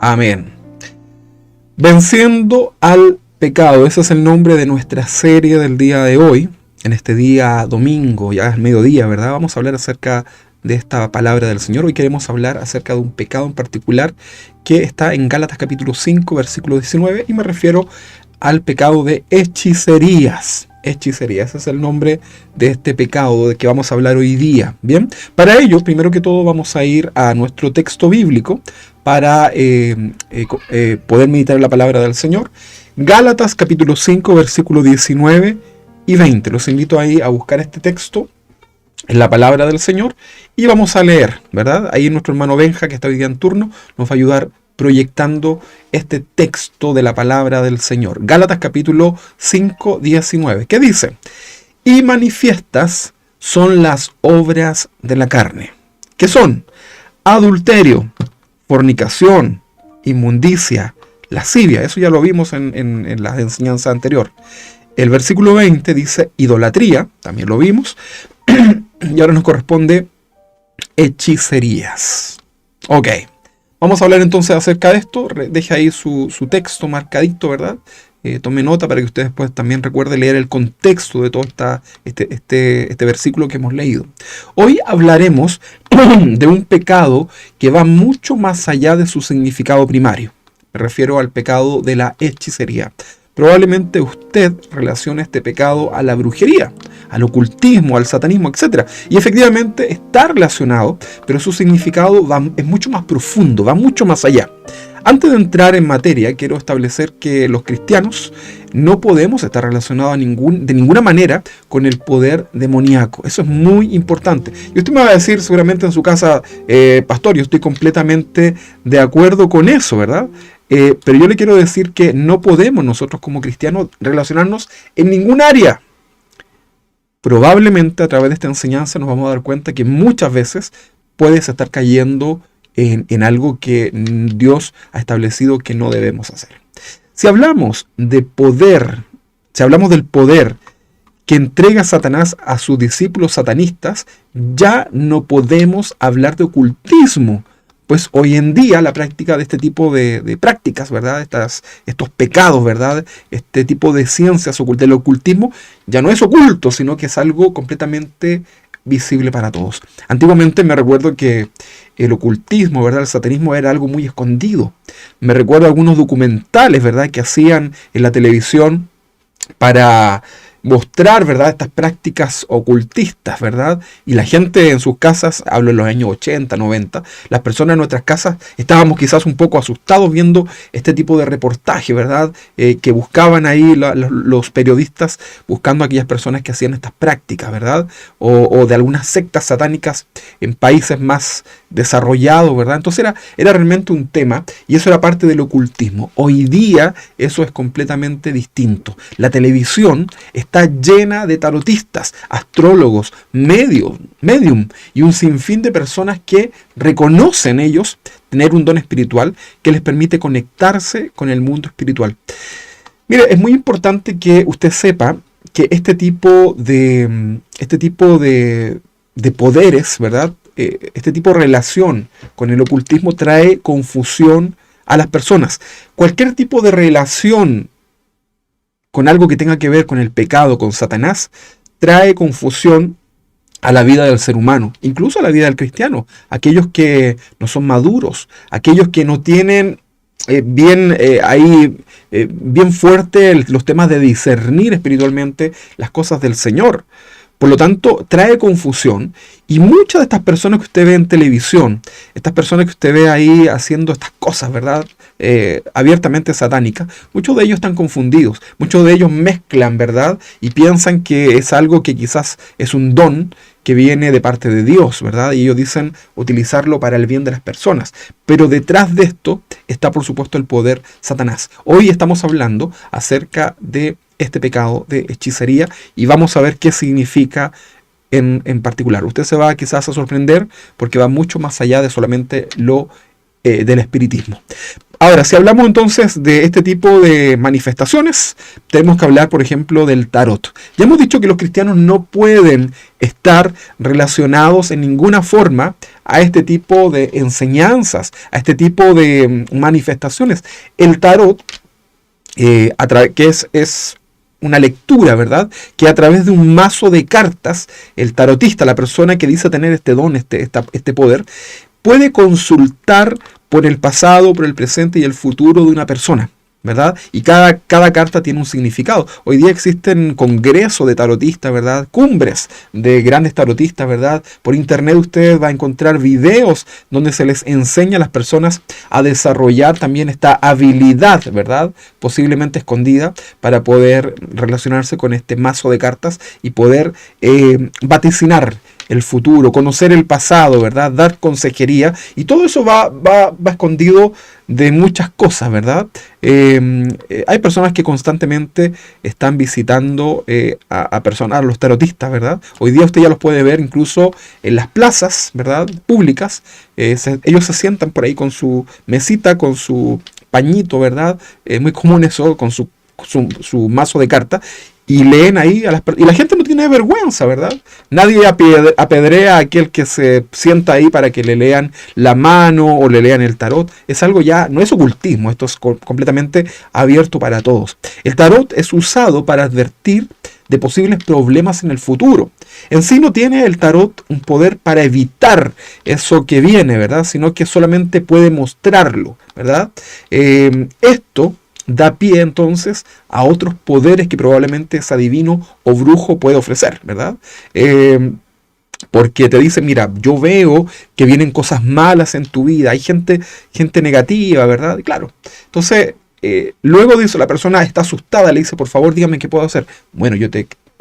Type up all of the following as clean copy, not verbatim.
Amén. Venciendo al pecado, ese es el nombre de nuestra serie del día de hoy. En este día domingo, ya es mediodía, ¿verdad? Vamos a hablar acerca de esta palabra del Señor. Hoy queremos hablar acerca de un pecado en particular que está en Gálatas capítulo 5, versículo 19, y me refiero al pecado de hechicerías. Hechicería, ese es el nombre de este pecado de que vamos a hablar hoy día. Bien, para ello, primero que todo, vamos a ir a nuestro texto bíblico para poder meditar en la palabra del Señor. Gálatas capítulo 5, versículo 19 y 20. Los invito ahí a buscar este texto en la palabra del Señor y vamos a leer, ¿verdad? Ahí nuestro hermano Benja, que está hoy día en turno, nos va a ayudar proyectando este texto de la palabra del Señor. Gálatas capítulo 5, 19. ¿Qué dice? Y manifiestas son las obras de la carne. ¿Qué son? Adulterio, fornicación, inmundicia, lascivia. Eso ya lo vimos en la enseñanza anterior. El versículo 20 dice idolatría, también lo vimos. Y ahora nos corresponde hechicerías. Ok. Vamos a hablar entonces acerca de esto. Deje ahí su texto marcadito, ¿verdad? Tome nota para que usted después también recuerde leer el contexto de todo este versículo que hemos leído. Hoy hablaremos de un pecado que va mucho más allá de su significado primario. Me refiero al pecado de la hechicería. Probablemente usted relacione este pecado a la brujería, al ocultismo, al satanismo, etc. Y efectivamente está relacionado, pero su significado es mucho más profundo, va mucho más allá. Antes de entrar en materia, quiero establecer que los cristianos no podemos estar relacionados de ninguna manera con el poder demoníaco. Eso es muy importante. Y usted me va a decir seguramente en su casa, pastor, yo estoy completamente de acuerdo con eso, ¿verdad? Pero yo le quiero decir que no podemos nosotros como cristianos relacionarnos en ningún área. Probablemente a través de esta enseñanza nos vamos a dar cuenta que muchas veces puedes estar cayendo en algo que Dios ha establecido que no debemos hacer. Si hablamos de poder, si hablamos del poder que entrega Satanás a sus discípulos satanistas, ya no podemos hablar de ocultismo. Pues hoy en día la práctica de este tipo de prácticas, ¿verdad? Estos pecados, ¿verdad? Este tipo de ciencias del ocultismo ya no es oculto, sino que es algo completamente visible para todos. Antiguamente me recuerdo que el ocultismo, ¿verdad? El satanismo era algo muy escondido. Me recuerdo algunos documentales, ¿verdad? Que hacían en la televisión para mostrar, ¿verdad?, estas prácticas ocultistas, ¿verdad? Y la gente en sus casas, hablo en los años 80, 90, las personas en nuestras casas estábamos quizás un poco asustados viendo este tipo de reportaje, ¿verdad? Que buscaban ahí los periodistas, buscando a aquellas personas que hacían estas prácticas, ¿verdad? O de algunas sectas satánicas en países más desarrollados, ¿verdad? Entonces era realmente un tema, y eso era parte del ocultismo. Hoy día eso es completamente distinto. La televisión está llena de tarotistas, astrólogos, medium y un sinfín de personas que reconocen ellos tener un don espiritual que les permite conectarse con el mundo espiritual. Mire, es muy importante que usted sepa que este tipo de poderes, ¿verdad? Este tipo de relación con el ocultismo trae confusión a las personas. Cualquier tipo de relación con algo que tenga que ver con el pecado, con Satanás, trae confusión a la vida del ser humano, incluso a la vida del cristiano. Aquellos que no son maduros, aquellos que no tienen bien fuerte los temas de discernir espiritualmente las cosas del Señor. Por lo tanto, trae confusión, y muchas de estas personas que usted ve en televisión, estas personas que usted ve ahí haciendo estas cosas, ¿verdad? Abiertamente satánicas, muchos de ellos están confundidos, muchos de ellos mezclan, ¿verdad? Y piensan que es algo que quizás es un don que viene de parte de Dios, ¿verdad? Y ellos dicen utilizarlo para el bien de las personas. Pero detrás de esto está, por supuesto, el poder Satanás. Hoy estamos hablando acerca de este pecado de hechicería y vamos a ver qué significa en particular. Usted se va quizás a sorprender porque va mucho más allá de solamente lo del espiritismo. Ahora, si hablamos entonces de este tipo de manifestaciones, tenemos que hablar, por ejemplo, del tarot. Ya hemos dicho que los cristianos no pueden estar relacionados en ninguna forma a este tipo de enseñanzas, a este tipo de manifestaciones. El tarot, que es una lectura, ¿verdad? Que a través de un mazo de cartas, el tarotista, la persona que dice tener este don, este poder, puede consultar por el pasado, por el presente y el futuro de una persona, ¿verdad? Y cada carta tiene un significado. Hoy día existen congresos de tarotistas, ¿verdad? Cumbres de grandes tarotistas, ¿verdad? Por internet usted va a encontrar videos donde se les enseña a las personas a desarrollar también esta habilidad, ¿verdad? Posiblemente escondida para poder relacionarse con este mazo de cartas y poder vaticinar el futuro, conocer el pasado, ¿verdad? Dar consejería, y todo eso va escondido de muchas cosas, ¿verdad? Hay personas que constantemente están visitando a personas, a los tarotistas, ¿verdad? Hoy día usted ya los puede ver incluso en las plazas, ¿verdad? Públicas. Ellos se sientan por ahí con su mesita, con su pañito, ¿verdad? Es muy común eso, con su mazo de cartas, y leen ahí y la gente no tiene vergüenza, ¿verdad? Nadie apedrea a aquel que se sienta ahí para que le lean la mano o le lean el tarot. Es algo ya, no es ocultismo, esto es completamente abierto para todos. El tarot es usado para advertir de posibles problemas en el futuro. En sí no tiene el tarot un poder para evitar eso que viene, ¿verdad? Sino que solamente puede mostrarlo, ¿verdad? Esto da pie entonces a otros poderes que probablemente ese adivino o brujo puede ofrecer, ¿verdad? Porque te dice, mira, yo veo que vienen cosas malas en tu vida, hay gente negativa, ¿verdad? Y claro, entonces, luego de eso la persona está asustada, le dice, por favor, dígame qué puedo hacer. Bueno,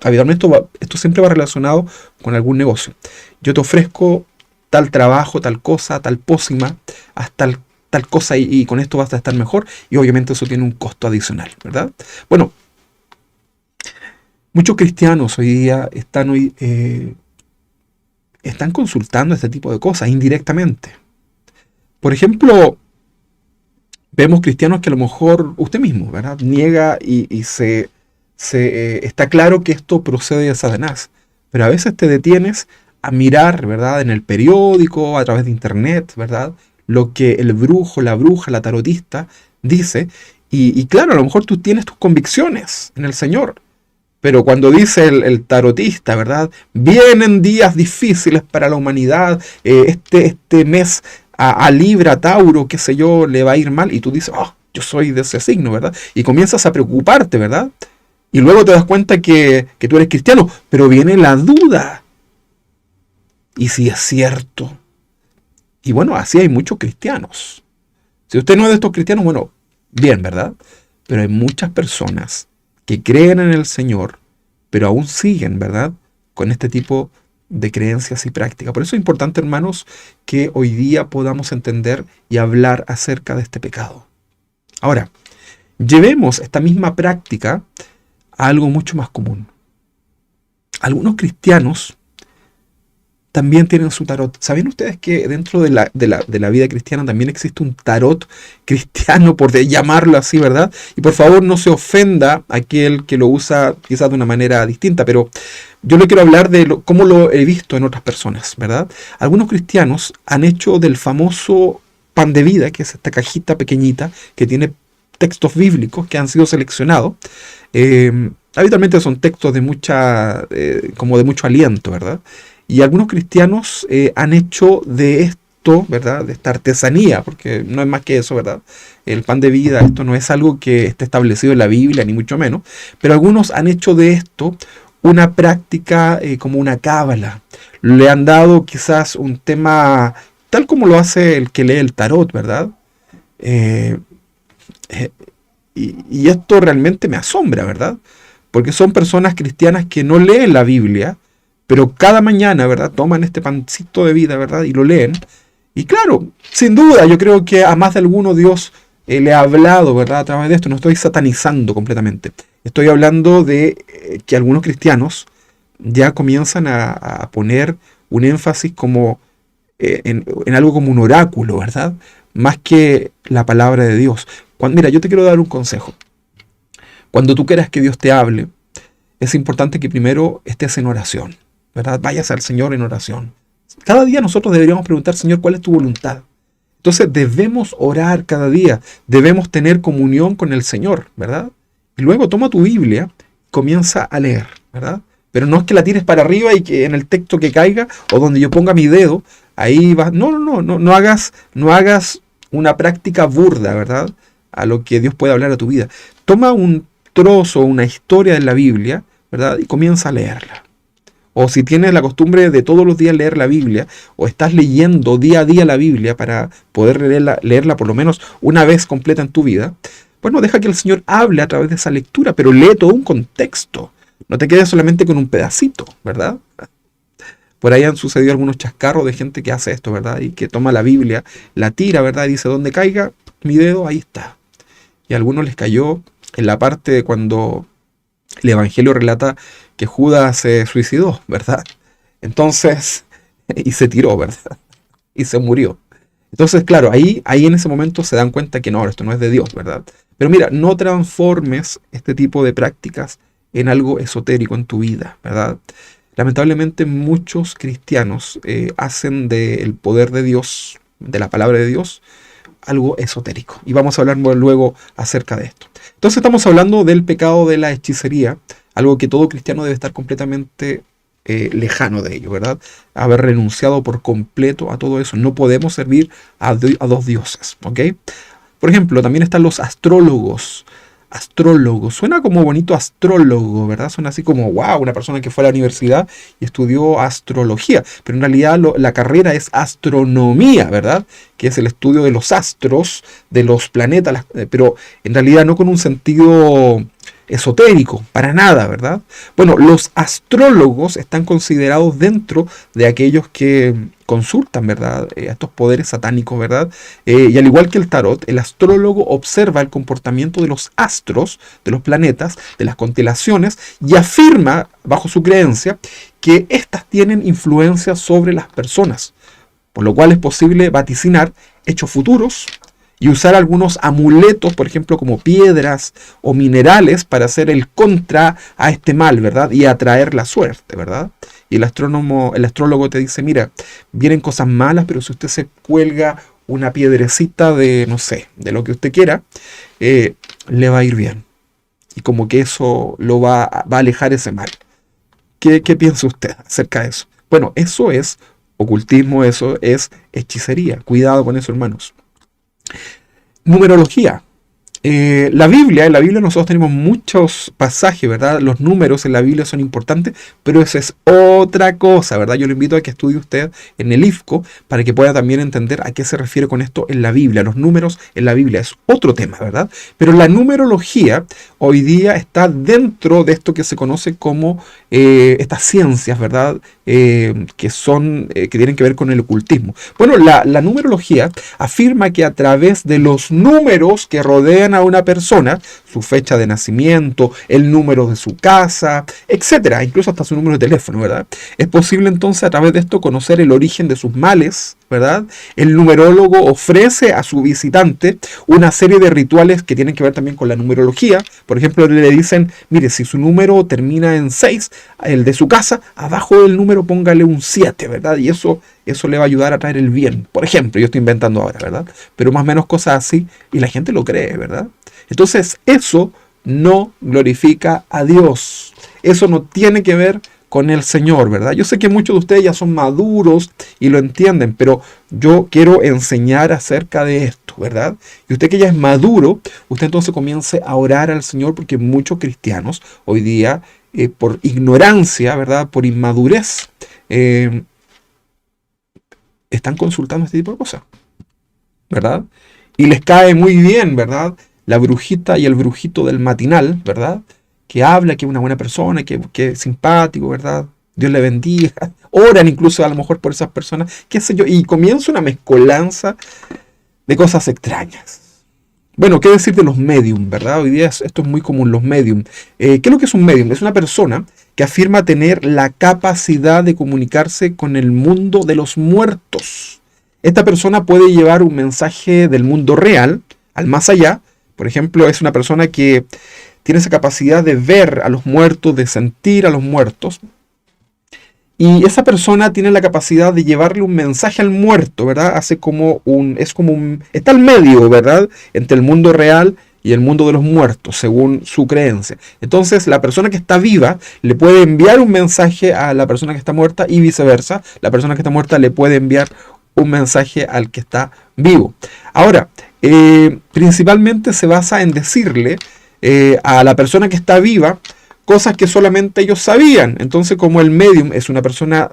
habitualmente esto siempre va relacionado con algún negocio. Yo te ofrezco tal trabajo, tal cosa, tal pócima, hasta tal cosa, y con esto vas a estar mejor, y obviamente eso tiene un costo adicional, ¿verdad? Bueno, muchos cristianos hoy día están consultando este tipo de cosas indirectamente. Por ejemplo, vemos cristianos que a lo mejor usted mismo, ¿verdad? Niega y está claro que esto procede de Satanás, pero a veces te detienes a mirar, ¿verdad? En el periódico, a través de internet, ¿verdad? Lo que el brujo, la bruja, la tarotista dice, y claro, a lo mejor tú tienes tus convicciones en el Señor, pero cuando dice el tarotista, ¿verdad? Vienen días difíciles para la humanidad, este mes a Libra, a Tauro, qué sé yo, le va a ir mal, y tú dices, oh, yo soy de ese signo, ¿verdad? Y comienzas a preocuparte, ¿verdad? Y luego te das cuenta que tú eres cristiano, pero viene la duda. ¿Y si es cierto? Y bueno, así hay muchos cristianos. Si usted no es de estos cristianos, bueno, bien, ¿verdad? Pero hay muchas personas que creen en el Señor, pero aún siguen, ¿verdad? Con este tipo de creencias y prácticas. Por eso es importante, hermanos, que hoy día podamos entender y hablar acerca de este pecado. Ahora, llevemos esta misma práctica a algo mucho más común. Algunos cristianos también tienen su tarot. ¿Saben ustedes que dentro de la vida cristiana también existe un tarot cristiano, por llamarlo así, ¿verdad? Y por favor no se ofenda aquel que lo usa quizás de una manera distinta, pero yo le quiero hablar de cómo lo he visto en otras personas, ¿verdad? Algunos cristianos han hecho del famoso pan de vida, que es esta cajita pequeñita que tiene textos bíblicos que han sido seleccionados. Habitualmente son textos como de mucho aliento, ¿verdad? Y algunos cristianos han hecho de esto, ¿verdad? De esta artesanía, porque no es más que eso, ¿verdad? El pan de vida, esto no es algo que esté establecido en la Biblia, ni mucho menos. Pero algunos han hecho de esto una práctica como una cábala. Le han dado quizás un tema tal como lo hace el que lee el tarot, ¿verdad? Y esto realmente me asombra, ¿verdad? Porque son personas cristianas que no leen la Biblia, pero cada mañana, ¿verdad? Toman este pancito de vida, ¿verdad? Y lo leen. Y claro, sin duda, yo creo que a más de alguno Dios le ha hablado, ¿verdad? A través de esto. No estoy satanizando completamente. Estoy hablando de que algunos cristianos ya comienzan a poner un énfasis como en algo como un oráculo, ¿verdad? más que la palabra de Dios. Mira, yo te quiero dar un consejo. Cuando tú quieras que Dios te hable, es importante que primero estés en oración, ¿verdad? Vayas al Señor en oración. Cada día nosotros deberíamos preguntar, Señor, ¿cuál es tu voluntad? Entonces debemos orar cada día, debemos tener comunión con el Señor, ¿verdad? Y luego toma tu Biblia, comienza a leer, ¿verdad? Pero no es que la tires para arriba y que en el texto que caiga o donde yo ponga mi dedo, ahí vas. No hagas una práctica burda, ¿verdad? A lo que Dios puede hablar a tu vida. Toma un trozo, una historia de la Biblia, ¿verdad? Y comienza a leerla. O si tienes la costumbre de todos los días leer la Biblia, o estás leyendo día a día la Biblia para poder leerla por lo menos una vez completa en tu vida, bueno, deja que el Señor hable a través de esa lectura, pero lee todo un contexto. No te quedes solamente con un pedacito, ¿verdad? Por ahí han sucedido algunos chascarros de gente que hace esto, ¿verdad? Y que toma la Biblia, la tira, ¿verdad? Y dice, donde caiga mi dedo, ahí está. Y a algunos les cayó en la parte de cuando el Evangelio relata que Judas se suicidó, ¿verdad? Entonces, y se tiró, ¿verdad? Y se murió. Entonces, claro, ahí en ese momento se dan cuenta que no, esto no es de Dios, ¿verdad? Pero mira, no transformes este tipo de prácticas en algo esotérico en tu vida, ¿verdad? Lamentablemente muchos cristianos hacen del poder de Dios, de la palabra de Dios, algo esotérico. Y vamos a hablar luego acerca de esto. Entonces estamos hablando del pecado de la hechicería, algo que todo cristiano debe estar completamente lejano de ello, ¿verdad? Haber renunciado por completo a todo eso. No podemos servir a dos dioses, ¿ok? Por ejemplo, también están los astrólogos. Astrólogo, suena como bonito astrólogo, ¿verdad? Suena así como, wow, una persona que fue a la universidad y estudió astrología, pero en realidad la carrera es astronomía, ¿verdad? Que es el estudio de los astros, de los planetas, pero en realidad no con un sentido esotérico, para nada, ¿verdad? Bueno, los astrólogos están considerados dentro de aquellos que consultan, ¿verdad? Estos poderes satánicos, ¿verdad? Y al igual que el tarot, el astrólogo observa el comportamiento de los astros, de los planetas, de las constelaciones, y afirma, bajo su creencia, que éstas tienen influencia sobre las personas, por lo cual es posible vaticinar hechos futuros, y usar algunos amuletos, por ejemplo, como piedras o minerales para hacer el contra a este mal, ¿verdad? Y atraer la suerte, ¿verdad? Y el astrólogo te dice, mira, vienen cosas malas, pero si usted se cuelga una piedrecita de, no sé, de lo que usted quiera, le va a ir bien. Y como que eso lo va a alejar ese mal. ¿Qué piensa usted acerca de eso? Bueno, eso es ocultismo, eso es hechicería. Cuidado con eso, hermanos. Numerología. En la Biblia nosotros tenemos muchos pasajes, ¿verdad? Los números en la Biblia son importantes, pero eso es otra cosa, ¿verdad? Yo le invito a que estudie usted en el IFCO para que pueda también entender a qué se refiere con esto en la Biblia. Los números en la Biblia es otro tema, ¿verdad? Pero la numerología hoy día está dentro de esto que se conoce como estas ciencias, ¿verdad? Que tienen que ver con el ocultismo. Bueno, la numerología afirma que a través de los números que rodean a una persona, su fecha de nacimiento, el número de su casa, etcétera, incluso hasta su número de teléfono, ¿verdad? Es posible entonces a través de esto conocer el origen de sus males, ¿verdad? El numerólogo ofrece a su visitante una serie de rituales que tienen que ver también con la numerología. Por ejemplo, le dicen, mire, si su número termina en 6, el de su casa, abajo del número póngale un 7, ¿verdad? Y eso le va a ayudar a traer el bien. Por ejemplo, yo estoy inventando ahora, ¿verdad? Pero más o menos cosas así, y la gente lo cree, ¿verdad? Entonces, eso no glorifica a Dios. Eso no tiene que ver con el Señor, ¿verdad? Yo sé que muchos de ustedes ya son maduros y lo entienden, pero yo quiero enseñar acerca de esto, ¿verdad? Y usted que ya es maduro, usted entonces comience a orar al Señor, porque muchos cristianos hoy día, por ignorancia, ¿verdad? Por inmadurez, están consultando este tipo de cosas, ¿verdad? Y les cae muy bien, ¿verdad? La brujita y el brujito del matinal, ¿verdad? Que habla, que es una buena persona, que es simpático, ¿verdad? Dios le bendiga. Oran incluso a lo mejor por esas personas, qué sé yo. Y comienza una mezcolanza de cosas extrañas. Bueno, ¿qué decir de los medium, verdad? Hoy día esto es muy común, los medium. ¿Qué es lo que es un medium? Es una persona que afirma tener la capacidad de comunicarse con el mundo de los muertos. Esta persona puede llevar un mensaje del mundo real al más allá. Por ejemplo, es una persona que tiene esa capacidad de ver a los muertos, de sentir a los muertos. Y esa persona tiene la capacidad de llevarle un mensaje al muerto, ¿verdad? Está al medio, ¿verdad? Entre el mundo real y el mundo de los muertos, según su creencia. Entonces, la persona que está viva le puede enviar un mensaje a la persona que está muerta y viceversa. La persona que está muerta le puede enviar un mensaje al que está vivo. Ahora, principalmente se basa en decirle a la persona que está viva cosas que solamente ellos sabían. Entonces, como el medium es una persona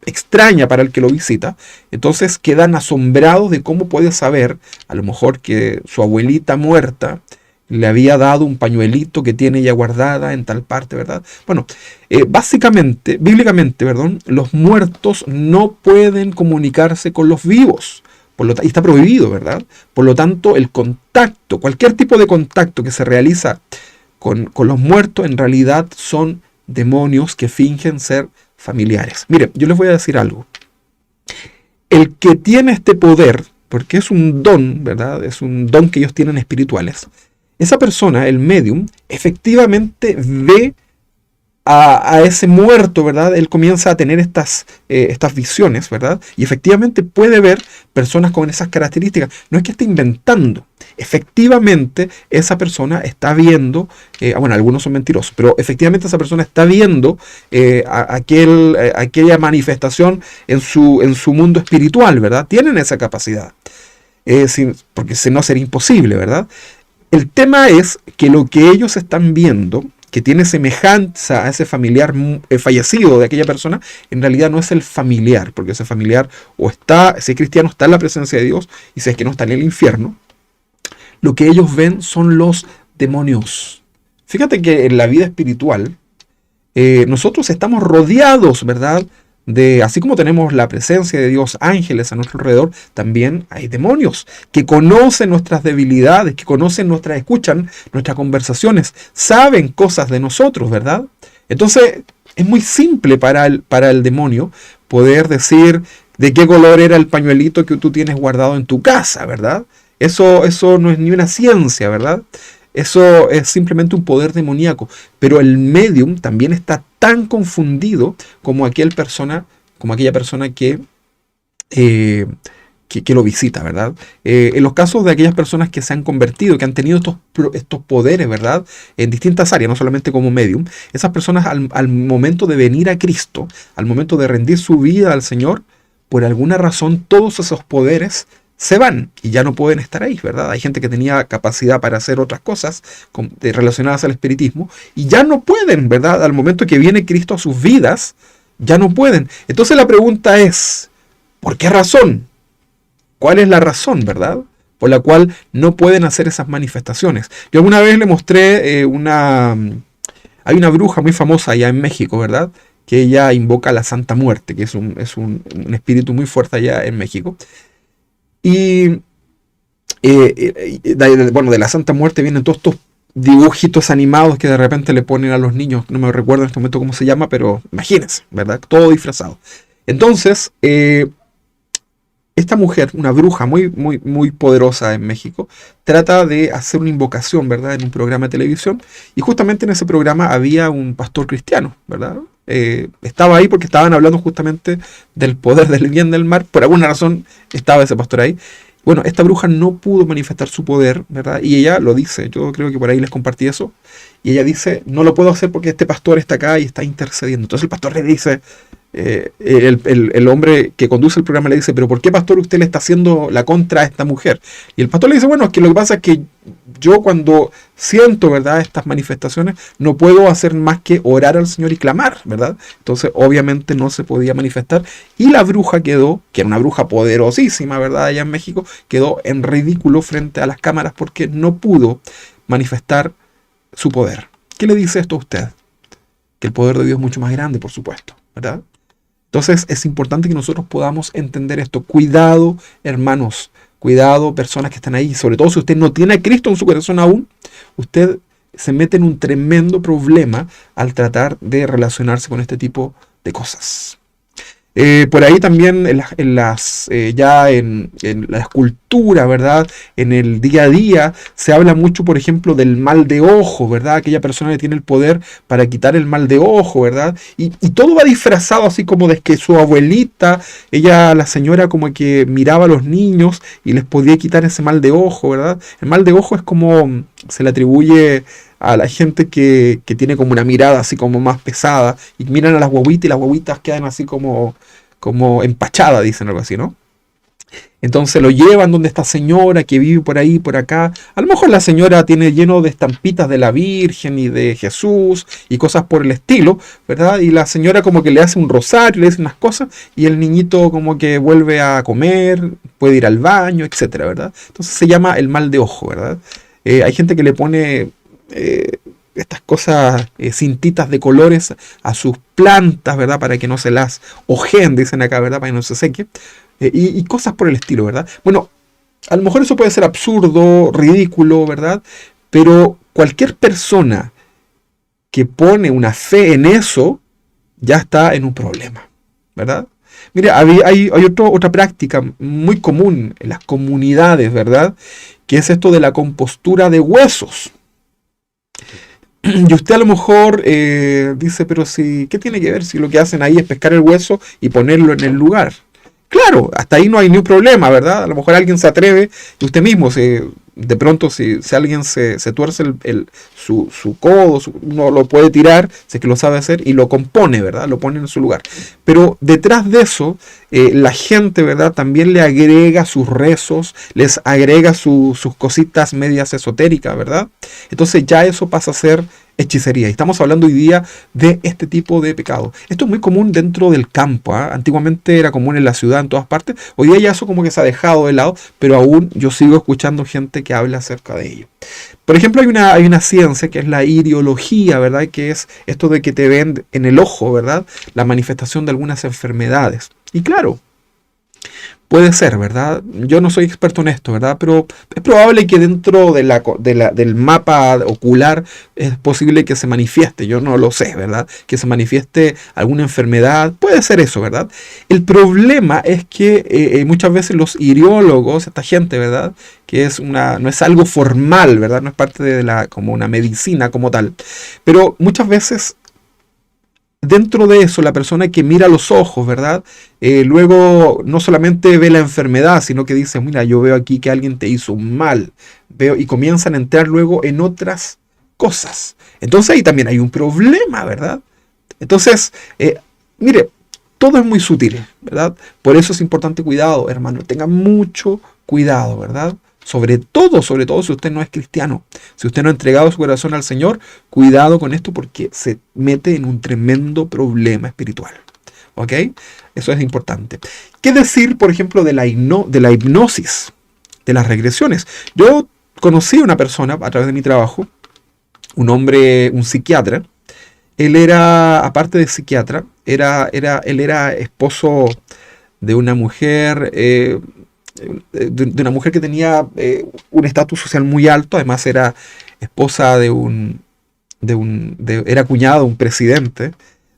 extraña para el que lo visita, entonces quedan asombrados de cómo puede saber, a lo mejor, que su abuelita muerta le había dado un pañuelito que tiene ya guardada en tal parte, ¿verdad? Bueno, básicamente, bíblicamente, perdón, los muertos no pueden comunicarse con los vivos. Y está prohibido, ¿verdad? Por lo tanto, el contacto, cualquier tipo de contacto que se realiza con los muertos, en realidad son demonios que fingen ser familiares. Mire, yo les voy a decir algo. El que tiene este poder, porque es un don, ¿verdad? Es un don que ellos tienen espirituales. Esa persona, el medium, efectivamente ve a ese muerto, ¿verdad? Él comienza a tener estas visiones, ¿verdad? Y efectivamente puede ver personas con esas características. No es que esté inventando. Efectivamente, esa persona está viendo, bueno, algunos son mentirosos, pero efectivamente esa persona está viendo aquella manifestación en su mundo espiritual, ¿verdad? Tienen esa capacidad. Porque si no sería imposible, ¿verdad? El tema es que lo que ellos están viendo, que tiene semejanza a ese familiar fallecido de aquella persona, en realidad no es el familiar, porque ese familiar si es cristiano, está en la presencia de Dios, y si es que no, está en el infierno. Lo que ellos ven son los demonios. Fíjate que en la vida espiritual, nosotros estamos rodeados, ¿verdad? Así como tenemos la presencia de Dios, ángeles a nuestro alrededor, también hay demonios que conocen nuestras debilidades, que escuchan nuestras conversaciones, saben cosas de nosotros, ¿verdad? Entonces, es muy simple para el demonio poder decir de qué color era el pañuelito que tú tienes guardado en tu casa, ¿verdad? Eso no es ni una ciencia, ¿verdad? Eso es simplemente un poder demoníaco. Pero el medium también está tan confundido como aquella persona que lo visita, ¿verdad? En los casos de aquellas personas que se han convertido, que han tenido estos poderes, ¿verdad? En distintas áreas, no solamente como medium, esas personas al momento de venir a Cristo, al momento de rendir su vida al Señor, por alguna razón todos esos poderes se van y ya no pueden estar ahí, ¿verdad? Hay gente que tenía capacidad para hacer otras cosas relacionadas al espiritismo y ya no pueden, ¿verdad? Al momento que viene Cristo a sus vidas, ya no pueden. Entonces la pregunta es, ¿por qué razón? ¿Cuál es la razón, verdad? Por la cual no pueden hacer esas manifestaciones. Yo alguna vez le mostré hay una bruja muy famosa allá en México, ¿verdad? Que ella invoca a la Santa Muerte, que es un espíritu muy fuerte allá en México. Y de la Santa Muerte vienen todos estos dibujitos animados que de repente le ponen a los niños. No me recuerdo en este momento cómo se llama, pero imagínense, ¿verdad? Todo disfrazado. Entonces, esta mujer, una bruja muy, muy, muy poderosa en México, trata de hacer una invocación, ¿verdad? En un programa de televisión. Y justamente en ese programa había un pastor cristiano, ¿verdad? Estaba ahí porque estaban hablando justamente del poder del bien del mal. Por alguna razón estaba ese pastor ahí. Bueno, esta bruja no pudo manifestar su poder, ¿verdad? Y ella lo dice, yo creo que por ahí les compartí eso. Y ella dice, no lo puedo hacer porque este pastor está acá y está intercediendo. Entonces el pastor le dice, el hombre que conduce el programa le dice, pero ¿por qué, pastor, usted le está haciendo la contra a esta mujer? Y el pastor le dice, bueno, es que lo que pasa es que yo cuando siento, ¿verdad?, estas manifestaciones, no puedo hacer más que orar al Señor y clamar, ¿verdad? Entonces obviamente no se podía manifestar y la bruja quedó, que era una bruja poderosísima, ¿verdad?, allá en México, quedó en ridículo frente a las cámaras porque no pudo manifestar su poder. ¿Qué le dice esto a usted? Que el poder de Dios es mucho más grande, por supuesto, ¿verdad? Entonces es importante que nosotros podamos entender esto. Cuidado, hermanos, cuidado, personas que están ahí. Sobre todo si usted no tiene a Cristo en su corazón aún, usted se mete en un tremendo problema al tratar de relacionarse con este tipo de cosas. Por ahí también en la escultura, ¿verdad? En el día a día se habla mucho, por ejemplo, del mal de ojo, ¿verdad? Aquella persona que tiene el poder para quitar el mal de ojo, ¿verdad? Y todo va disfrazado así como de que su abuelita, la señora como que miraba a los niños y les podía quitar ese mal de ojo, ¿verdad? El mal de ojo es como se le atribuye a la gente que tiene como una mirada así como más pesada y miran a las guaguitas y las guaguitas quedan así como empachadas, dicen algo así, ¿no? Entonces lo llevan donde esta señora que vive por ahí, por acá. A lo mejor la señora tiene lleno de estampitas de la Virgen y de Jesús y cosas por el estilo, ¿verdad? Y la señora como que le hace un rosario, le dice unas cosas y el niñito como que vuelve a comer, puede ir al baño, etcétera, ¿verdad? Entonces se llama el mal de ojo, ¿verdad? Hay gente que le pone estas cosas, cintitas de colores a sus plantas, ¿verdad? Para que no se las ojeen, dicen acá, ¿verdad? Para que no se seque. Y cosas por el estilo, ¿verdad? Bueno, a lo mejor eso puede ser absurdo, ridículo, ¿verdad? Pero cualquier persona que pone una fe en eso, ya está en un problema, ¿verdad? Mira, hay otra práctica muy común en las comunidades, ¿verdad? Que es esto de la compostura de huesos. Y usted a lo mejor dice, pero si, ¿qué tiene que ver si lo que hacen ahí es pescar el hueso y ponerlo en el lugar? Claro, hasta ahí no hay ningún problema, ¿verdad? A lo mejor alguien se atreve, y usted mismo, de pronto si alguien se tuerce su codo, uno lo puede tirar, si es que lo sabe hacer, y lo compone, ¿verdad? Lo pone en su lugar. Pero detrás de eso, la gente, ¿verdad? También le agrega sus rezos, les agrega sus cositas medias esotéricas, ¿verdad? Entonces ya eso pasa a ser hechicería. Y estamos hablando hoy día de este tipo de pecado. Esto es muy común dentro del campo. Antiguamente era común en la ciudad, en todas partes. Hoy día ya eso como que se ha dejado de lado, pero aún yo sigo escuchando gente que habla acerca de ello. Por ejemplo, hay una ciencia que es la iriología, ¿verdad? Que es esto de que te ven en el ojo, ¿verdad? La manifestación de algunas enfermedades. Y claro, puede ser, ¿verdad? Yo no soy experto en esto, ¿verdad? Pero es probable que dentro del mapa ocular es posible que se manifieste, yo no lo sé, ¿verdad? Que se manifieste alguna enfermedad, puede ser eso, ¿verdad? El problema es que muchas veces los iriólogos, esta gente, ¿verdad? Que no es algo formal, ¿verdad? No es parte como una medicina como tal. Pero muchas veces dentro de eso, la persona que mira los ojos, ¿verdad? Luego no solamente ve la enfermedad, sino que dice, mira, yo veo aquí que alguien te hizo un mal. Y comienzan a entrar luego en otras cosas. Entonces ahí también hay un problema, ¿verdad? Entonces, mire, todo es muy sutil, ¿verdad? Por eso es importante cuidado, hermano. Tenga mucho cuidado, ¿verdad? Sobre todo si usted no es cristiano. Si usted no ha entregado su corazón al Señor, cuidado con esto porque se mete en un tremendo problema espiritual. ¿Ok? Eso es importante. ¿Qué decir, por ejemplo, de la hipnosis, de las regresiones? Yo conocí a una persona a través de mi trabajo, un hombre, un psiquiatra. Él era, aparte de psiquiatra, él era esposo de una mujer... de una mujer que tenía un estatus social muy alto, además era esposa era cuñada de un presidente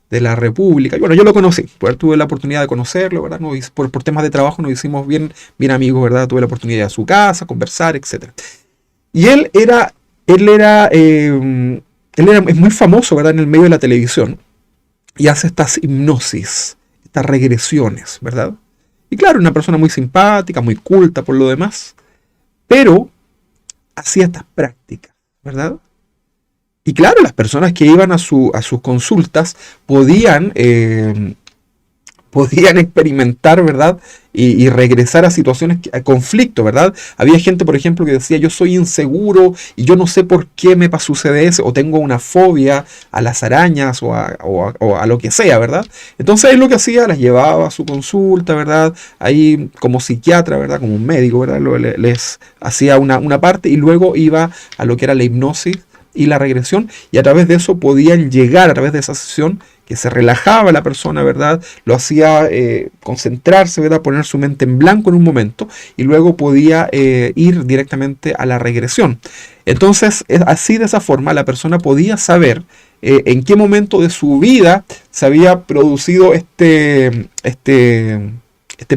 de la República. Y bueno, yo lo conocí, pues, tuve la oportunidad de conocerlo, ¿verdad? Por temas de trabajo nos hicimos bien amigos, ¿verdad? Tuve la oportunidad de ir a su casa, conversar, etc. Y es muy famoso, ¿verdad? En el medio de la televisión y hace estas hipnosis, estas regresiones, ¿verdad? Y claro, una persona muy simpática, muy culta por lo demás, pero hacía estas prácticas, ¿verdad? Y claro, las personas que iban a sus consultas podían experimentar, ¿verdad? Y regresar a situaciones, a conflicto, ¿verdad? Había gente, por ejemplo, que decía, yo soy inseguro y yo no sé por qué me sucede eso, o tengo una fobia a las arañas o a lo que sea, ¿verdad? Entonces él lo que hacía, las llevaba a su consulta, ¿verdad? Ahí como psiquiatra, ¿verdad? Como un médico, ¿verdad? Les hacía una parte y luego iba a lo que era la hipnosis y la regresión, y a través de eso podían llegar, a través de esa sesión, que se relajaba la persona, ¿verdad? Lo hacía concentrarse, ¿verdad? Poner su mente en blanco en un momento y luego podía ir directamente a la regresión. Entonces, así de esa forma, la persona podía saber en qué momento de su vida se había producido este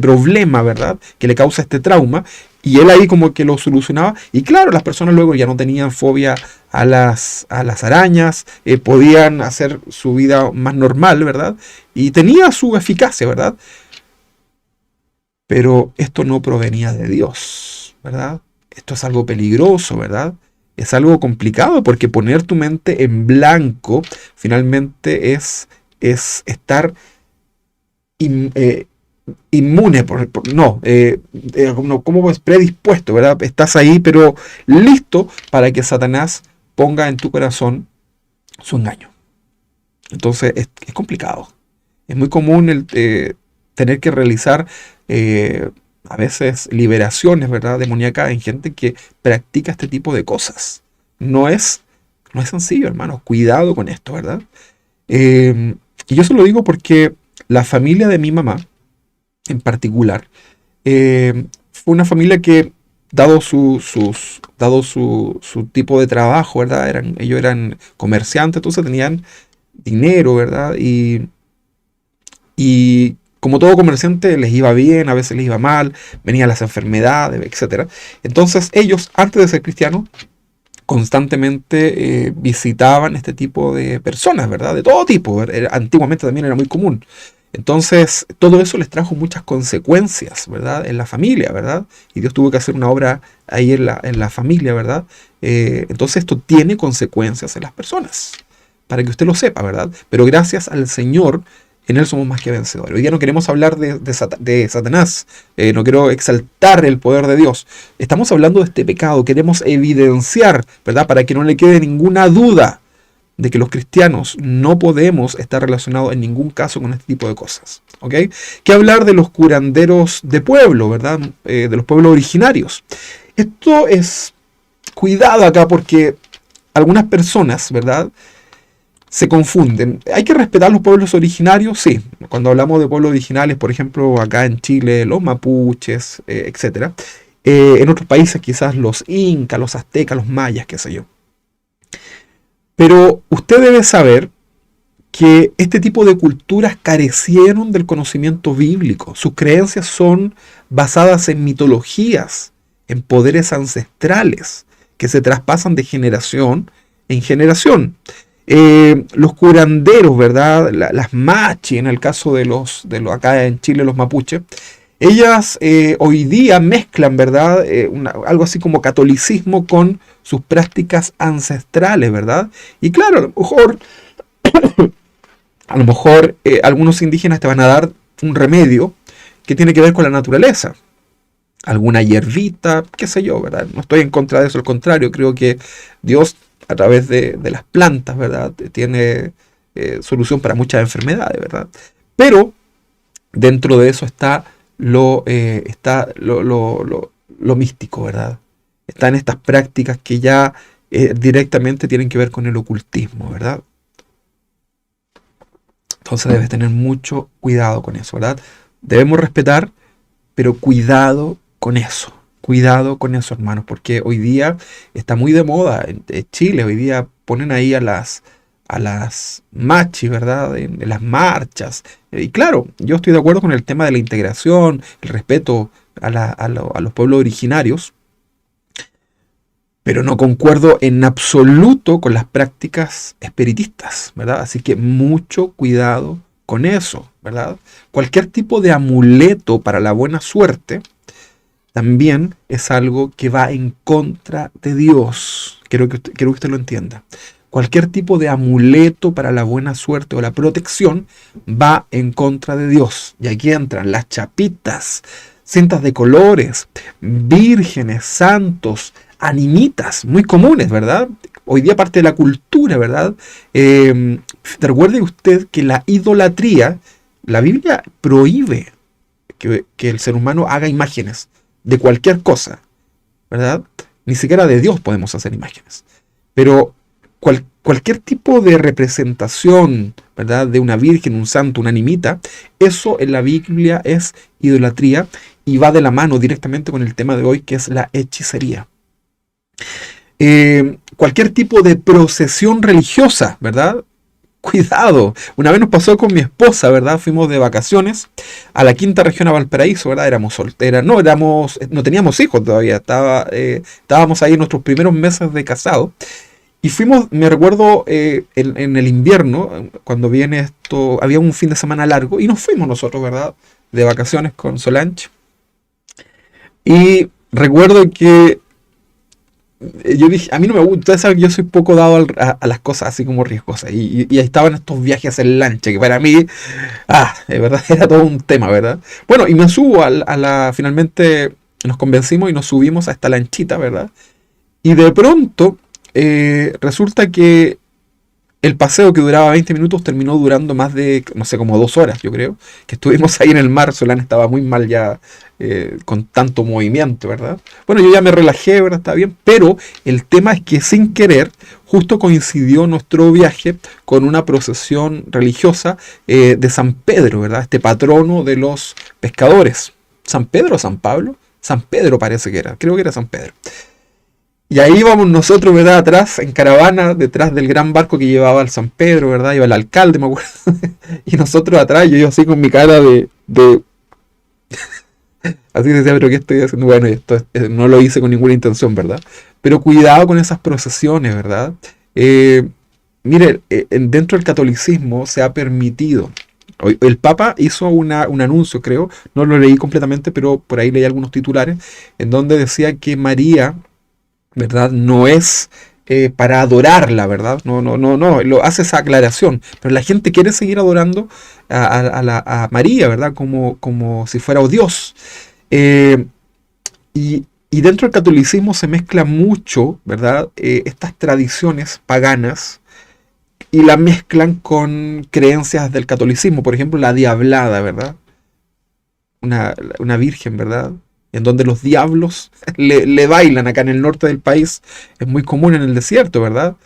problema, ¿verdad? Que le causa este trauma. Y él ahí como que lo solucionaba. Y claro, las personas luego ya no tenían fobia a las arañas, podían hacer su vida más normal, ¿verdad? Y tenía su eficacia, ¿verdad? Pero esto no provenía de Dios, ¿verdad? Esto es algo peligroso, ¿verdad? Es algo complicado porque poner tu mente en blanco finalmente es estar inmune, no, ¿cómo es? Predispuesto, ¿verdad? Estás ahí, pero listo para que Satanás ponga en tu corazón su engaño. Entonces es complicado. Es muy común tener que realizar a veces liberaciones, ¿verdad? Demoníacas en gente que practica este tipo de cosas. No es sencillo, hermanos. Cuidado con esto, ¿verdad? Y yo se lo digo porque la familia de mi mamá, en particular, fue una familia que, dado su tipo de trabajo, ¿verdad? Ellos eran comerciantes, entonces tenían dinero, ¿verdad? Y como todo comerciante les iba bien, a veces les iba mal, venían las enfermedades, etcétera. Entonces ellos, antes de ser cristianos, constantemente visitaban este tipo de personas, ¿verdad? De todo tipo. Antiguamente también era muy común. Entonces, todo eso les trajo muchas consecuencias, ¿verdad? En la familia, ¿verdad? Y Dios tuvo que hacer una obra ahí en la familia, ¿verdad? Entonces, esto tiene consecuencias en las personas, para que usted lo sepa, ¿verdad? Pero gracias al Señor, en Él somos más que vencedores. Hoy día no queremos hablar de Satanás, no quiero exaltar el poder de Dios. Estamos hablando de este pecado, queremos evidenciar, ¿verdad? Para que no le quede ninguna duda de que los cristianos no podemos estar relacionados en ningún caso con este tipo de cosas. ¿Ok? ¿Qué hablar de los curanderos de pueblo, ¿verdad? De los pueblos originarios. Esto es, cuidado acá porque algunas personas, ¿verdad? Se confunden. ¿Hay que respetar los pueblos originarios? Sí. Cuando hablamos de pueblos originales, por ejemplo, acá en Chile, los mapuches, etc. En otros países quizás los incas, los aztecas, los mayas, qué sé yo. Pero usted debe saber que este tipo de culturas carecieron del conocimiento bíblico. Sus creencias son basadas en mitologías, en poderes ancestrales que se traspasan de generación en generación. Los curanderos, ¿verdad? Las machi, en el caso de los acá en Chile, los mapuches, ellas hoy día mezclan, ¿verdad? Algo así como catolicismo con sus prácticas ancestrales, ¿verdad? Y claro, a lo mejor algunos indígenas te van a dar un remedio que tiene que ver con la naturaleza. Alguna hierbita, qué sé yo, ¿verdad? No estoy en contra de eso, al contrario, creo que Dios a través de las plantas, ¿verdad? Tiene solución para muchas enfermedades, ¿verdad? Pero dentro de eso está lo místico, ¿verdad? Están estas prácticas que ya directamente tienen que ver con el ocultismo, ¿verdad? Entonces debes tener mucho cuidado con eso, ¿verdad? Debemos respetar, pero cuidado con eso. Cuidado con eso, hermanos, porque hoy día está muy de moda en Chile. Hoy día ponen ahí a las machis, ¿verdad? En las marchas. Y claro, yo estoy de acuerdo con el tema de la integración, el respeto a los pueblos originarios, pero no concuerdo en absoluto con las prácticas espiritistas, ¿verdad? Así que mucho cuidado con eso, ¿verdad? Cualquier tipo de amuleto para la buena suerte también es algo que va en contra de Dios. Quiero que usted lo entienda. Cualquier tipo de amuleto para la buena suerte o la protección va en contra de Dios. Y aquí entran las chapitas, cintas de colores, vírgenes, santos, animitas, muy comunes, ¿verdad? Hoy día parte de la cultura, ¿verdad? Recuerde usted que la idolatría, la Biblia prohíbe que el ser humano haga imágenes de cualquier cosa, ¿verdad? Ni siquiera de Dios podemos hacer imágenes. Pero cualquier tipo de representación, ¿verdad? De una virgen, un santo, una nimita, eso en la Biblia es idolatría y va de la mano directamente con el tema de hoy, que es la hechicería. Cualquier tipo de procesión religiosa, ¿verdad? Cuidado. Una vez nos pasó con mi esposa, ¿verdad? Fuimos de vacaciones a la quinta región, a Valparaíso, ¿verdad? Éramos solteras, no teníamos hijos todavía, estábamos ahí en nuestros primeros meses de casado. Y fuimos, me recuerdo, en el invierno, cuando viene esto, había un fin de semana largo y nos fuimos nosotros, ¿verdad? De vacaciones con Solange. Y recuerdo que yo dije, a mí no me gusta, ustedes saben que yo soy poco dado a las cosas así como riesgosas. Y ahí estaban estos viajes en lancha, que para mí, de verdad, era todo un tema, ¿verdad? Bueno, y me subo finalmente nos convencimos y nos subimos a esta lanchita, ¿verdad? Y de pronto resulta que el paseo que duraba 20 minutos terminó durando más de, no sé, como 2 horas, yo creo. Que estuvimos ahí en el mar. Solana estaba muy mal ya con tanto movimiento, ¿verdad? Bueno, yo ya me relajé, ¿verdad? Está bien. Pero el tema es que sin querer, justo coincidió nuestro viaje con una procesión religiosa de San Pedro, ¿verdad? Este patrono de los pescadores. ¿San Pedro o San Pablo? San Pedro parece que era. Creo que era San Pedro. Y ahí íbamos nosotros, ¿verdad? Atrás, en caravana, detrás del gran barco que llevaba al San Pedro, ¿verdad? Iba el alcalde, me acuerdo. Y nosotros atrás, yo así con mi cara de así decía, pero ¿qué estoy haciendo? Bueno, no lo hice con ninguna intención, ¿verdad? Pero cuidado con esas procesiones, ¿verdad? Mire, dentro del catolicismo se ha permitido. El Papa hizo un anuncio, creo, no lo leí completamente, pero por ahí leí algunos titulares, en donde decía que María, ¿verdad? No es para adorarla, ¿verdad? No, lo hace esa aclaración. Pero la gente quiere seguir adorando a María, ¿verdad? Como si fuera un Dios. Eh, y dentro del catolicismo se mezcla mucho, ¿verdad? Estas tradiciones paganas y la mezclan con creencias del catolicismo. Por ejemplo, la diablada, ¿verdad? Una virgen, ¿verdad? En donde los diablos le bailan acá en el norte del país. Es muy común en el desierto, ¿verdad?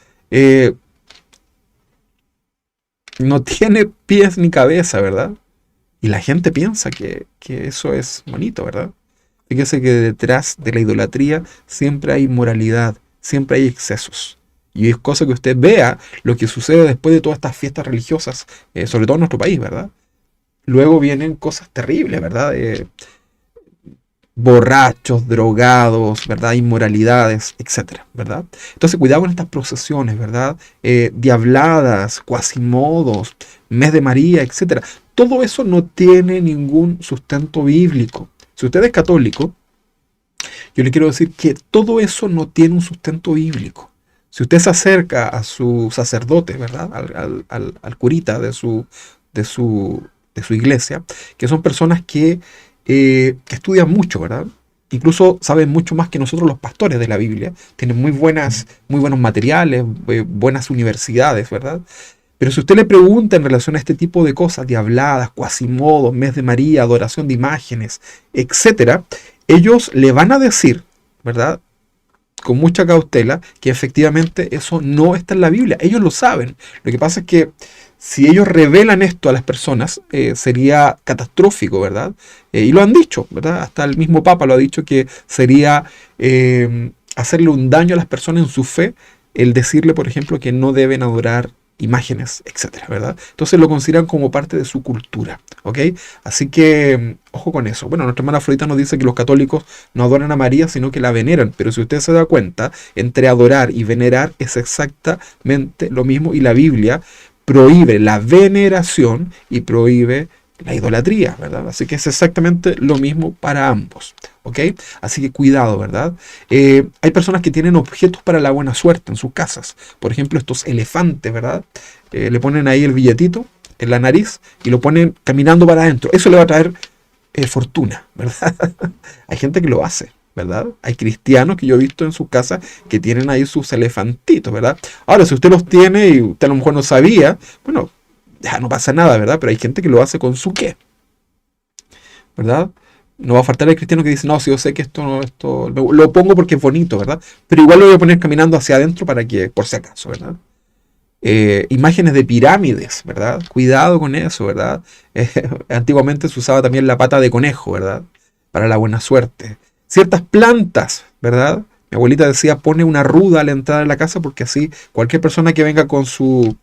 No tiene pies ni cabeza, ¿verdad? Y la gente piensa que eso es bonito, ¿verdad? Fíjese que detrás de la idolatría siempre hay inmoralidad, siempre hay excesos. Y es cosa que usted vea lo que sucede después de todas estas fiestas religiosas, sobre todo en nuestro país, ¿verdad? Luego vienen cosas terribles, ¿verdad? Borrachos, drogados, ¿verdad? Inmoralidades, etcétera, ¿verdad? Entonces, cuidado con estas procesiones, ¿verdad? Diabladas, cuasimodos, mes de María, etcétera. Todo eso no tiene ningún sustento bíblico. Si usted es católico, yo le quiero decir que todo eso no tiene un sustento bíblico. Si usted se acerca a su sacerdote, ¿verdad? Al curita de su iglesia, que son personas que estudian mucho, ¿verdad? Incluso saben mucho más que nosotros los pastores de la Biblia. Tienen muy buenos materiales, buenas universidades, ¿verdad? Pero si usted le pregunta en relación a este tipo de cosas, diabladas, cuasimodos, mes de María, adoración de imágenes, etcétera, ellos le van a decir, ¿verdad? Con mucha cautela, que efectivamente eso no está en la Biblia. Ellos lo saben. Lo que pasa es que si ellos revelan esto a las personas, sería catastrófico, ¿verdad? Y lo han dicho, ¿verdad? Hasta el mismo Papa lo ha dicho, que sería hacerle un daño a las personas en su fe el decirle, por ejemplo, que no deben adorar imágenes, etcétera, ¿verdad? Entonces lo consideran como parte de su cultura, ¿ok? Así que, ojo con eso. Bueno, nuestra hermana Afrodita nos dice que los católicos no adoran a María, sino que la veneran, pero si usted se da cuenta, entre adorar y venerar es exactamente lo mismo, y la Biblia prohíbe la veneración y prohíbe la idolatría, ¿verdad? Así que es exactamente lo mismo para ambos, ¿ok? Así que cuidado, ¿verdad? Hay personas que tienen objetos para la buena suerte en sus casas. Por ejemplo, estos elefantes, ¿verdad? Le ponen ahí el billetito en la nariz y lo ponen caminando para adentro. Eso le va a traer fortuna, ¿verdad? Hay gente que lo hace, ¿verdad? Hay cristianos que yo he visto en su casa que tienen ahí sus elefantitos, ¿verdad? Ahora, si usted los tiene y usted a lo mejor no sabía, bueno, ya no pasa nada, ¿verdad? Pero hay gente que lo hace con su qué, ¿verdad? No va a faltar el cristiano que dice, no, si yo sé que esto lo pongo porque es bonito, ¿verdad? Pero igual lo voy a poner caminando hacia adentro para que, por si acaso, ¿verdad? imágenes de pirámides, ¿verdad? Cuidado con eso, ¿verdad? Antiguamente se usaba también la pata de conejo, ¿verdad? Para la buena suerte. Ciertas plantas, ¿verdad? Mi abuelita decía, pone una ruda a la entrada de la casa porque así cualquier persona que venga con sus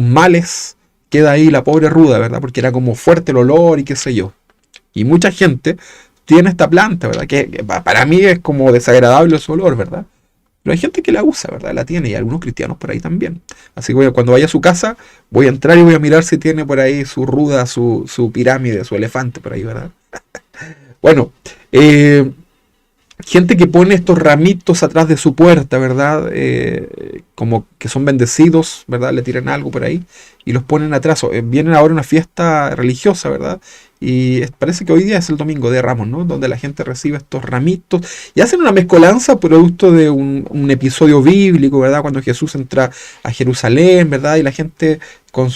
males, queda ahí la pobre ruda, ¿verdad? Porque era como fuerte el olor y qué sé yo. Y mucha gente tiene esta planta, ¿verdad? Que para mí es como desagradable su olor, ¿verdad? Pero hay gente que la usa, ¿verdad? La tiene y algunos cristianos por ahí también. Así que cuando vaya a su casa, voy a entrar y voy a mirar si tiene por ahí su ruda, su pirámide, su elefante por ahí, ¿verdad? Bueno, gente que pone estos ramitos atrás de su puerta, ¿verdad? Como que son bendecidos, ¿verdad? Le tiran algo por ahí y los ponen atrás. Vienen ahora a una fiesta religiosa, ¿verdad? Y parece que hoy día es el domingo de Ramos, ¿no? Donde la gente recibe estos ramitos y hacen una mezcolanza producto de un episodio bíblico, ¿verdad? Cuando Jesús entra a Jerusalén, ¿verdad? Y la gente con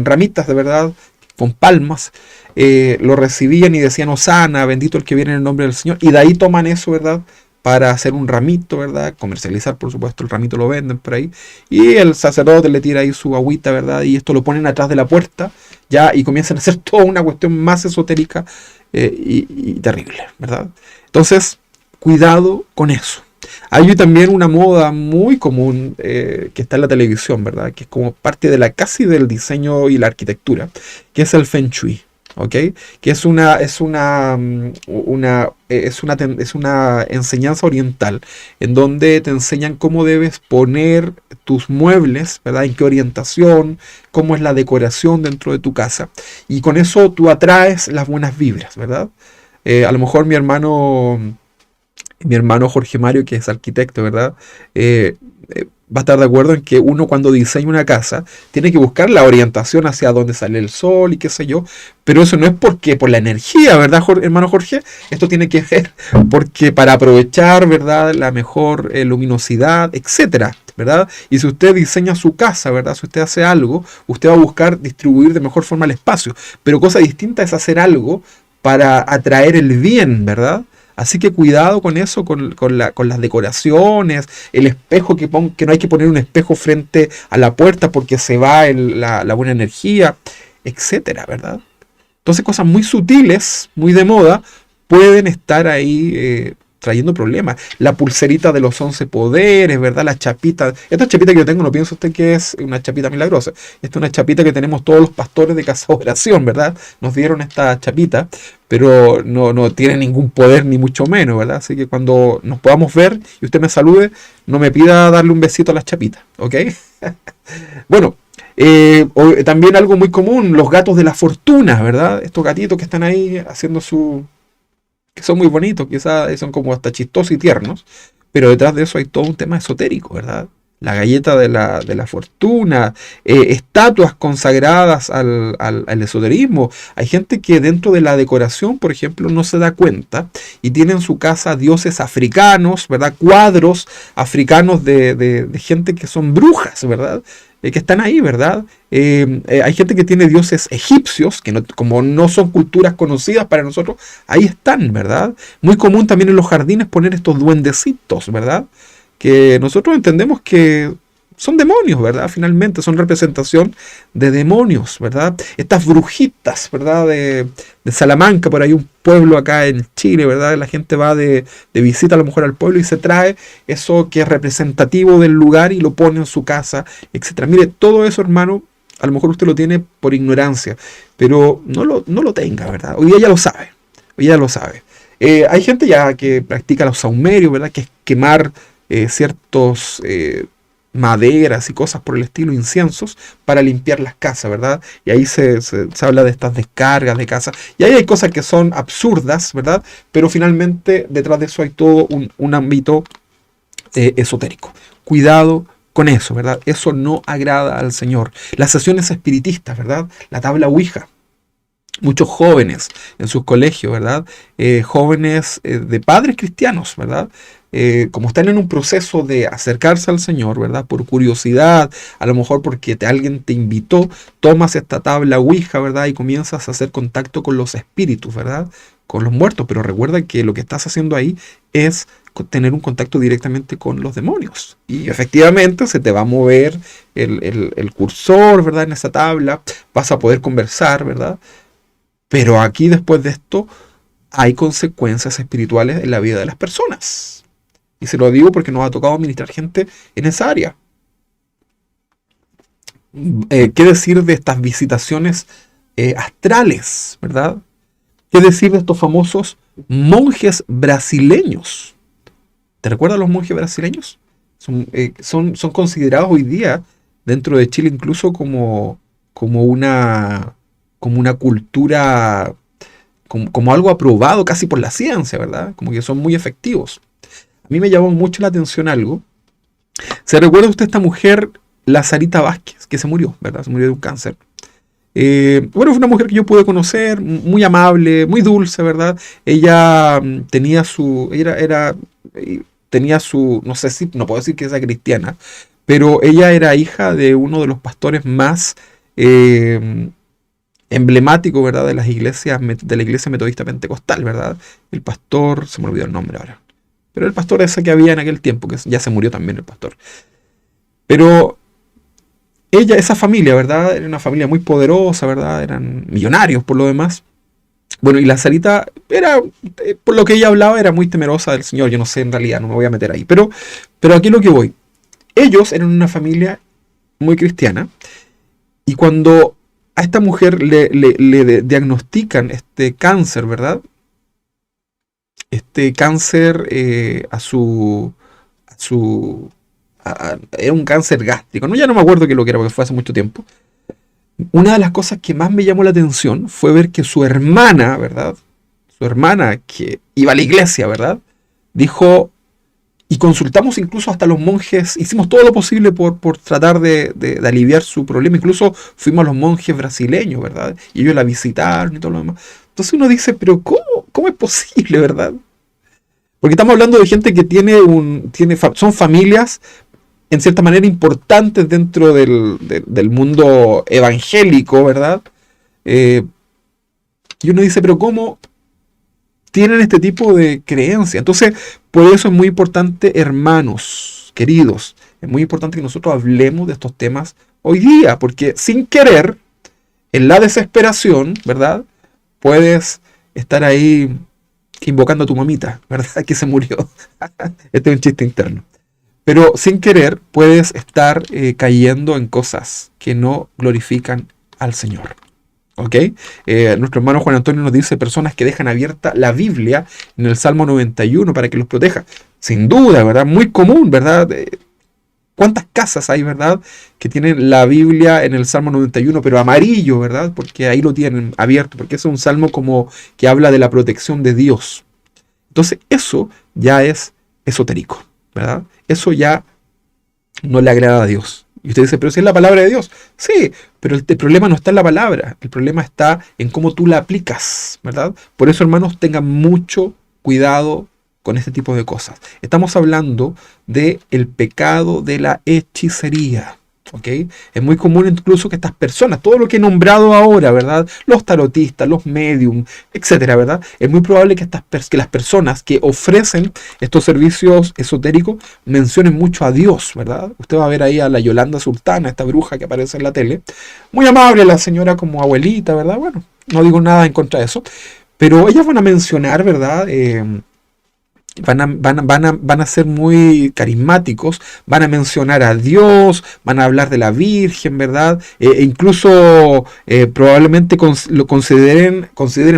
ramitas, de verdad, con palmas, lo recibían y decían Hosana, bendito el que viene en el nombre del Señor. Y de ahí toman eso, ¿verdad? Para hacer un ramito, ¿verdad? Comercializar, por supuesto, el ramito lo venden por ahí. Y el sacerdote le tira ahí su agüita, ¿verdad? Y esto lo ponen atrás de la puerta, ya, y comienzan a hacer toda una cuestión más esotérica y terrible, ¿verdad? Entonces, cuidado con eso. Hay también una moda muy común que está en la televisión, ¿verdad? Que es como parte de casi del diseño y la arquitectura, que es el Feng Shui. ¿Ok? Que es una enseñanza oriental en donde te enseñan cómo debes poner tus muebles, ¿verdad? En qué orientación, cómo es la decoración dentro de tu casa. Y con eso tú atraes las buenas vibras, ¿verdad? A lo mejor mi hermano Jorge Mario, que es arquitecto, ¿verdad? Va a estar de acuerdo en que uno cuando diseña una casa tiene que buscar la orientación hacia dónde sale el sol y qué sé yo, pero eso no es porque por la energía, ¿verdad, hermano Jorge? Esto tiene que ver porque para aprovechar, ¿verdad?, la mejor luminosidad, etcétera, ¿verdad? Y si usted diseña su casa, ¿verdad? Si usted hace algo, usted va a buscar distribuir de mejor forma el espacio, pero cosa distinta es hacer algo para atraer el bien, ¿verdad? Así que cuidado con eso, con las decoraciones, el espejo que no hay que poner un espejo frente a la puerta porque se va la buena energía, etcétera, ¿verdad? Entonces cosas muy sutiles, muy de moda, pueden estar ahí trayendo problemas. La pulserita de los 11 poderes, ¿verdad? La chapita. Esta chapita que yo tengo, no piensa usted que es una chapita milagrosa. Esta es una chapita que tenemos todos los pastores de Casa Oración, ¿verdad? Nos dieron esta chapita, pero no tiene ningún poder ni mucho menos, ¿verdad? Así que cuando nos podamos ver y usted me salude, no me pida darle un besito a las chapitas, ¿ok? Bueno, también algo muy común, los gatos de la fortuna, ¿verdad? Estos gatitos que están ahí haciendo que son muy bonitos, quizás son como hasta chistosos y tiernos, pero detrás de eso hay todo un tema esotérico, ¿verdad? La galleta de la fortuna, estatuas consagradas al esoterismo. Hay gente que dentro de la decoración, por ejemplo, no se da cuenta y tiene en su casa dioses africanos, ¿verdad? Cuadros africanos de gente que son brujas, ¿verdad? Que están ahí, ¿verdad? Hay gente que tiene dioses egipcios, que como no son culturas conocidas para nosotros, ahí están, ¿verdad? Muy común también en los jardines poner estos duendecitos, ¿verdad? Que nosotros entendemos que son demonios, ¿verdad? Finalmente son representación de demonios, ¿verdad? Estas brujitas, ¿verdad? De Salamanca, por ahí un pueblo acá en Chile, ¿verdad? La gente va de visita a lo mejor al pueblo y se trae eso que es representativo del lugar y lo pone en su casa, etcétera. Mire, todo eso, hermano, a lo mejor usted lo tiene por ignorancia, pero no lo tenga, ¿verdad? Hoy día ya lo sabe, hoy día lo sabe. Hay gente ya que practica los saumerios, ¿verdad? Que es quemar ciertos maderas y cosas por el estilo, inciensos, para limpiar las casas, ¿verdad? Y ahí se habla de estas descargas de casas. Y ahí hay cosas que son absurdas, ¿verdad? Pero finalmente detrás de eso hay todo un ámbito esotérico. Cuidado con eso, ¿verdad? Eso no agrada al Señor. Las sesiones espiritistas, ¿verdad? La tabla Ouija. Muchos jóvenes en sus colegios, ¿verdad? Jóvenes de padres cristianos, ¿verdad? Como están en un proceso de acercarse al Señor, ¿verdad? Por curiosidad, a lo mejor porque alguien te invitó, tomas esta tabla Ouija, ¿verdad? Y comienzas a hacer contacto con los espíritus, ¿verdad? Con los muertos, pero recuerda que lo que estás haciendo ahí es tener un contacto directamente con los demonios. Y efectivamente se te va a mover el cursor, ¿verdad? En esa tabla, vas a poder conversar, ¿verdad? Pero aquí, después de esto, hay consecuencias espirituales en la vida de las personas. Y se lo digo porque nos ha tocado administrar gente en esa área. ¿Qué decir de estas visitaciones astrales, ¿verdad? ¿Qué decir de estos famosos monjes brasileños? ¿Te recuerdas los monjes brasileños? Son considerados hoy día dentro de Chile incluso como una cultura, como algo aprobado casi por la ciencia, ¿verdad? Como que son muy efectivos. A mí me llamó mucho la atención algo. ¿Se recuerda usted esta mujer, la Sarita Vázquez, que se murió, ¿verdad? Se murió de un cáncer. Bueno, fue una mujer que yo pude conocer, muy amable, muy dulce, ¿verdad? Ella tenía su, no sé si, no puedo decir que sea cristiana, pero ella era hija de uno de los pastores más emblemáticos, ¿verdad? De las iglesias, de la iglesia metodista pentecostal, ¿verdad? El pastor, se me olvidó el nombre ahora, pero el pastor ese que había en aquel tiempo, que ya se murió también el pastor. Pero esa familia, ¿verdad? Era una familia muy poderosa, ¿verdad? Eran millonarios por lo demás. Bueno, y la Sarita era, por lo que ella hablaba, era muy temerosa del Señor. Yo no sé en realidad, no me voy a meter ahí. Pero aquí lo que voy. Ellos eran una familia muy cristiana. Y cuando a esta mujer le diagnostican este cáncer, ¿verdad? Este cáncer era un cáncer gástrico. No, ya no me acuerdo qué lo que era porque fue hace mucho tiempo. Una de las cosas que más me llamó la atención fue ver que su hermana, ¿verdad? Su hermana que iba a la iglesia, ¿verdad? Dijo, y consultamos incluso hasta los monjes, hicimos todo lo posible por tratar de aliviar su problema. Incluso fuimos a los monjes brasileños, ¿verdad? Y ellos la visitaron y todo lo demás. Entonces uno dice, pero ¿cómo es posible, verdad? Porque estamos hablando de gente que son familias en cierta manera importantes dentro del mundo evangélico, ¿verdad? Y uno dice, pero ¿cómo tienen este tipo de creencia? Entonces, por eso es muy importante, hermanos, queridos, es muy importante que nosotros hablemos de estos temas hoy día, porque sin querer, en la desesperación, ¿verdad? Puedes estar ahí invocando a tu mamita, ¿verdad? Que se murió. Este es un chiste interno. Pero sin querer puedes estar cayendo en cosas que no glorifican al Señor. ¿Ok? Nuestro hermano Juan Antonio nos dice personas que dejan abierta la Biblia en el Salmo 91 para que los proteja. Sin duda, ¿verdad? Muy común, ¿verdad? ¿Cuántas casas hay, verdad? Que tienen la Biblia en el Salmo 91, pero amarillo, ¿verdad? Porque ahí lo tienen abierto, porque es un salmo como que habla de la protección de Dios. Entonces eso ya es esotérico, ¿verdad? Eso ya no le agrada a Dios. Y usted dice, pero si es la palabra de Dios. Sí, pero el problema no está en la palabra. El problema está en cómo tú la aplicas, ¿verdad? Por eso, hermanos, tengan mucho cuidado con este tipo de cosas. Estamos hablando del pecado de la hechicería. ¿Ok? Es muy común incluso que estas personas, todo lo que he nombrado ahora, ¿verdad? Los tarotistas, los medium, etcétera, ¿verdad? Es muy probable que las personas que ofrecen estos servicios esotéricos mencionen mucho a Dios, ¿verdad? Usted va a ver ahí a la Yolanda Sultana, esta bruja que aparece en la tele. Muy amable la señora como abuelita, ¿verdad? Bueno, no digo nada en contra de eso. Pero ellas van a mencionar, ¿verdad? Van a ser muy carismáticos, van a mencionar a Dios, van a hablar de la Virgen, ¿verdad? Incluso probablemente lo consideren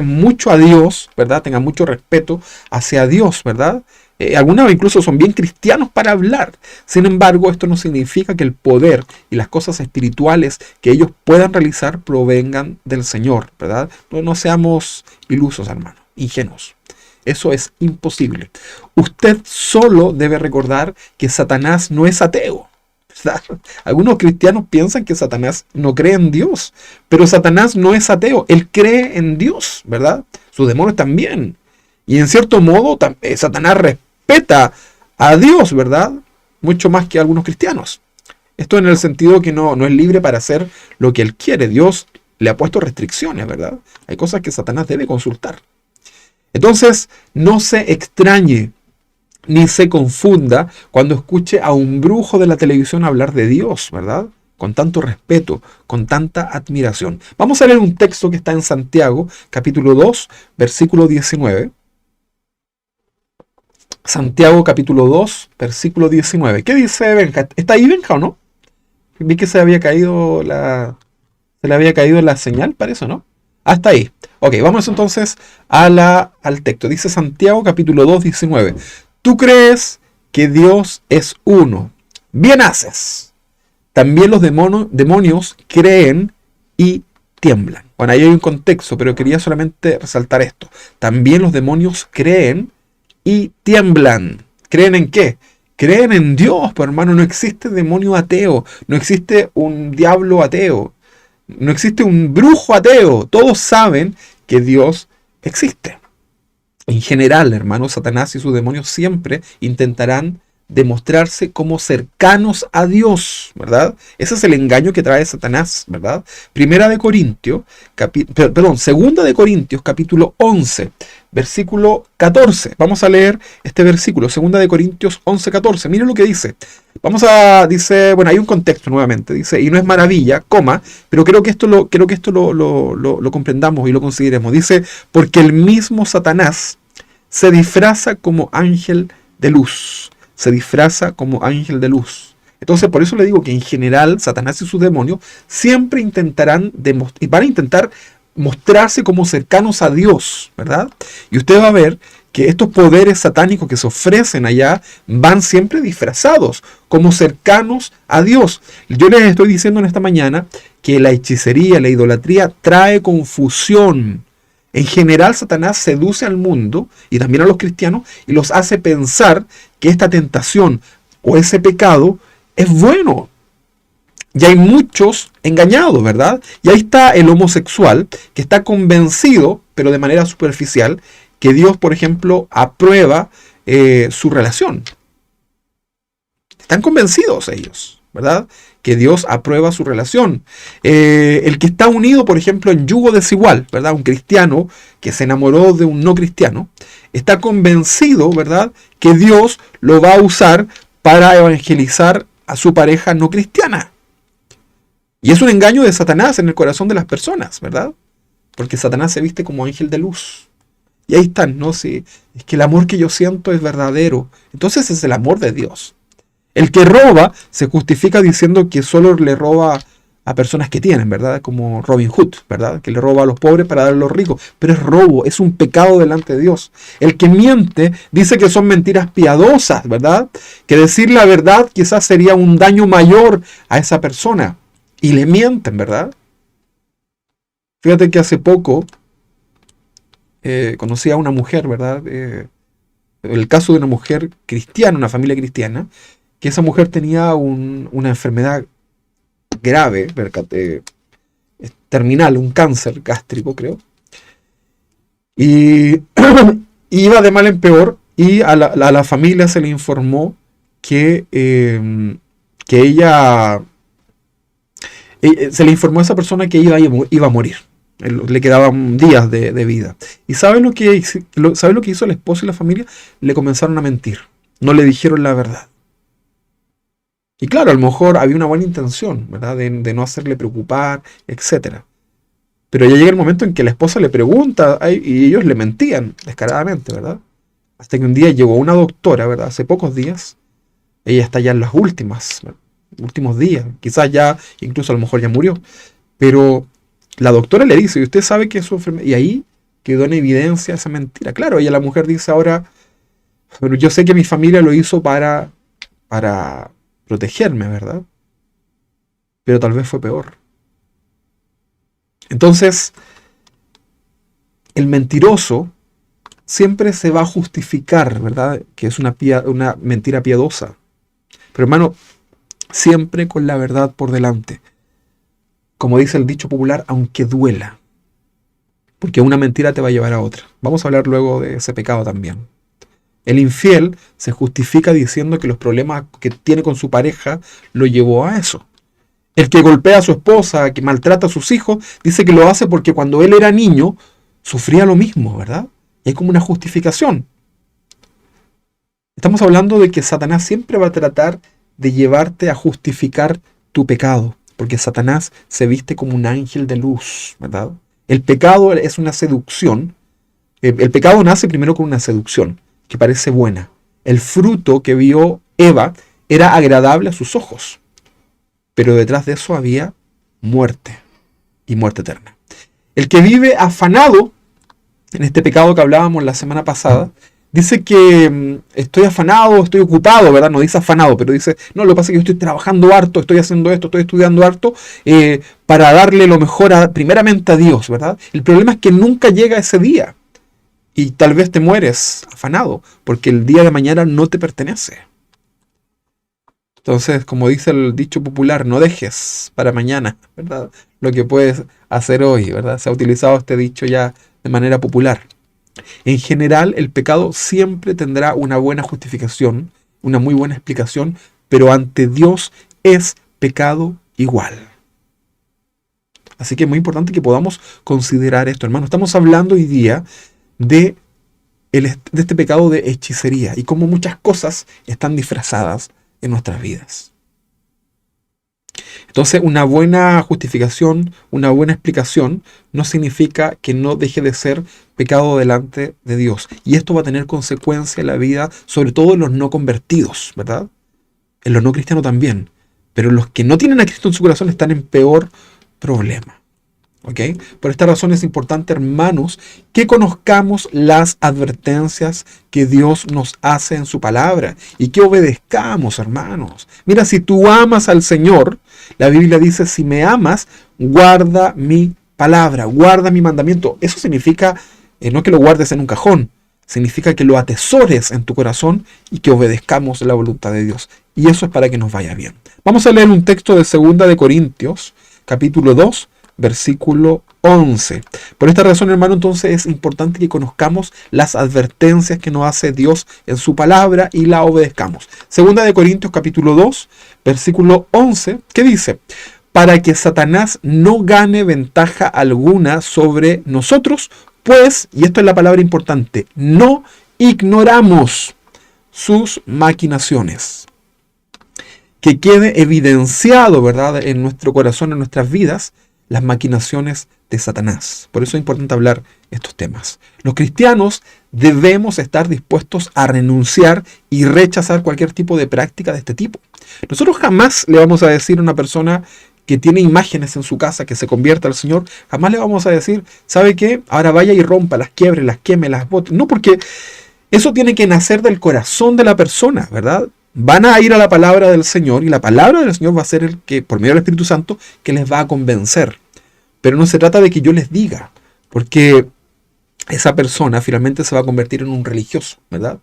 mucho a Dios, ¿verdad? Tengan mucho respeto hacia Dios, ¿verdad? Algunos incluso son bien cristianos para hablar. Sin embargo, esto no significa que el poder y las cosas espirituales que ellos puedan realizar provengan del Señor, ¿verdad? No seamos ilusos, hermanos, ingenuos. Eso es imposible. Usted solo debe recordar que Satanás no es ateo, ¿verdad? Algunos cristianos piensan que Satanás no cree en Dios, pero Satanás no es ateo, él cree en Dios, ¿verdad? Sus demonios también. Y en cierto modo, Satanás respeta a Dios, ¿verdad? Mucho más que algunos cristianos. Esto en el sentido que no es libre para hacer lo que él quiere. Dios le ha puesto restricciones, ¿verdad? Hay cosas que Satanás debe consultar. Entonces, no se extrañe ni se confunda cuando escuche a un brujo de la televisión hablar de Dios, ¿verdad? Con tanto respeto, con tanta admiración. Vamos a leer un texto que está en Santiago, capítulo 2, versículo 19. Santiago, capítulo 2, versículo 19. ¿Qué dice Benja? ¿Está ahí Benja o no? Vi que se le había caído la señal, parece, ¿no? Hasta ahí. Ok, vamos entonces al texto. Dice Santiago capítulo 2, 19. Tú crees que Dios es uno. Bien haces. También los demonios creen y tiemblan. Bueno, ahí hay un contexto, pero quería solamente resaltar esto. También los demonios creen y tiemblan. ¿Creen en qué? Creen en Dios, pues hermano. No existe demonio ateo. No existe un diablo ateo. No existe un brujo ateo. Todos saben que Dios existe. En general, hermanos, Satanás y sus demonios siempre intentarán demostrarse como cercanos a Dios, ¿verdad? Ese es el engaño que trae Satanás, ¿verdad? Segunda de Corintios, capítulo 11, versículo 14. Vamos a leer este versículo, Segunda de Corintios 11, 14. Miren lo que dice. Dice, bueno, hay un contexto nuevamente, dice, y no es maravilla, coma, pero creo que esto lo comprendamos y lo consideremos. Dice, porque el mismo Satanás se disfraza como ángel de luz. Se disfraza como ángel de luz. Entonces, por eso le digo que en general, Satanás y sus demonios siempre van a intentar mostrarse como cercanos a Dios, ¿verdad? Y usted va a ver que estos poderes satánicos que se ofrecen allá van siempre disfrazados, como cercanos a Dios. Yo les estoy diciendo en esta mañana que la hechicería, la idolatría trae confusión. En general, Satanás seduce al mundo y también a los cristianos y los hace pensar que esta tentación o ese pecado es bueno. Y hay muchos engañados, ¿verdad? Y ahí está el homosexual que está convencido, pero de manera superficial, que Dios, por ejemplo, aprueba su relación. Están convencidos ellos, ¿verdad? Que Dios aprueba su relación. El que está unido, por ejemplo, en yugo desigual, ¿verdad? Un cristiano que se enamoró de un no cristiano, está convencido, ¿verdad? Que Dios lo va a usar para evangelizar a su pareja no cristiana. Y es un engaño de Satanás en el corazón de las personas, ¿verdad? Porque Satanás se viste como ángel de luz. Y ahí están, ¿no? Sí, es que el amor que yo siento es verdadero. Entonces es el amor de Dios. El que roba se justifica diciendo que solo le roba a personas que tienen, ¿verdad? Como Robin Hood, ¿verdad? Que le roba a los pobres para darle a los ricos. Pero es robo, es un pecado delante de Dios. El que miente dice que son mentiras piadosas, ¿verdad? Que decir la verdad quizás sería un daño mayor a esa persona. Y le mienten, ¿verdad? Fíjate que hace poco conocí a una mujer, ¿verdad? El caso de una mujer cristiana, una familia cristiana, que esa mujer tenía una enfermedad grave, terminal, un cáncer gástrico, creo. Y iba de mal en peor y a la familia se le informó que ella... se le informó a esa persona que iba a morir. Le quedaban días de vida. ¿Y sabe lo que hizo el esposo y la familia? Le comenzaron a mentir. No le dijeron la verdad. Y claro, a lo mejor había una buena intención, ¿verdad? De no hacerle preocupar, etc. Pero ya llega el momento en que la esposa le pregunta y ellos le mentían descaradamente, ¿verdad? Hasta que un día llegó una doctora, ¿verdad? Hace pocos días. Ella está ya en las últimos días. Quizás ya, incluso a lo mejor ya murió. Pero la doctora le dice, ¿y usted sabe que es su enfermedad? Y ahí quedó en evidencia esa mentira. Claro, ella, la mujer, dice ahora, pero yo sé que mi familia lo hizo para protegerme, ¿verdad? Pero tal vez fue peor. Entonces, el mentiroso siempre se va a justificar, ¿verdad? Que es una mentira piadosa. Pero hermano, siempre con la verdad por delante. Como dice el dicho popular, aunque duela. Porque una mentira te va a llevar a otra. Vamos a hablar luego de ese pecado también. El infiel se justifica diciendo que los problemas que tiene con su pareja lo llevó a eso. El que golpea a su esposa, que maltrata a sus hijos, dice que lo hace porque cuando él era niño sufría lo mismo, ¿verdad? Y hay como una justificación. Estamos hablando de que Satanás siempre va a tratar de llevarte a justificar tu pecado, porque Satanás se viste como un ángel de luz, ¿verdad? El pecado es una seducción. El pecado nace primero con una seducción, que parece buena. El fruto que vio Eva era agradable a sus ojos, pero detrás de eso había muerte, y muerte eterna. El que vive afanado, en este pecado que hablábamos la semana pasada, dice que estoy afanado, estoy ocupado, ¿verdad? No dice afanado, pero dice, no, lo que pasa es que yo estoy trabajando harto, estoy haciendo esto, estoy estudiando harto, para darle lo mejor primeramente a Dios, ¿verdad? El problema es que nunca llega ese día. Y tal vez te mueres afanado, porque el día de mañana no te pertenece. Entonces, como dice el dicho popular, no dejes para mañana, ¿verdad?, lo que puedes hacer hoy, ¿verdad? Se ha utilizado este dicho ya de manera popular. En general, el pecado siempre tendrá una buena justificación, una muy buena explicación, pero ante Dios es pecado igual. Así que es muy importante que podamos considerar esto, hermano. Estamos hablando hoy día de este pecado de hechicería y cómo muchas cosas están disfrazadas en nuestras vidas. Entonces, una buena justificación, una buena explicación, no significa que no deje de ser pecado delante de Dios. Y esto va a tener consecuencia en la vida, sobre todo en los no convertidos, ¿verdad? En los no cristianos también. Pero los que no tienen a Cristo en su corazón están en peor problema. ¿Ok? Por esta razón es importante, hermanos, que conozcamos las advertencias que Dios nos hace en su palabra y que obedezcamos, hermanos. Mira, si tú amas al Señor, la Biblia dice, si me amas, guarda mi palabra, guarda mi mandamiento. Eso significa no que lo guardes en un cajón, significa que lo atesores en tu corazón y que obedezcamos la voluntad de Dios. Y eso es para que nos vaya bien. Vamos a leer un texto de 2 de Corintios, capítulo 2, versículo 11. Por esta razón, hermano, entonces es importante que conozcamos las advertencias que nos hace Dios en su palabra y la obedezcamos. 2 de Corintios capítulo 2, versículo 11, ¿qué dice? Para que Satanás no gane ventaja alguna sobre nosotros, pues, y esto es la palabra importante, no ignoramos sus maquinaciones. Que quede evidenciado, ¿verdad?, en nuestro corazón, en nuestras vidas, las maquinaciones de Satanás. Por eso es importante hablar estos temas. Los cristianos debemos estar dispuestos a renunciar y rechazar cualquier tipo de práctica de este tipo. Nosotros jamás le vamos a decir a una persona que tiene imágenes en su casa que se convierta al Señor, jamás le vamos a decir, ¿sabe qué? Ahora vaya y rompa, las quiebre, las queme, las bote. No, porque eso tiene que nacer del corazón de la persona, ¿verdad? Van a ir a la palabra del Señor y la palabra del Señor va a ser el que, por medio del Espíritu Santo, que les va a convencer. Pero no se trata de que yo les diga, porque esa persona finalmente se va a convertir en un religioso, ¿verdad?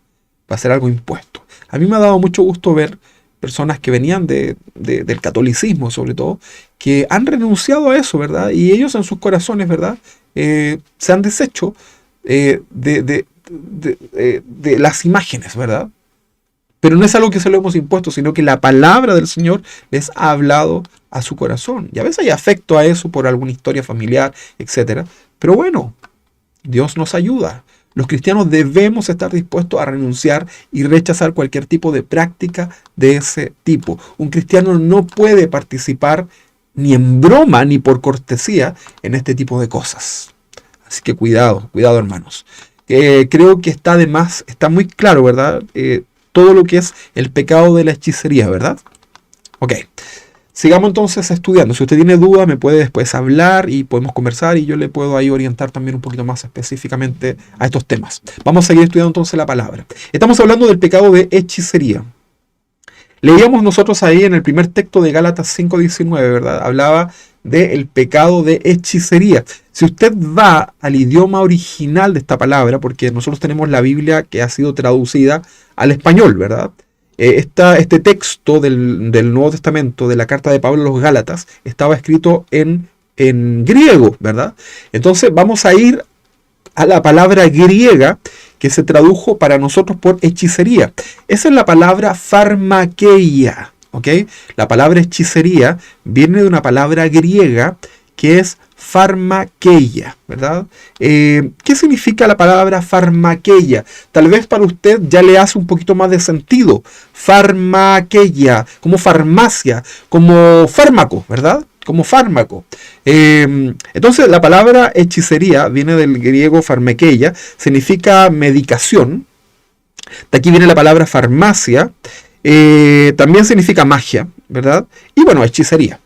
Va a ser algo impuesto. A mí me ha dado mucho gusto ver personas que venían del catolicismo, sobre todo, que han renunciado a eso, ¿verdad? Y ellos en sus corazones, ¿verdad?, se han deshecho de las imágenes, ¿verdad? Pero no es algo que se lo hemos impuesto, sino que la palabra del Señor les ha hablado a su corazón. Y a veces hay afecto a eso por alguna historia familiar, etc. Pero bueno, Dios nos ayuda. Los cristianos debemos estar dispuestos a renunciar y rechazar cualquier tipo de práctica de ese tipo. Un cristiano no puede participar ni en broma ni por cortesía en este tipo de cosas. Así que cuidado, cuidado, hermanos. Creo que está muy claro, ¿verdad?, todo lo que es el pecado de la hechicería, ¿verdad? Ok, sigamos entonces estudiando. Si usted tiene dudas, me puede después hablar y podemos conversar y yo le puedo ahí orientar también un poquito más específicamente a estos temas. Vamos a seguir estudiando entonces la palabra. Estamos hablando del pecado de hechicería. Leíamos nosotros ahí en el primer texto de Gálatas 5:19, ¿verdad? Hablaba del pecado de hechicería. Si usted va al idioma original de esta palabra, porque nosotros tenemos la Biblia que ha sido traducida al español, ¿verdad? Este texto del Nuevo Testamento, de la carta de Pablo a los Gálatas, estaba escrito en griego, ¿verdad? Entonces vamos a ir a la palabra griega que se tradujo para nosotros por hechicería. Esa es la palabra pharmakeia, ¿ok? La palabra hechicería viene de una palabra griega que es farmakeia, ¿verdad? ¿Qué significa la palabra farmakeia? Tal vez para usted ya le hace un poquito más de sentido. Farmakeia, como farmacia, como fármaco, ¿verdad? Como fármaco. Entonces la palabra hechicería viene del griego farmakeia, significa medicación. De aquí viene la palabra farmacia, también significa magia, ¿verdad? Y bueno, hechicería.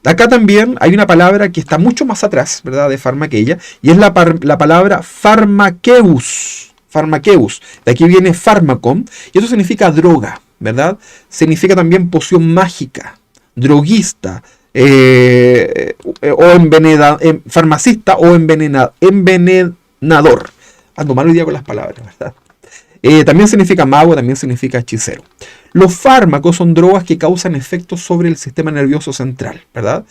Acá también hay una palabra que está mucho más atrás, ¿verdad? De farmakeia, y es la palabra farmakeus. Farmakeus. De aquí viene fármaco, y eso significa droga, ¿verdad? Significa también poción mágica, droguista, farmacista o envenenador. Ando mal hoy día con las palabras, ¿verdad? También significa mago, también significa hechicero. Los fármacos son drogas que causan efectos sobre el sistema nervioso central, ¿verdad?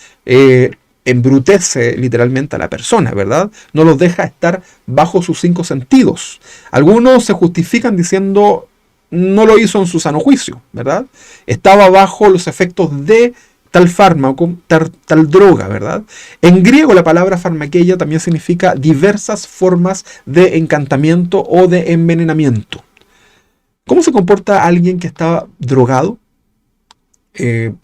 Embrutece literalmente a la persona, ¿verdad? No los deja estar bajo sus 5 sentidos. Algunos se justifican diciendo no lo hizo en su sano juicio, ¿verdad? Estaba bajo los efectos de tal fármaco, tal droga, ¿verdad? En griego la palabra farmakeia también significa diversas formas de encantamiento o de envenenamiento. ¿Cómo se comporta alguien que está drogado?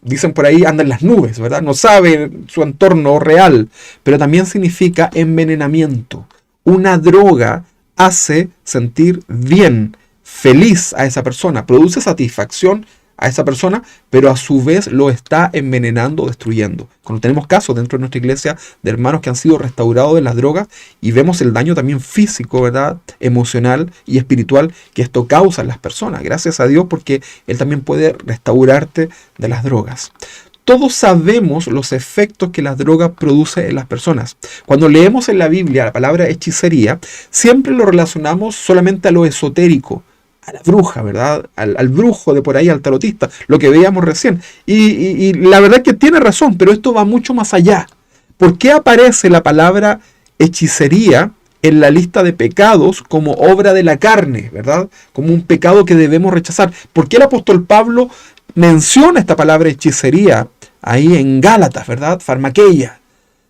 Dicen por ahí, anda en las nubes, ¿verdad? No sabe su entorno real, pero también significa envenenamiento. Una droga hace sentir bien, feliz a esa persona, produce satisfacción a esa persona, pero a su vez lo está envenenando, destruyendo. Cuando tenemos casos dentro de nuestra iglesia de hermanos que han sido restaurados de las drogas y vemos el daño también físico, ¿verdad? Emocional y espiritual que esto causa en las personas. Gracias a Dios porque Él también puede restaurarte de las drogas. Todos sabemos los efectos que las drogas producen en las personas. Cuando leemos en la Biblia la palabra hechicería, siempre lo relacionamos solamente a lo esotérico, a la bruja, ¿verdad? Al brujo de por ahí, al tarotista, lo que veíamos recién. Y la verdad es que tiene razón, pero esto va mucho más allá. ¿Por qué aparece la palabra hechicería en la lista de pecados como obra de la carne, ¿verdad? Como un pecado que debemos rechazar. ¿Por qué el apóstol Pablo menciona esta palabra hechicería ahí en Gálatas, ¿verdad? Farmakeia.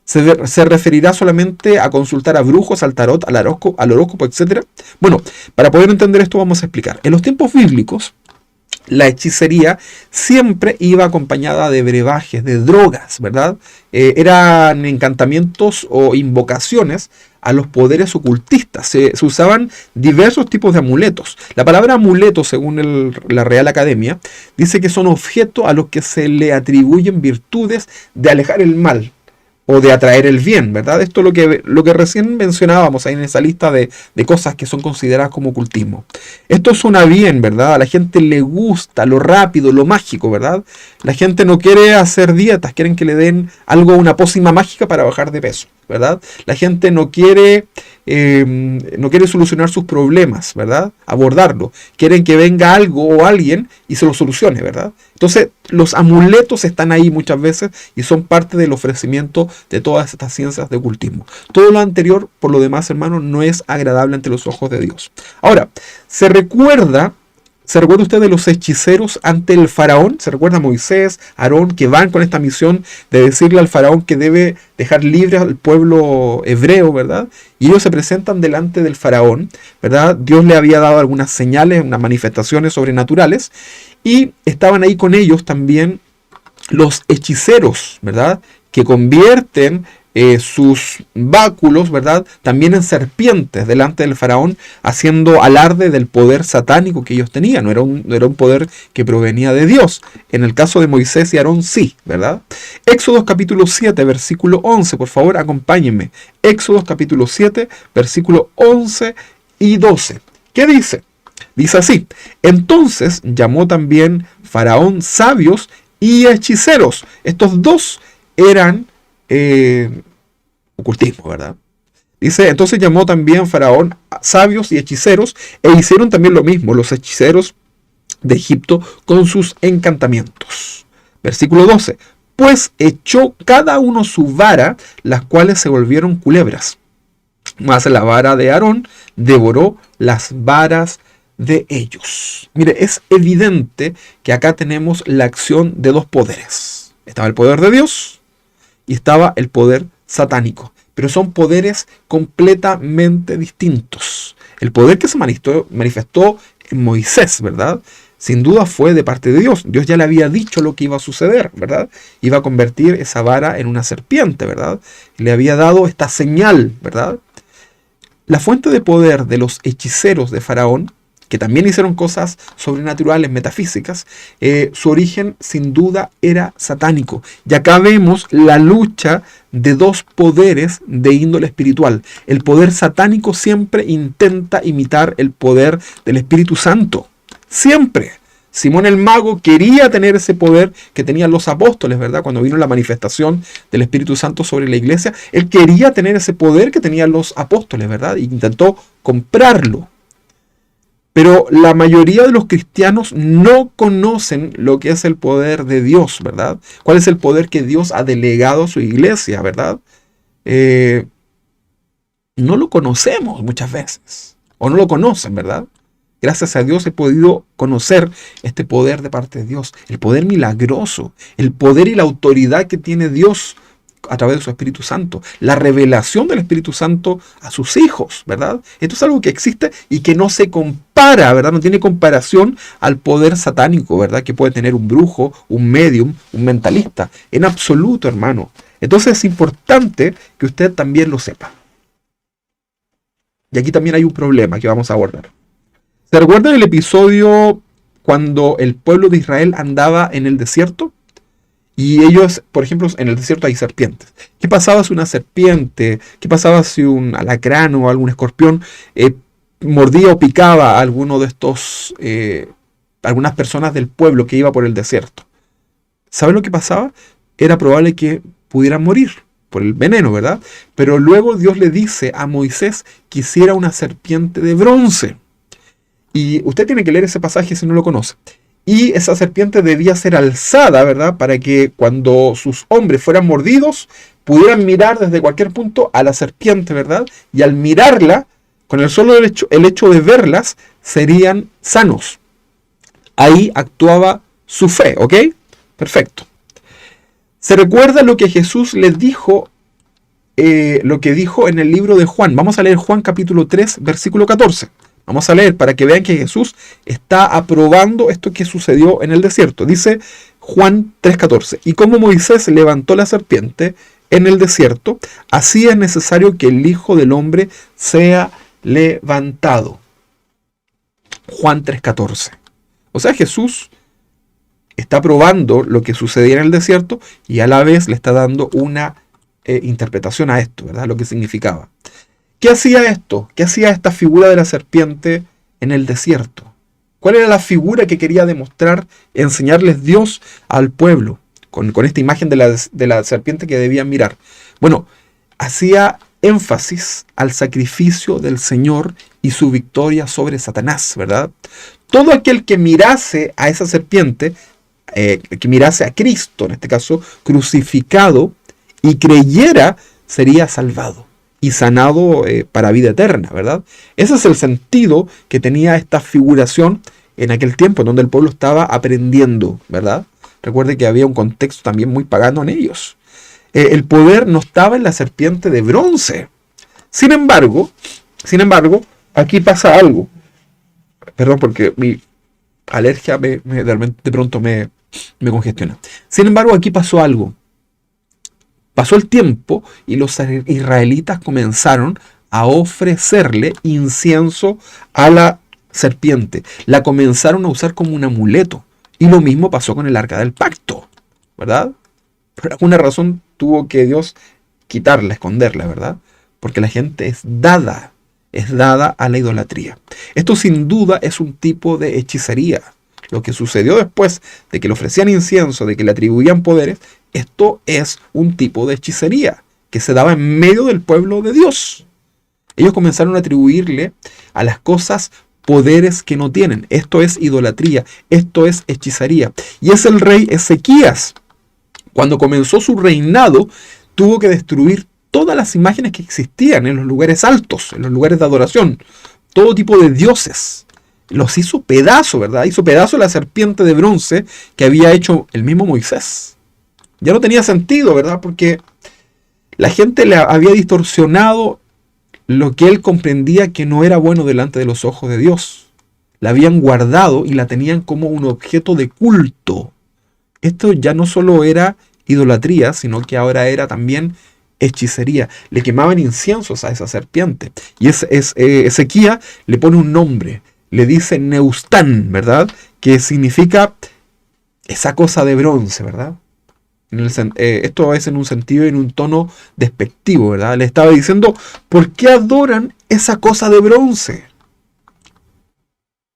Se referirá solamente a consultar a brujos, al tarot, al horóscopo, etc. Bueno, para poder entender esto vamos a explicar. En los tiempos bíblicos, la hechicería siempre iba acompañada de brebajes, de drogas, ¿verdad? Eran encantamientos o invocaciones a los poderes ocultistas. Se usaban diversos tipos de amuletos. La palabra amuleto, según la Real Academia, dice que son objetos a los que se le atribuyen virtudes de alejar el mal o de atraer el bien, ¿verdad? Esto es lo que recién mencionábamos ahí en esa lista de cosas que son consideradas como ocultismo. Esto suena bien, ¿verdad? A la gente le gusta lo rápido, lo mágico, ¿verdad? La gente no quiere hacer dietas, quieren que le den algo, una pócima mágica para bajar de peso, ¿verdad? La gente no quiere solucionar sus problemas, ¿verdad? Abordarlo. Quieren que venga algo o alguien y se lo solucione, ¿verdad? Entonces, los amuletos están ahí muchas veces y son parte del ofrecimiento de todas estas ciencias de ocultismo. Todo lo anterior, por lo demás, hermanos, no es agradable ante los ojos de Dios. Ahora, ¿se recuerda usted de los hechiceros ante el faraón? ¿Se recuerda a Moisés, Aarón, que van con esta misión de decirle al faraón que debe dejar libre al pueblo hebreo, ¿verdad? Y ellos se presentan delante del faraón, ¿verdad? Dios le había dado algunas señales, unas manifestaciones sobrenaturales, y estaban ahí con ellos también los hechiceros, ¿verdad? Que convierten sus báculos, ¿verdad? También en serpientes delante del faraón, haciendo alarde del poder satánico que ellos tenían. No era un poder que provenía de Dios. En el caso de Moisés y Aarón sí, ¿verdad? Éxodo capítulo 7, versículo 11, por favor, acompáñenme. Éxodo capítulo 7, versículo 11 y 12. ¿Qué dice? Dice así: entonces llamó también Faraón sabios y hechiceros. Estos dos eran ocultismo, ¿verdad? Dice, entonces llamó también Faraón sabios y hechiceros, e hicieron también lo mismo los hechiceros de Egipto con sus encantamientos. Versículo 12. Pues echó cada uno su vara, las cuales se volvieron culebras. Mas la vara de Aarón devoró las varas de ellos. Mire, es evidente que acá tenemos la acción de dos poderes. Estaba el poder de Dios y estaba el poder satánico, pero son poderes completamente distintos. El poder que se manifestó en Moisés, ¿verdad? Sin duda fue de parte de Dios. Dios ya le había dicho lo que iba a suceder, ¿verdad? Iba a convertir esa vara en una serpiente, ¿verdad? Le había dado esta señal, ¿verdad? La fuente de poder de los hechiceros de Faraón, que también hicieron cosas sobrenaturales, metafísicas, su origen sin duda era satánico. Y acá vemos la lucha de dos poderes de índole espiritual. El poder satánico siempre intenta imitar el poder del Espíritu Santo. Siempre. Simón el Mago quería tener ese poder que tenían los apóstoles, ¿verdad? Cuando vino la manifestación del Espíritu Santo sobre la iglesia, él quería tener ese poder que tenían los apóstoles, ¿verdad? E intentó comprarlo. Pero la mayoría de los cristianos no conocen lo que es el poder de Dios, ¿verdad? ¿Cuál es el poder que Dios ha delegado a su iglesia, ¿verdad? No lo conocemos muchas veces, o no lo conocen, ¿verdad? Gracias a Dios he podido conocer este poder de parte de Dios, el poder milagroso, el poder y la autoridad que tiene Dios a través de su Espíritu Santo, la revelación del Espíritu Santo a sus hijos, ¿verdad? Esto es algo que existe y que no se compara, ¿verdad? No tiene comparación al poder satánico, ¿verdad? Que puede tener un brujo, un medium, un mentalista, en absoluto, hermano. Entonces es importante que usted también lo sepa. Y aquí también hay un problema que vamos a abordar. ¿Se recuerdan el episodio cuando el pueblo de Israel andaba en el desierto? Y ellos, por ejemplo, en el desierto hay serpientes. ¿Qué pasaba si una serpiente, qué pasaba si un alacrán o algún escorpión mordía o picaba a alguno de estos, algunas personas del pueblo que iba por el desierto? ¿Saben lo que pasaba? Era probable que pudieran morir por el veneno, ¿verdad? Pero luego Dios le dice a Moisés que hiciera una serpiente de bronce. Y usted tiene que leer ese pasaje si no lo conoce. Y esa serpiente debía ser alzada, ¿verdad? Para que cuando sus hombres fueran mordidos, pudieran mirar desde cualquier punto a la serpiente, ¿verdad? Y al mirarla, con el solo el hecho de verlas, serían sanos. Ahí actuaba su fe, ¿ok? Perfecto. ¿Se recuerda lo que Jesús les dijo, lo que dijo en el libro de Juan? Vamos a leer Juan capítulo 3, versículo 14. Vamos a leer para que vean que Jesús está aprobando esto que sucedió en el desierto. Dice Juan 3:14. Y como Moisés levantó la serpiente en el desierto, así es necesario que el Hijo del Hombre sea levantado. Juan 3:14. O sea, Jesús está probando lo que sucedía en el desierto y a la vez le está dando una interpretación a esto, ¿verdad? Lo que significaba. ¿Qué hacía esto? ¿Qué hacía esta figura de la serpiente en el desierto? ¿Cuál era la figura que quería demostrar, enseñarles Dios al pueblo con esta imagen de la serpiente que debían mirar? Bueno, hacía énfasis al sacrificio del Señor y su victoria sobre Satanás, ¿verdad? Todo aquel que mirase a esa serpiente, que mirase a Cristo, en este caso, crucificado, y creyera, sería salvado y sanado para vida eterna, ¿verdad? Ese es el sentido que tenía esta figuración en aquel tiempo, en donde el pueblo estaba aprendiendo, ¿verdad? Recuerde que había un contexto también muy pagano en ellos. El poder no estaba en la serpiente de bronce. Sin embargo, aquí pasa algo. Perdón, porque mi alergia de pronto me congestiona. Sin embargo, aquí pasó algo. Pasó el tiempo y los israelitas comenzaron a ofrecerle incienso a la serpiente. La comenzaron a usar como un amuleto. Y lo mismo pasó con el arca del pacto, ¿verdad? Por alguna razón tuvo que Dios quitarla, esconderla, ¿verdad? Porque la gente es dada a la idolatría. Esto sin duda es un tipo de hechicería. Lo que sucedió después de que le ofrecían incienso, de que le atribuían poderes, esto es un tipo de hechicería que se daba en medio del pueblo de Dios. Ellos comenzaron a atribuirle a las cosas poderes que no tienen. Esto es idolatría, esto es hechicería. Y es el rey Ezequías. Cuando comenzó su reinado, tuvo que destruir todas las imágenes que existían en los lugares altos, en los lugares de adoración. Todo tipo de dioses. Los hizo pedazo, ¿verdad? Hizo pedazo la serpiente de bronce que había hecho el mismo Moisés. Ya no tenía sentido, ¿verdad? Porque La gente le había distorsionado lo que él comprendía que no era bueno delante de los ojos de Dios. La habían guardado y la tenían como un objeto de culto. Esto ya no solo era idolatría, sino que ahora era también hechicería. Le quemaban inciensos a esa serpiente. Y Ezequiel le pone un nombre. Le dice Neustán, ¿verdad? Que significa esa cosa de bronce, ¿verdad? Esto es en un sentido y en un tono despectivo, ¿verdad? Le estaba diciendo, ¿por qué adoran esa cosa de bronce?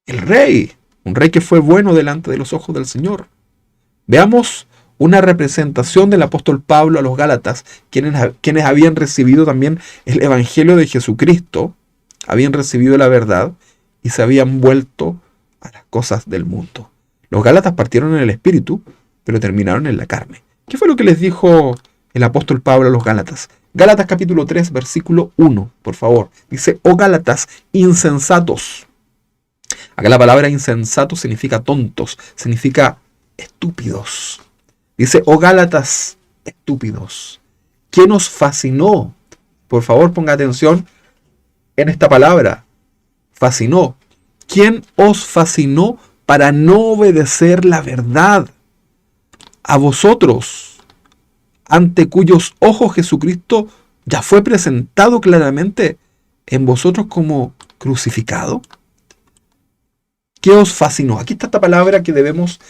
El rey, un rey que fue bueno delante de los ojos del Señor. Veamos una representación del apóstol Pablo a los Gálatas, quienes habían recibido también el Evangelio de Jesucristo, habían recibido la verdad y se habían vuelto a las cosas del mundo. Los Gálatas partieron en el espíritu, pero terminaron en la carne. ¿Qué fue lo que les dijo el apóstol Pablo a los Gálatas? Gálatas capítulo 3, versículo 1, por favor. Dice, oh Gálatas, insensatos. Acá la palabra insensato significa tontos, significa estúpidos. Dice, oh Gálatas, estúpidos. ¿Quién os fascinó? Por favor, ponga atención en esta palabra. Fascinó. ¿Quién os fascinó para no obedecer la verdad? A vosotros, ante cuyos ojos Jesucristo ya fue presentado claramente en vosotros como crucificado. ¿Qué os fascinó? Aquí está esta palabra que debemos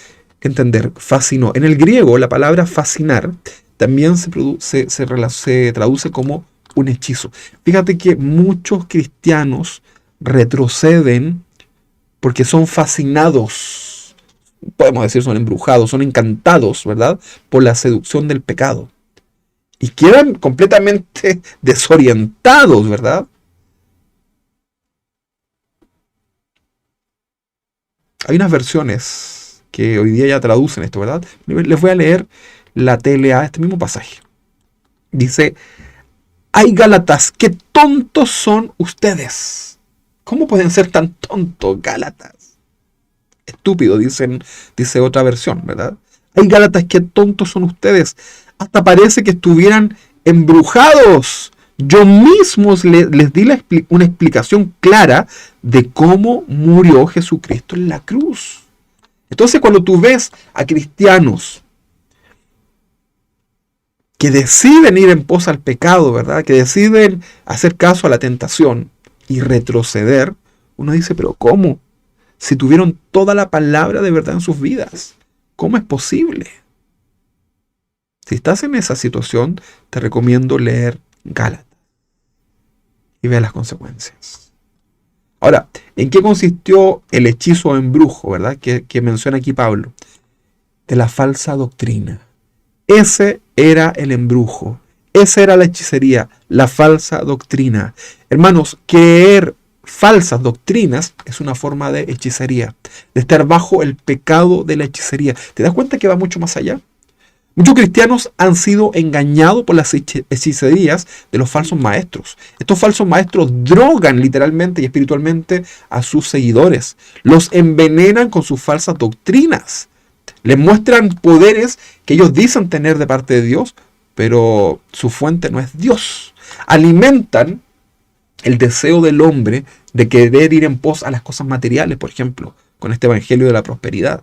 entender. Fascinó. En el griego, la palabra fascinar también se traduce como un hechizo. Fíjate que muchos cristianos retroceden porque son fascinados. Podemos decir, son embrujados, son encantados, ¿verdad? Por la seducción del pecado. Y quedan completamente desorientados, ¿verdad? Hay unas versiones que hoy día ya traducen esto, ¿verdad? Les voy a leer la TLA, este mismo pasaje. Dice, ay Gálatas, qué tontos son ustedes. ¿Cómo pueden ser tan tontos, Gálatas? Estúpido, dice otra versión, ¿verdad? Ay Gálatas, qué tontos son ustedes. Hasta parece que estuvieran embrujados. Yo mismo les di una explicación clara de cómo murió Jesucristo en la cruz. Entonces, cuando tú ves a cristianos que deciden ir en pos al pecado, ¿verdad? Que deciden hacer caso a la tentación y retroceder, uno dice, pero ¿cómo? Si tuvieron toda la palabra de verdad en sus vidas, ¿cómo es posible? Si estás en esa situación, te recomiendo leer Gálatas y ver las consecuencias. Ahora, ¿en qué consistió el hechizo o embrujo, verdad? Que menciona aquí Pablo. De la falsa doctrina. Ese era el embrujo. Esa era la hechicería, la falsa doctrina. Hermanos, creer falsas doctrinas es una forma de hechicería, de estar bajo el pecado de la hechicería. ¿Te das cuenta que va mucho más allá? Muchos cristianos han sido engañados por las hechicerías de los falsos maestros. Estos falsos maestros drogan literalmente y espiritualmente a sus seguidores. Los envenenan con sus falsas doctrinas. Les muestran poderes que ellos dicen tener de parte de Dios, pero su fuente no es Dios. Alimentan el deseo del hombre de querer ir en pos a las cosas materiales, por ejemplo, con este evangelio de la prosperidad.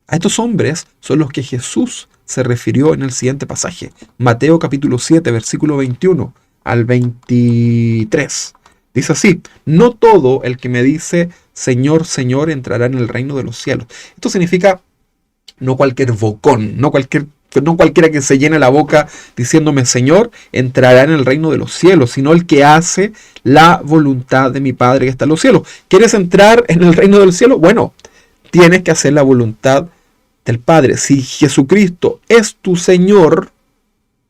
A estos hombres son los que Jesús se refirió en el siguiente pasaje. Mateo capítulo 7, versículo 21 al 23. Dice así, no todo el que me dice Señor, Señor entrará en el reino de los cielos. Esto significa no cualquier bocón, no cualquiera que se llene la boca diciéndome Señor entrará en el reino de los cielos, sino el que hace la voluntad de mi Padre que está en los cielos. ¿Quieres entrar en el reino del cielo? Bueno, tienes que hacer la voluntad del Padre. Si Jesucristo es tu Señor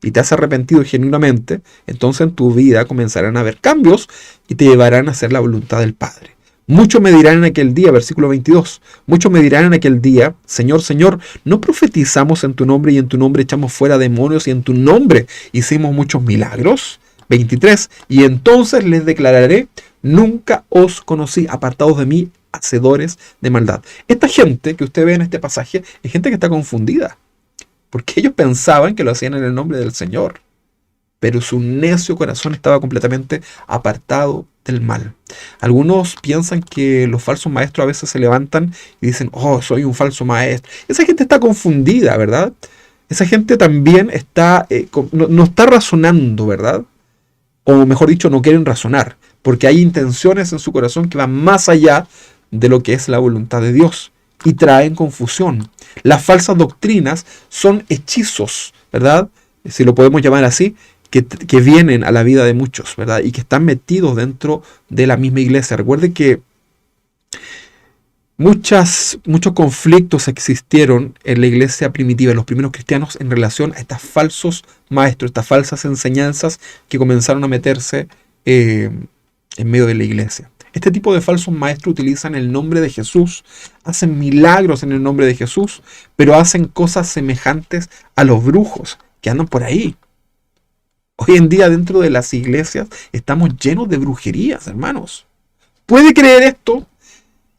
y te has arrepentido genuinamente, entonces en tu vida comenzarán a haber cambios y te llevarán a hacer la voluntad del Padre. Muchos me dirán en aquel día, versículo 22, muchos me dirán en aquel día, Señor, Señor, ¿no profetizamos en tu nombre y en tu nombre echamos fuera demonios y en tu nombre hicimos muchos milagros? 23, y entonces les declararé, nunca os conocí, apartados de mí, hacedores de maldad. Esta gente que usted ve en este pasaje es gente que está confundida, porque ellos pensaban que lo hacían en el nombre del Señor. pero su necio corazón estaba completamente apartado del mal. Algunos piensan que los falsos maestros a veces se levantan y dicen, oh, soy un falso maestro. Esa gente está confundida, ¿verdad? Esa gente también está, no está razonando, ¿verdad? O mejor dicho, no quieren razonar, porque hay intenciones en su corazón que van más allá de lo que es la voluntad de Dios y traen confusión. Las falsas doctrinas son hechizos, ¿verdad? Si lo podemos llamar así, que vienen a la vida de muchos, ¿verdad? Y que están metidos dentro de la misma iglesia. Recuerde que muchos conflictos existieron en la iglesia primitiva, en los primeros cristianos, en relación a estos falsos maestros, estas falsas enseñanzas que comenzaron a meterse en medio de la iglesia. Este tipo de falsos maestros utilizan el nombre de Jesús, hacen milagros en el nombre de Jesús, pero hacen cosas semejantes a los brujos que andan por ahí. Hoy en día dentro de las iglesias estamos llenos de brujerías, hermanos. ¿Puede creer esto?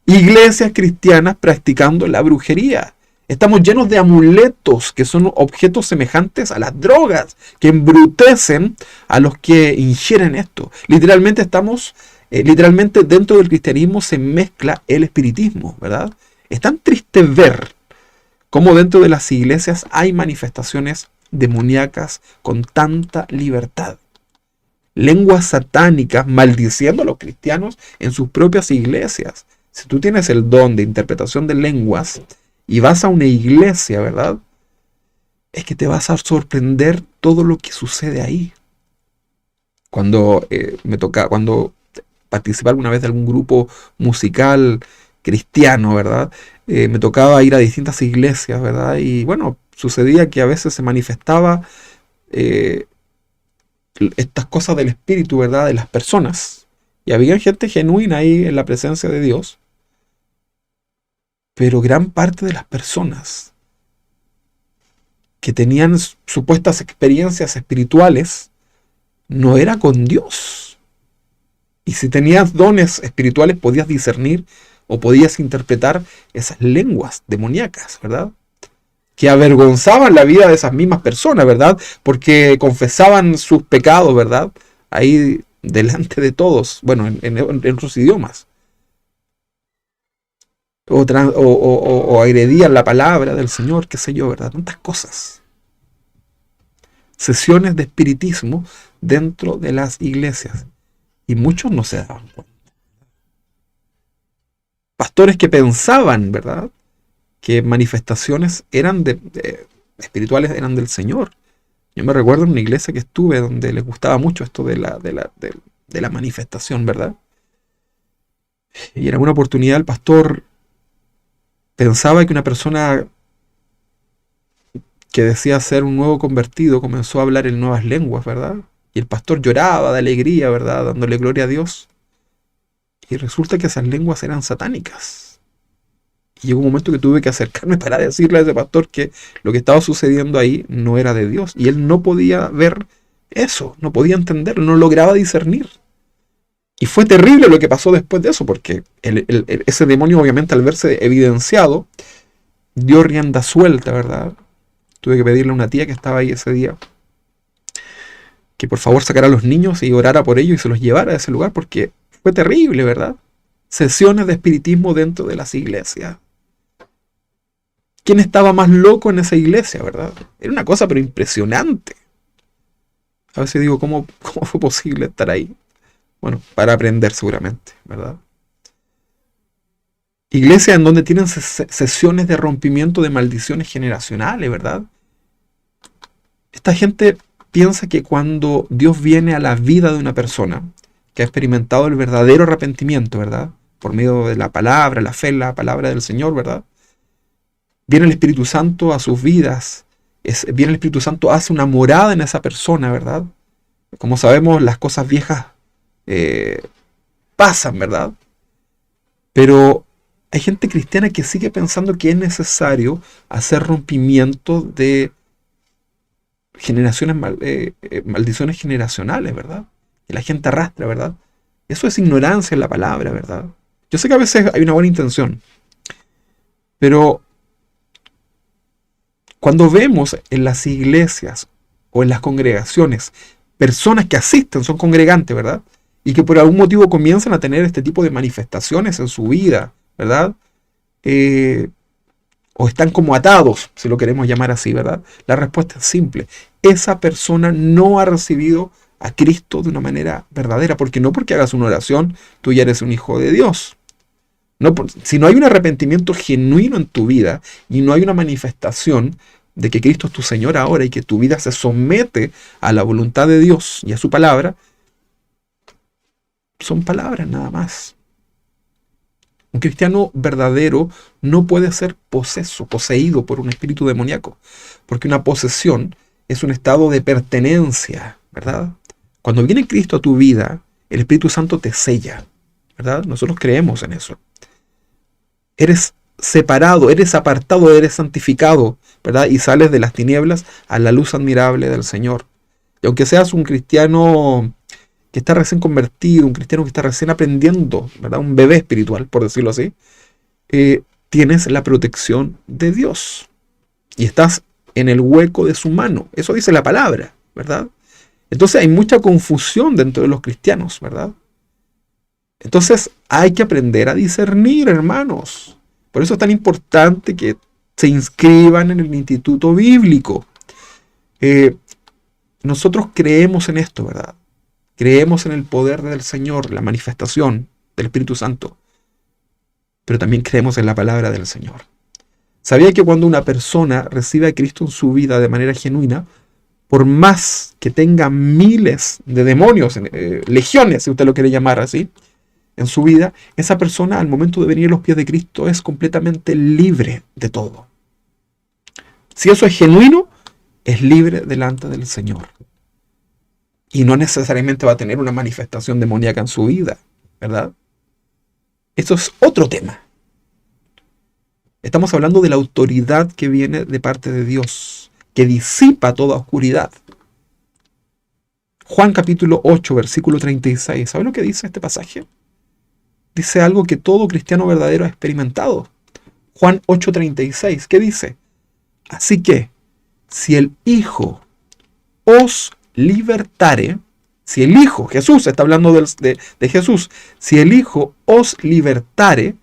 Iglesias cristianas practicando la brujería. Estamos llenos de amuletos que son objetos semejantes a las drogas, que embrutecen a los que ingieren esto. Literalmente dentro del cristianismo se mezcla el espiritismo, ¿verdad? Es tan triste ver cómo dentro de las iglesias hay manifestaciones demoníacas con tanta libertad. Lenguas satánicas maldiciendo a los cristianos en sus propias iglesias. Si tú tienes el don de interpretación de lenguas y vas a una iglesia, ¿verdad? Es que te vas a sorprender todo lo que sucede ahí. Cuando cuando participé alguna vez de algún grupo musical cristiano, ¿verdad? Me tocaba ir a distintas iglesias, ¿verdad? Y bueno, sucedía que a veces se manifestaba estas cosas del espíritu, ¿verdad? De las personas. Y había gente genuina ahí en la presencia de Dios. Pero gran parte de las personas que tenían supuestas experiencias espirituales no era con Dios. Y si tenías dones espirituales podías discernir o podías interpretar esas lenguas demoníacas, ¿verdad? Que avergonzaban la vida de esas mismas personas, ¿verdad? Porque confesaban sus pecados, ¿verdad? Ahí delante de todos, bueno, en otros idiomas. O agredían la palabra del Señor, qué sé yo, ¿verdad? Tantas cosas. Sesiones de espiritismo dentro de las iglesias. Y muchos no se daban cuenta. Pastores que pensaban, ¿verdad?, que manifestaciones espirituales eran del Señor. Yo me recuerdo en una iglesia que estuve donde les gustaba mucho esto de la manifestación, ¿verdad? Y en alguna oportunidad el pastor pensaba que una persona que decía ser un nuevo convertido comenzó a hablar en nuevas lenguas, ¿verdad? Y el pastor lloraba de alegría, ¿verdad?, dándole gloria a Dios. Y resulta que esas lenguas eran satánicas. Y llegó un momento que tuve que acercarme para decirle a ese pastor que lo que estaba sucediendo ahí no era de Dios. Y él no podía ver eso, no podía entenderlo, no lograba discernir. Y fue terrible lo que pasó después de eso, porque ese demonio, obviamente, al verse evidenciado, dio rienda suelta, ¿verdad? Tuve que pedirle a una tía que estaba ahí ese día que por favor sacara a los niños y orara por ellos y se los llevara a ese lugar, porque fue terrible, ¿verdad? Sesiones de espiritismo dentro de las iglesias. ¿Quién estaba más loco en esa iglesia, verdad? Era una cosa pero impresionante. A veces digo, ¿cómo fue posible estar ahí? Bueno, para aprender seguramente, ¿verdad? Iglesias en donde tienen sesiones de rompimiento de maldiciones generacionales, ¿verdad? Esta gente piensa que cuando Dios viene a la vida de una persona que ha experimentado el verdadero arrepentimiento, ¿verdad?, por medio de la palabra, la fe en la palabra del Señor, ¿verdad?, viene el Espíritu Santo a sus vidas, viene el Espíritu Santo, hace una morada en esa persona, ¿verdad? Como sabemos, las cosas viejas pasan, ¿verdad? Pero hay gente cristiana que sigue pensando que es necesario hacer rompimiento de maldiciones generacionales, ¿verdad? Que la gente arrastra, ¿verdad? Eso es ignorancia en la palabra, ¿verdad? Yo sé que a veces hay una buena intención, pero cuando vemos en las iglesias o en las congregaciones personas que asisten, son congregantes, ¿verdad? Y que por algún motivo comienzan a tener este tipo de manifestaciones en su vida, ¿verdad? O están como atados, si lo queremos llamar así, ¿verdad? La respuesta es simple. Esa persona no ha recibido a Cristo de una manera verdadera, porque no porque hagas una oración, tú ya eres un hijo de Dios. No, si no hay un arrepentimiento genuino en tu vida y no hay una manifestación de que Cristo es tu Señor ahora y que tu vida se somete a la voluntad de Dios y a su palabra, son palabras nada más. Un cristiano verdadero no puede ser poseído por un espíritu demoníaco, porque una posesión es un estado de pertenencia, ¿verdad? Cuando viene Cristo a tu vida, el Espíritu Santo te sella, ¿verdad? Nosotros creemos en eso. Eres separado, eres apartado, eres santificado, ¿verdad? Y sales de las tinieblas a la luz admirable del Señor. Y aunque seas un cristiano que está recién convertido, un cristiano que está recién aprendiendo, ¿verdad? Un bebé espiritual, por decirlo así, tienes la protección de Dios. Y estás en el hueco de su mano. Eso dice la palabra, ¿verdad? Entonces hay mucha confusión dentro de los cristianos, ¿verdad? Entonces hay que aprender a discernir, hermanos. Por eso es tan importante que se inscriban en el instituto bíblico. Nosotros creemos en esto, ¿verdad? Creemos en el poder del Señor, la manifestación del Espíritu Santo. Pero también creemos en la palabra del Señor. ¿Sabía que cuando una persona recibe a Cristo en su vida de manera genuina, por más que tenga miles de demonios, legiones, si usted lo quiere llamar así, en su vida, esa persona al momento de venir a los pies de Cristo es completamente libre de todo? Si eso es genuino, es libre delante del Señor. Y no necesariamente va a tener una manifestación demoníaca en su vida, ¿verdad? Eso es otro tema. Estamos hablando de la autoridad que viene de parte de Dios, que disipa toda oscuridad. Juan capítulo 8, versículo 36. ¿Sabe lo que dice este pasaje? Dice algo que todo cristiano verdadero ha experimentado. Juan 8:36. ¿Qué dice? Así que, si el Hijo os libertare, si el Hijo, Jesús está hablando de Jesús, si el Hijo os libertare,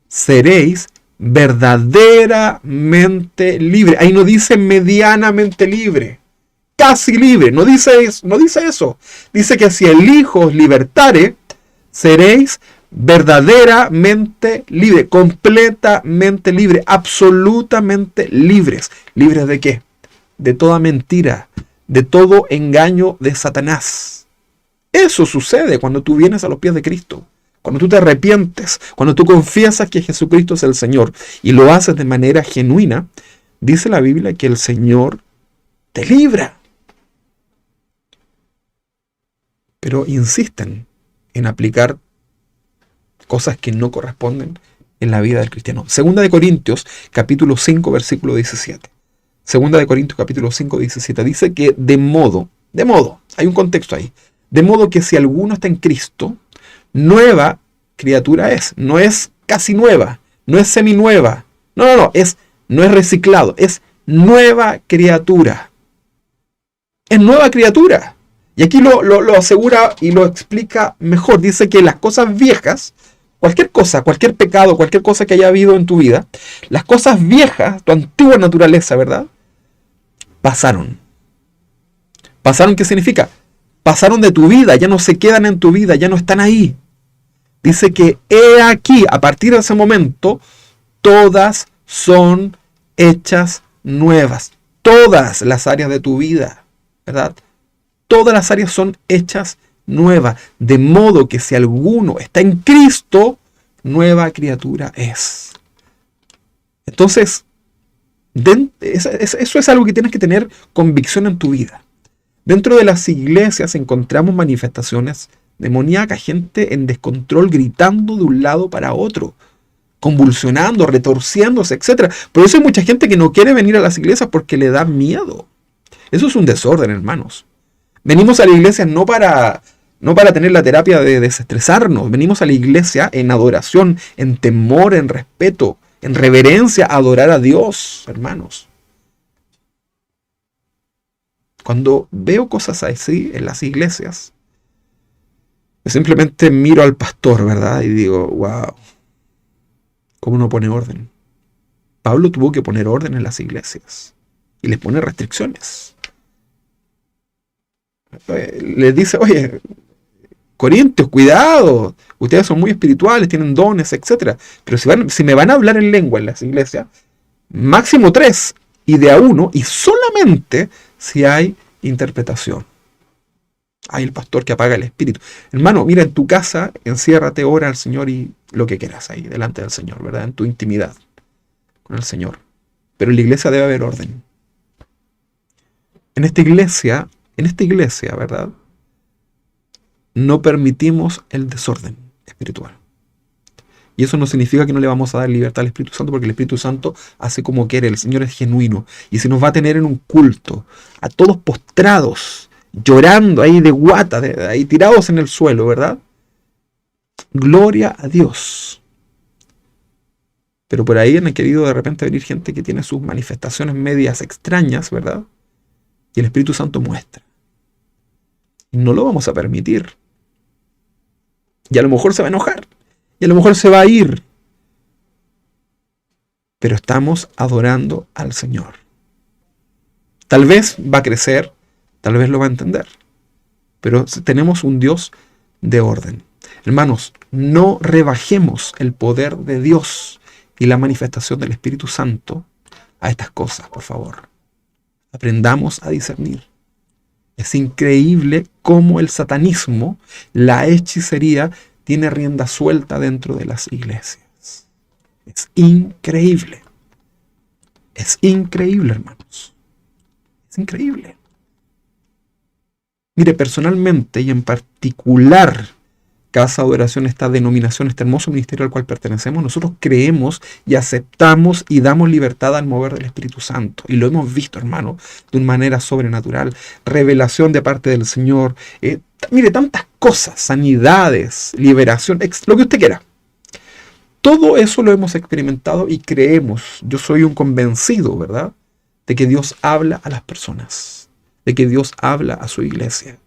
seréis verdaderamente libre. Ahí no dice medianamente libre, casi libre, no dice eso. Dice que si el Hijo os libertare, seréis verdaderamente libre, completamente libre, absolutamente libres. ¿Libres de qué? De toda mentira, de todo engaño de Satanás. Eso sucede cuando tú vienes a los pies de Cristo. Cuando tú te arrepientes, cuando tú confiesas que Jesucristo es el Señor y lo haces de manera genuina, dice la Biblia que el Señor te libra. Pero insisten en aplicar cosas que no corresponden en la vida del cristiano. Segunda de Corintios, capítulo 5, versículo 17. Segunda de Corintios, capítulo 5, 17. Dice que de modo, hay un contexto ahí. De modo que si alguno está en Cristo, nueva criatura es. No es casi nueva, no es seminueva. No, no es reciclado, es nueva criatura. Es nueva criatura. Y aquí lo asegura y lo explica mejor. Dice que las cosas viejas, cualquier cosa, cualquier pecado, cualquier cosa que haya habido en tu vida, las cosas viejas, tu antigua naturaleza, ¿verdad? Pasaron. ¿Pasaron qué significa? Pasaron de tu vida, ya no se quedan en tu vida, ya no están ahí. Dice que he aquí, a partir de ese momento, todas son hechas nuevas. Todas las áreas de tu vida, ¿verdad? Todas las áreas son hechas nuevas. De modo que si alguno está en Cristo, nueva criatura es. Entonces, eso es algo que tienes que tener convicción en tu vida. Dentro de las iglesias encontramos manifestaciones demoníacas, gente en descontrol gritando de un lado para otro, convulsionando, retorciéndose, etc. Por eso hay mucha gente que no quiere venir a las iglesias porque le da miedo. Eso es un desorden, hermanos. Venimos a la iglesia no para tener la terapia de desestresarnos. Venimos a la iglesia en adoración, en temor, en respeto, en reverencia, a adorar a Dios, hermanos. Cuando veo cosas así en las iglesias, yo simplemente miro al pastor, ¿verdad? Y digo, wow, ¿cómo no pone orden? Pablo tuvo que poner orden en las iglesias y les pone restricciones. Les dice, oye, Corintios, cuidado, ustedes son muy espirituales, tienen dones, etc. Pero si me van a hablar en lengua en las iglesias, máximo 3 y de a 1, y solamente si hay interpretación. Hay el pastor que apaga el espíritu. Hermano, mira, en tu casa, enciérrate, ora al Señor y lo que quieras ahí, delante del Señor, ¿verdad? En tu intimidad con el Señor. Pero en la iglesia debe haber orden. En esta iglesia, ¿verdad? No permitimos el desorden espiritual. Y eso no significa que no le vamos a dar libertad al Espíritu Santo, porque el Espíritu Santo hace como quiere, el Señor es genuino. Y si nos va a tener en un culto, a todos postrados, llorando ahí de guata, ahí tirados en el suelo, ¿verdad? Gloria a Dios. Pero por ahí han querido de repente venir gente que tiene sus manifestaciones medias extrañas, ¿verdad? Y el Espíritu Santo muestra. Y no lo vamos a permitir. Y a lo mejor se va a enojar. Y a lo mejor se va a ir. Pero estamos adorando al Señor. Tal vez va a crecer, tal vez lo va a entender. Pero tenemos un Dios de orden. Hermanos, no rebajemos el poder de Dios y la manifestación del Espíritu Santo a estas cosas, por favor. Aprendamos a discernir. Es increíble cómo el satanismo, la hechicería, tiene rienda suelta dentro de las iglesias. Es increíble. Es increíble, hermanos. Es increíble. Mire, personalmente y en particular, Casa de Oración, esta denominación, este hermoso ministerio al cual pertenecemos, nosotros creemos y aceptamos y damos libertad al mover del Espíritu Santo. Y lo hemos visto, hermano, de una manera sobrenatural. Revelación de parte del Señor. Mire, tantas cosas, sanidades, liberación, lo que usted quiera. Todo eso lo hemos experimentado y creemos, yo soy un convencido, ¿verdad?, de que Dios habla a las personas, de que Dios habla a su iglesia.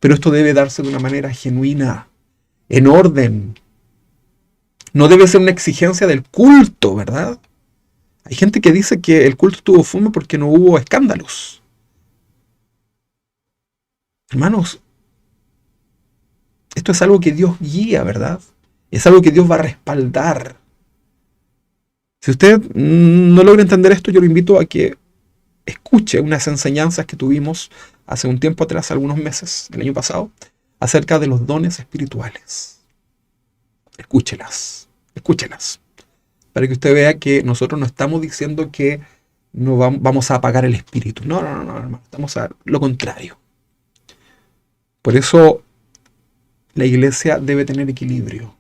Pero esto debe darse de una manera genuina, en orden. No debe ser una exigencia del culto, ¿verdad? Hay gente que dice que el culto estuvo fome porque no hubo escándalos. Hermanos, esto es algo que Dios guía, ¿verdad? Es algo que Dios va a respaldar. Si usted no logra entender esto, yo lo invito a que escuche unas enseñanzas que tuvimos hace un tiempo atrás, algunos meses, el año pasado, acerca de los dones espirituales. Escúchelas, para que usted vea que nosotros no estamos diciendo que no vamos a apagar el espíritu. No, hermano, estamos a lo contrario. Por eso la iglesia debe tener equilibrio.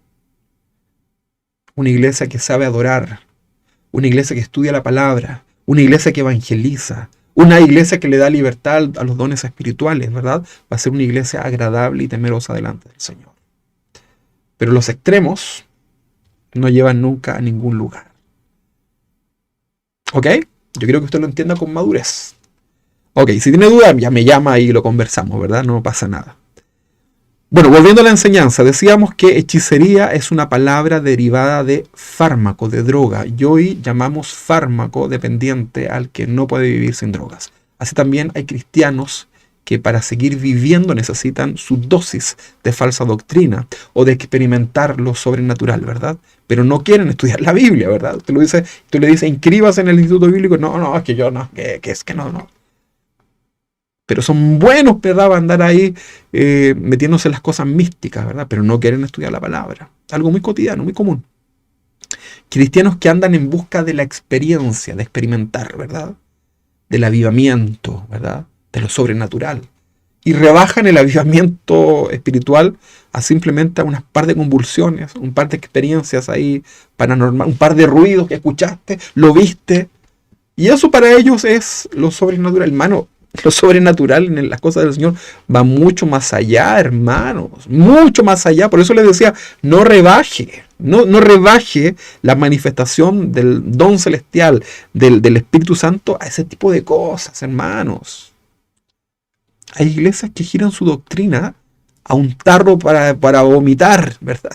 Una iglesia que sabe adorar, una iglesia que estudia la palabra, una iglesia que evangeliza, una iglesia que le da libertad a los dones espirituales, ¿verdad? Va a ser una iglesia agradable y temerosa delante del Señor. Pero los extremos no llevan nunca a ningún lugar. ¿Ok? Yo quiero que usted lo entienda con madurez. Ok, si tiene duda, ya me llama y lo conversamos, ¿verdad? No pasa nada. Bueno, volviendo a la enseñanza, decíamos que hechicería es una palabra derivada de fármaco, de droga, y hoy llamamos fármaco dependiente al que no puede vivir sin drogas. Así también hay cristianos que para seguir viviendo necesitan su dosis de falsa doctrina o de experimentar lo sobrenatural, ¿verdad? Pero no quieren estudiar la Biblia, ¿verdad? Tú le dices, inscríbase en el instituto bíblico. No, es que yo no, que es que no. Pero son buenos, ¿verdad?, a andar ahí metiéndose en las cosas místicas, ¿verdad? Pero no quieren estudiar la palabra. Algo muy cotidiano, muy común. Cristianos que andan en busca de la experiencia, de experimentar, ¿verdad? Del avivamiento, ¿verdad? De lo sobrenatural. Y rebajan el avivamiento espiritual a simplemente a unas par de convulsiones, un par de experiencias ahí paranormales, un par de ruidos que escuchaste, lo viste. Y eso para ellos es lo sobrenatural, hermano. Lo sobrenatural en las cosas del Señor va mucho más allá, hermanos. Mucho más allá. Por eso les decía, no rebaje la manifestación del don celestial, del Espíritu Santo a ese tipo de cosas, hermanos. Hay iglesias que giran su doctrina a un tarro para vomitar, ¿verdad?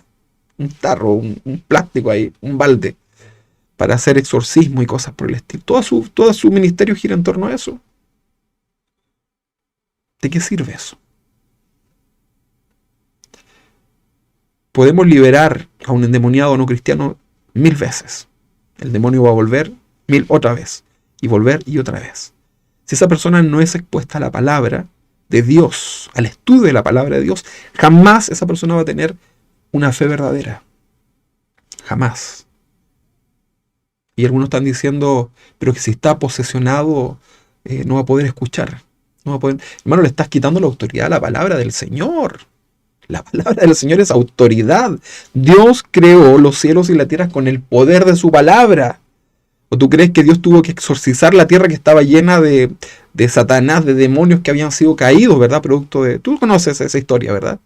Un tarro, un plástico ahí, un balde, para hacer exorcismo y cosas por el estilo. Todo su ministerio gira en torno a eso. ¿De qué sirve eso? Podemos liberar a un endemoniado no cristiano 1000 veces. El demonio va a volver 1000 otra vez. Y volver y otra vez. Si esa persona no es expuesta a la palabra de Dios, al estudio de la palabra de Dios, jamás esa persona va a tener una fe verdadera. Jamás. Y algunos están diciendo, pero que si está posesionado, no va a poder escuchar. No va a poder... Hermano, le estás quitando la autoridad a la palabra del Señor. La palabra del Señor es autoridad. Dios creó los cielos y la tierra con el poder de su palabra. ¿O tú crees que Dios tuvo que exorcizar la tierra que estaba llena de Satanás, de demonios que habían sido caídos, ¿verdad? Producto de... Tú conoces esa historia, ¿verdad?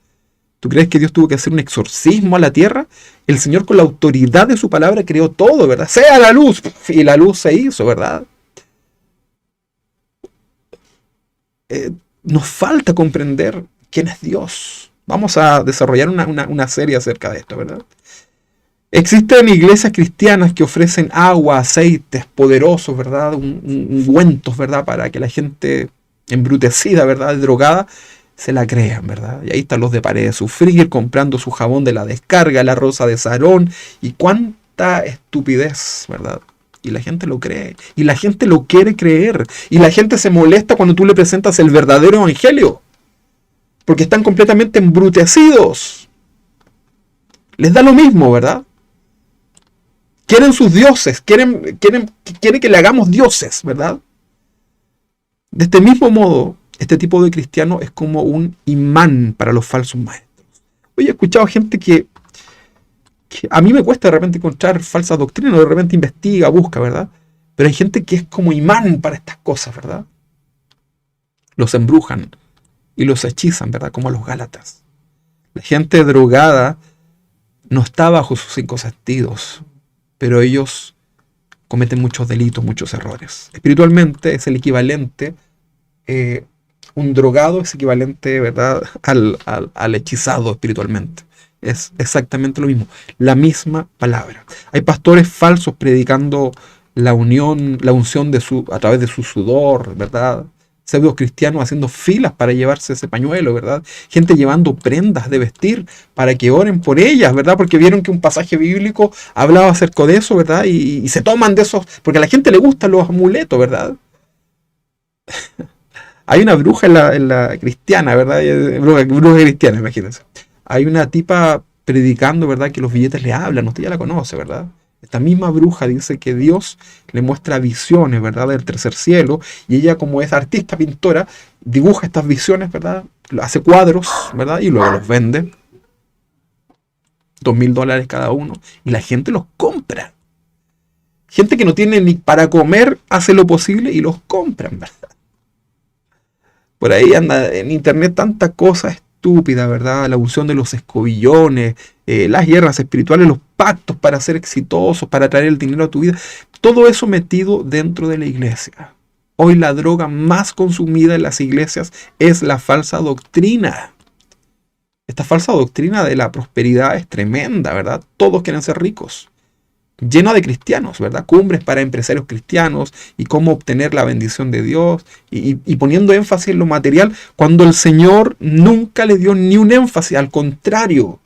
¿Tú crees que Dios tuvo que hacer un exorcismo a la tierra? El Señor con la autoridad de su palabra creó todo, ¿verdad? ¡Sea la luz! Y la luz se hizo, ¿verdad? Nos falta comprender quién es Dios. Vamos a desarrollar una serie acerca de esto, ¿verdad? Existen iglesias cristianas que ofrecen agua, aceites poderosos, ¿verdad? Ungüentos, ¿verdad? Para que la gente embrutecida, ¿verdad? Drogada, se la crean, ¿verdad? Y ahí están los de Pared de Sufrir, comprando su jabón de la descarga, la rosa de Sarón, y cuánta estupidez, ¿verdad? Y la gente lo cree, y la gente lo quiere creer, y la gente se molesta cuando tú le presentas el verdadero evangelio, porque están completamente embrutecidos. Les da lo mismo, ¿verdad? Quieren sus dioses, quieren que le hagamos dioses, ¿verdad? De este mismo modo, este tipo de cristiano es como un imán para los falsos maestros. Hoy he escuchado gente que a mí me cuesta de repente encontrar falsas doctrinas, de repente investiga, busca, ¿verdad? Pero hay gente que es como imán para estas cosas, ¿verdad? Los embrujan y los hechizan, ¿verdad? Como a los Gálatas. La gente drogada no está bajo sus 5 sentidos, pero ellos cometen muchos delitos, muchos errores. Espiritualmente es el equivalente, un drogado es equivalente, ¿verdad?, al hechizado espiritualmente. Es exactamente lo mismo, la palabra. Hay pastores falsos predicando la unción a través de su sudor, ¿verdad? Pseudos cristianos haciendo filas para llevarse ese pañuelo, ¿verdad? Gente llevando prendas de vestir para que oren por ellas, ¿verdad? Porque vieron que un pasaje bíblico hablaba acerca de eso, ¿verdad? Y se toman de esos, porque a la gente le gustan los amuletos, ¿verdad? Hay una bruja en la cristiana, ¿verdad? Bruja cristiana, imagínense. Hay una tipa predicando, ¿verdad? Que los billetes le hablan, usted ya la conoce, ¿verdad? Esta misma bruja dice que Dios le muestra visiones, ¿verdad?, del tercer cielo, y ella, como es artista, pintora, dibuja estas visiones, ¿verdad?, hace cuadros, ¿verdad?, y luego los vende, $2,000 cada uno, y la gente los compra. Gente que no tiene ni para comer hace lo posible y los compran, ¿verdad? Por ahí anda en internet tanta cosa estúpida, ¿verdad? La unción de los escobillones, las guerras espirituales, los pactos para ser exitosos, para traer el dinero a tu vida. Todo eso metido dentro de la iglesia. Hoy la droga más consumida en las iglesias es la falsa doctrina. Esta falsa doctrina de la prosperidad es tremenda, ¿verdad? Todos quieren ser ricos. Lleno de cristianos, ¿verdad? Cumbres para empresarios cristianos y cómo obtener la bendición de Dios y poniendo énfasis en lo material cuando el Señor nunca le dio ni un énfasis, al contrario.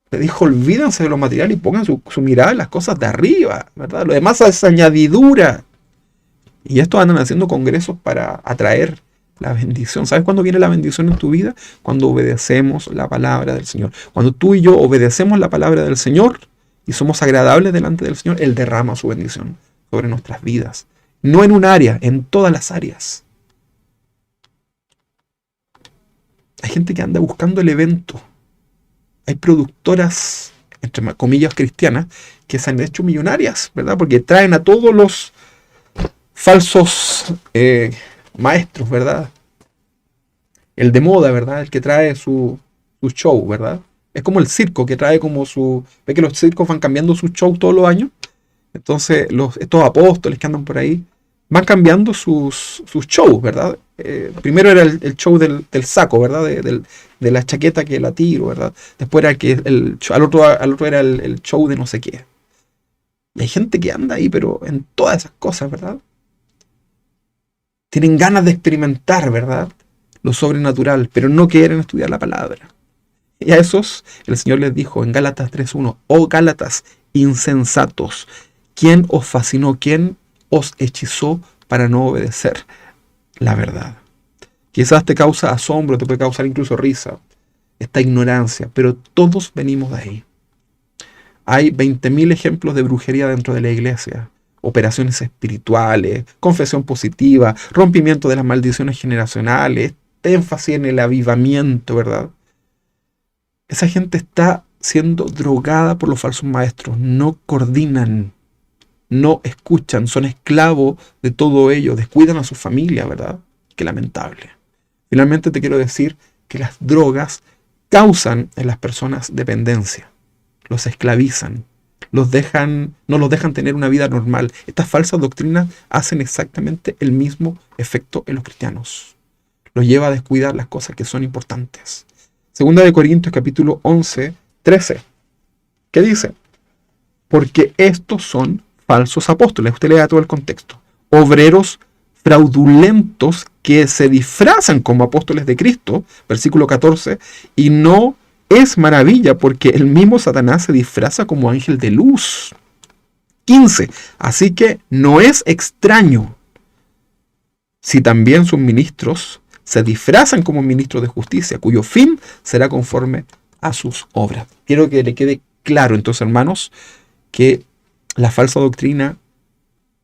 Le dijo, olvídense de lo material y pongan su mirada en las cosas de arriba, ¿verdad? Lo demás es añadidura. Y estos andan haciendo congresos para atraer la bendición. ¿Sabes cuándo viene la bendición en tu vida? Cuando obedecemos la palabra del Señor. Cuando tú y yo obedecemos la palabra del Señor y somos agradables delante del Señor, Él derrama su bendición sobre nuestras vidas. No en un área, en todas las áreas. Hay gente que anda buscando el evento. Hay productoras, entre comillas, cristianas, que se han hecho millonarias, ¿verdad? Porque traen a todos los falsos maestros, ¿verdad? El de moda, ¿verdad? El que trae su show, ¿verdad? Es como el circo que trae como su... Ve que los circos van cambiando su show todos los años. Entonces estos apóstoles que andan por ahí van cambiando sus shows, ¿verdad? Primero era el show del saco, ¿verdad? De la chaqueta que la tiro, ¿verdad? Después era que al otro era el show de no sé qué. Y hay gente que anda ahí, pero en todas esas cosas, ¿verdad? Tienen ganas de experimentar, ¿verdad? Lo sobrenatural, pero no quieren estudiar la palabra. Y a esos el Señor les dijo en Gálatas 3:1, oh Gálatas insensatos, ¿quién os fascinó? ¿Quién os hechizó para no obedecer la verdad? Quizás te causa asombro, te puede causar incluso risa, esta ignorancia, pero todos venimos de ahí. Hay 20.000 ejemplos de brujería dentro de la iglesia. Operaciones espirituales, confesión positiva, rompimiento de las maldiciones generacionales, énfasis en el avivamiento, ¿verdad? Esa gente está siendo drogada por los falsos maestros. No coordinan, no escuchan, son esclavos de todo ello, descuidan a su familia, ¿verdad? Qué lamentable. Finalmente te quiero decir que las drogas causan en las personas dependencia. Los esclavizan, no los dejan tener una vida normal. Estas falsas doctrinas hacen exactamente el mismo efecto en los cristianos. Los lleva a descuidar las cosas que son importantes. Segunda de Corintios capítulo 11, 13. ¿Qué dice? Porque estos son falsos apóstoles. Usted lea todo el contexto. Obreros fraudulentos que se disfrazan como apóstoles de Cristo. Versículo 14. Y no es maravilla porque el mismo Satanás se disfraza como ángel de luz. 15. Así que no es extraño si también sus ministros se disfrazan como ministros de justicia, cuyo fin será conforme a sus obras. Quiero que le quede claro entonces, hermanos, que la falsa doctrina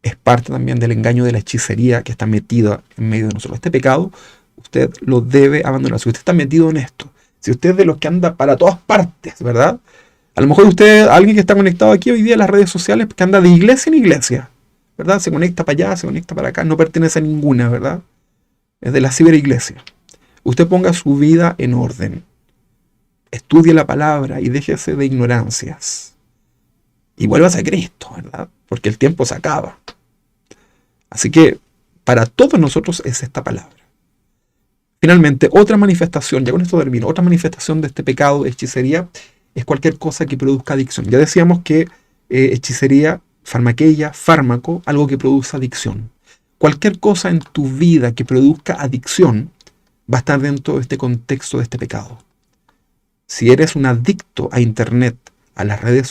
es parte también del engaño de la hechicería que está metida en medio de nosotros. Este pecado usted lo debe abandonar. Si usted está metido en esto, si usted es de los que anda para todas partes, ¿verdad? A lo mejor usted, alguien que está conectado aquí hoy día en las redes sociales, que anda de iglesia en iglesia, ¿verdad? Se conecta para allá, se conecta para acá, no pertenece a ninguna, ¿verdad? Es de la ciberiglesia. Usted ponga su vida en orden. Estudie la palabra y déjese de ignorancias. Y vuélvase a Cristo, ¿verdad? Porque el tiempo se acaba. Así que para todos nosotros es esta palabra. Finalmente, otra manifestación, ya con esto termino, otra manifestación de este pecado de hechicería es cualquier cosa que produzca adicción. Ya decíamos que hechicería, farmaqueia, fármaco, algo que produce adicción. Cualquier cosa en tu vida que produzca adicción va a estar dentro de este contexto de este pecado. Si eres un adicto a internet, a las redes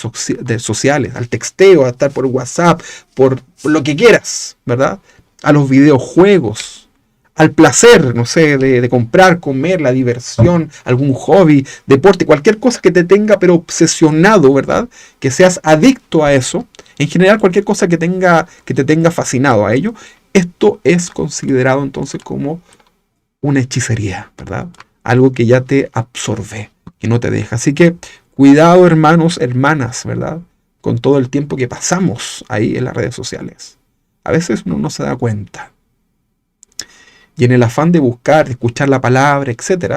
sociales, al texteo, a estar por WhatsApp, por lo que quieras, ¿verdad? A los videojuegos, al placer, no sé, de comprar, comer, la diversión, algún hobby, deporte, cualquier cosa que te tenga pero obsesionado, ¿verdad? Que seas adicto a eso. En general, cualquier cosa que te tenga fascinado a ello, esto es considerado entonces como una hechicería, ¿verdad? Algo que ya te absorbe, que no te deja. Así que cuidado, hermanos, hermanas, ¿verdad? Con todo el tiempo que pasamos ahí en las redes sociales. A veces uno no se da cuenta. Y en el afán de buscar, de escuchar la palabra, etc.,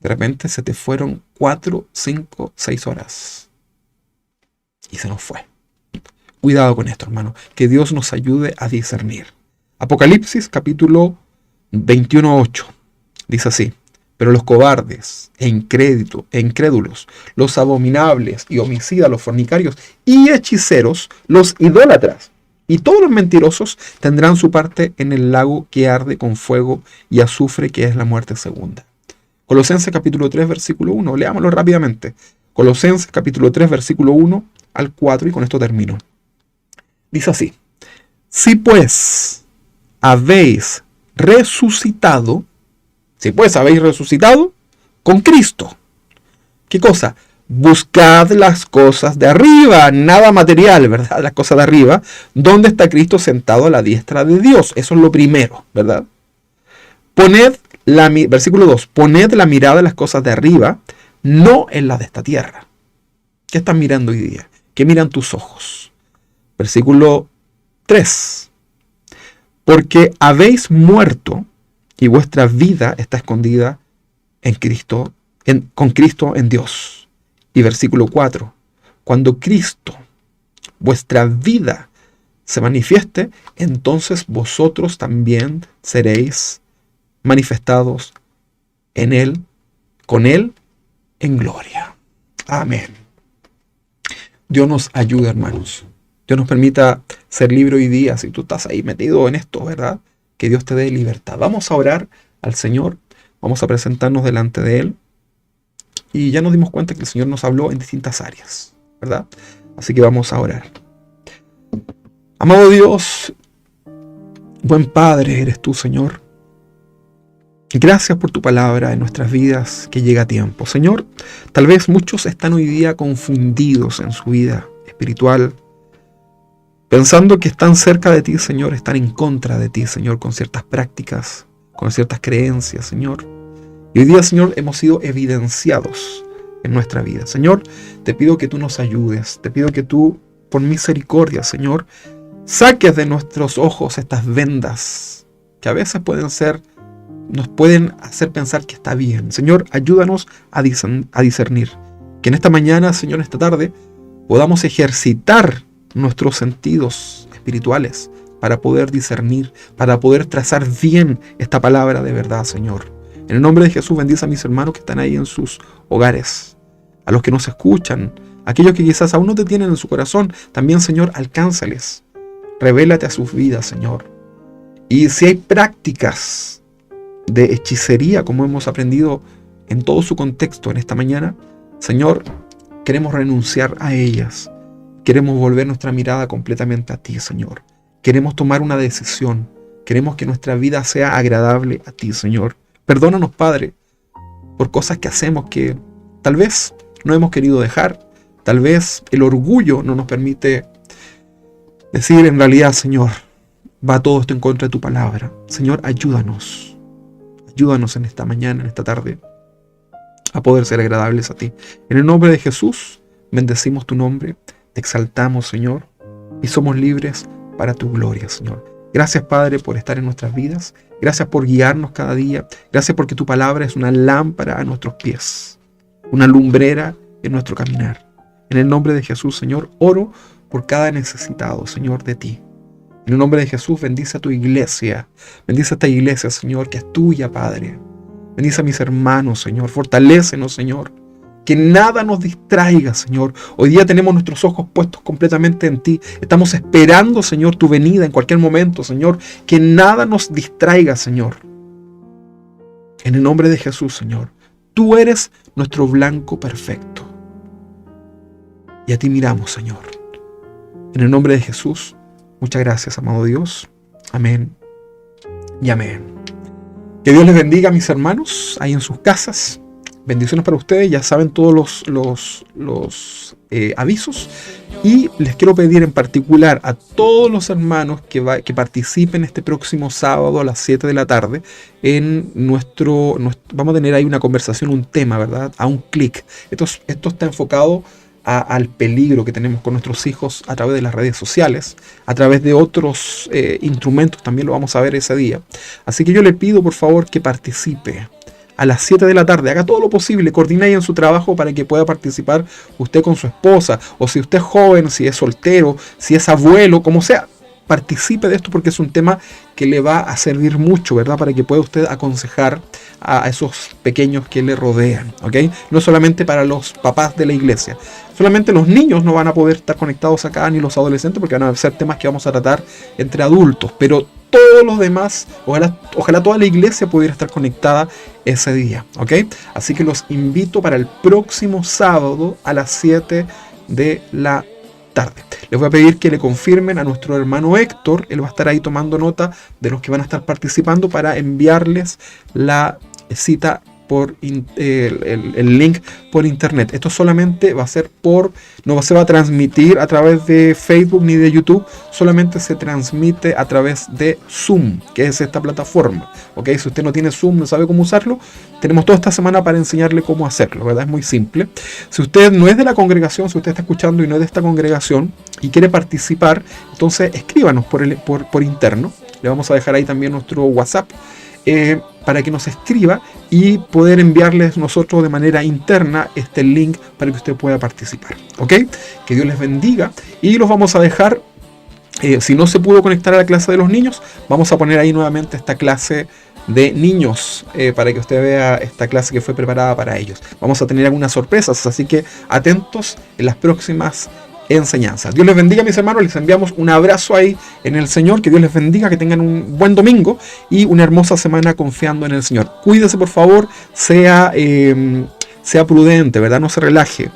de repente se te fueron 4, 5, 6 horas. Y se nos fue. Cuidado con esto, hermano. Que Dios nos ayude a discernir. Apocalipsis capítulo 21:8. Dice así. Pero los cobardes e incrédulos, los abominables y homicidas, los fornicarios y hechiceros, los idólatras y todos los mentirosos tendrán su parte en el lago que arde con fuego y azufre, que es la muerte segunda. Colosenses capítulo 3, versículo 1. Leámoslo rápidamente. Colosenses capítulo 3, versículo 1 al 4, y con esto termino. Dice así. Si pues habéis resucitado con Cristo. ¿Qué cosa? Buscad las cosas de arriba, nada material, ¿verdad? Las cosas de arriba, donde está Cristo sentado a la diestra de Dios. Eso es lo primero, ¿verdad? Versículo 2, poned la mirada en las cosas de arriba, no en las de esta tierra. ¿Qué estás mirando hoy día? ¿Qué miran tus ojos? Versículo 3, porque habéis muerto y vuestra vida está escondida en Cristo, con Cristo en Dios. Y versículo 4, cuando Cristo, vuestra vida, se manifieste, entonces vosotros también seréis manifestados en Él, con Él, en gloria. Amén. Dios nos ayude, hermanos. Dios nos permita ser libre hoy día. Si tú estás ahí metido en esto, ¿verdad? Que Dios te dé libertad. Vamos a orar al Señor. Vamos a presentarnos delante de Él. Y ya nos dimos cuenta que el Señor nos habló en distintas áreas, ¿verdad? Así que vamos a orar. Amado Dios, buen Padre eres tú, Señor. Gracias por tu palabra en nuestras vidas que llega a tiempo. Señor, tal vez muchos están hoy día confundidos en su vida espiritual, pensando que están cerca de ti, Señor, están en contra de ti, Señor, con ciertas prácticas, con ciertas creencias, Señor. Y hoy día, Señor, hemos sido evidenciados en nuestra vida. Señor, te pido que tú nos ayudes, te pido que tú, por misericordia, Señor, saques de nuestros ojos estas vendas que a veces nos pueden hacer pensar que está bien. Señor, ayúdanos a discernir. Que en esta mañana, Señor, esta tarde, podamos ejercitar nuestros sentidos espirituales para poder discernir, para poder trazar bien esta palabra de verdad, Señor. En el nombre de Jesús, bendice a mis hermanos que están ahí en sus hogares, a los que nos escuchan, aquellos que quizás aún no te tienen en su corazón, también, Señor, alcánzales. Revélate a sus vidas, Señor. Y si hay prácticas de hechicería, como hemos aprendido en todo su contexto en esta mañana, Señor, queremos renunciar a ellas. Queremos volver nuestra mirada completamente a ti, Señor. Queremos tomar una decisión. Queremos que nuestra vida sea agradable a ti, Señor. Perdónanos, Padre, por cosas que hacemos que tal vez no hemos querido dejar. Tal vez el orgullo no nos permite decir en realidad, Señor, va todo esto en contra de tu palabra. Señor, ayúdanos. Ayúdanos en esta mañana, en esta tarde, a poder ser agradables a ti. En el nombre de Jesús, bendecimos tu nombre, te exaltamos, Señor, y somos libres para tu gloria, Señor. Gracias, Padre, por estar en nuestras vidas. Gracias por guiarnos cada día. Gracias porque tu palabra es una lámpara a nuestros pies, una lumbrera en nuestro caminar. En el nombre de Jesús, Señor, oro por cada necesitado, Señor, de ti. En el nombre de Jesús, bendice a tu iglesia. Bendice a esta iglesia, Señor, que es tuya, Padre. Bendice a mis hermanos, Señor. Fortalécenos, Señor. Que nada nos distraiga, Señor. Hoy día tenemos nuestros ojos puestos completamente en ti. Estamos esperando, Señor, tu venida en cualquier momento, Señor. Que nada nos distraiga, Señor. En el nombre de Jesús, Señor. Tú eres nuestro blanco perfecto. Y a ti miramos, Señor. En el nombre de Jesús, muchas gracias, amado Dios. Amén y amén. Que Dios les bendiga, mis hermanos, ahí en sus casas. Bendiciones para ustedes, ya saben todos los avisos. Y les quiero pedir en particular a todos los hermanos que participen este próximo sábado a las 7 de la tarde en vamos a tener ahí una conversación, un tema, ¿verdad? A un clic. Esto está enfocado al peligro que tenemos con nuestros hijos a través de las redes sociales, a través de otros instrumentos, también lo vamos a ver ese día. Así que yo le pido por favor que participe a las 7 de la tarde, haga todo lo posible, coordine ahí en su trabajo para que pueda participar usted con su esposa, o si usted es joven, si es soltero, si es abuelo, como sea, participe de esto porque es un tema que le va a servir mucho, ¿verdad? Para que pueda usted aconsejar a esos pequeños que le rodean, ¿ok? No solamente para los papás de la iglesia. Solamente los niños no van a poder estar conectados acá, ni los adolescentes, porque van a ser temas que vamos a tratar entre adultos. Pero todos los demás, ojalá toda la iglesia pudiera estar conectada ese día, ¿ok? Así que los invito para el próximo sábado a las 7 de la tarde. Les voy a pedir que le confirmen a nuestro hermano Héctor. Él va a estar ahí tomando nota de los que van a estar participando para enviarles la cita por el link por internet. Esto solamente va a ser no se va a transmitir a través de Facebook ni de YouTube, solamente se transmite a través de Zoom, que es esta plataforma. ¿Ok? Si usted no tiene Zoom, no sabe cómo usarlo, tenemos toda esta semana para enseñarle cómo hacerlo, ¿verdad? Es muy simple. Si usted no es de la congregación, si usted está escuchando y no es de esta congregación y quiere participar, entonces escríbanos por interno. Le vamos a dejar ahí también nuestro WhatsApp para que nos escriba y poder enviarles nosotros de manera interna este link para que usted pueda participar. ¿Ok? Que Dios les bendiga y los vamos a dejar Si no se pudo conectar a la clase de los niños, vamos a poner ahí nuevamente esta clase de niños para que usted vea esta clase que fue preparada para ellos. Vamos a tener algunas sorpresas, así que atentos en las próximas enseñanzas. Dios les bendiga, mis hermanos. Les enviamos un abrazo ahí en el Señor. Que Dios les bendiga, que tengan un buen domingo y una hermosa semana confiando en el Señor. Cuídese, por favor, sea prudente, ¿verdad? No se relaje.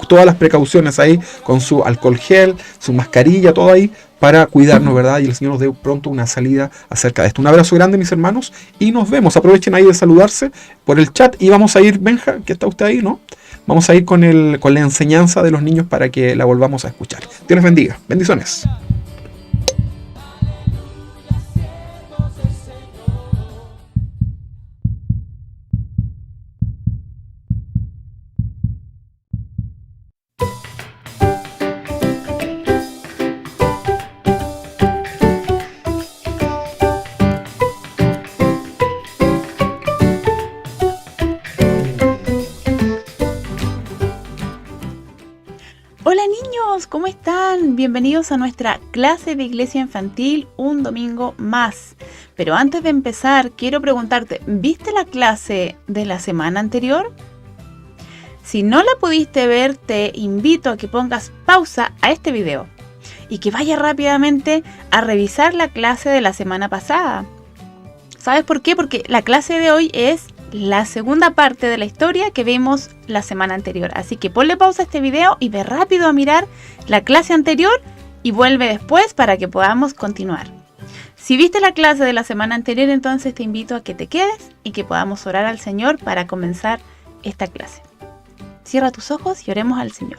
Todas las precauciones ahí con su alcohol gel, su mascarilla, todo ahí para cuidarnos, ¿verdad? Y el Señor nos dé pronto una salida acerca de esto. Un abrazo grande, mis hermanos, y nos vemos. Aprovechen ahí de saludarse por el chat y vamos a ir, Benja, que está usted ahí, ¿no? Vamos a ir con la enseñanza de los niños para que la volvamos a escuchar. Dios les bendiga. Bendiciones. Hola niños, ¿cómo están? Bienvenidos a nuestra clase de iglesia infantil un domingo más. Pero antes de empezar, quiero preguntarte, ¿viste la clase de la semana anterior? Si no la pudiste ver, te invito a que pongas pausa a este video y que vayas rápidamente a revisar la clase de la semana pasada. ¿Sabes por qué? Porque la clase de hoy es la segunda parte de la historia que vimos la semana anterior. Así que ponle pausa a este video y ve rápido a mirar la clase anterior y vuelve después para que podamos continuar. Si viste la clase de la semana anterior, entonces te invito a que te quedes y que podamos orar al Señor para comenzar esta clase. Cierra tus ojos y oremos al Señor.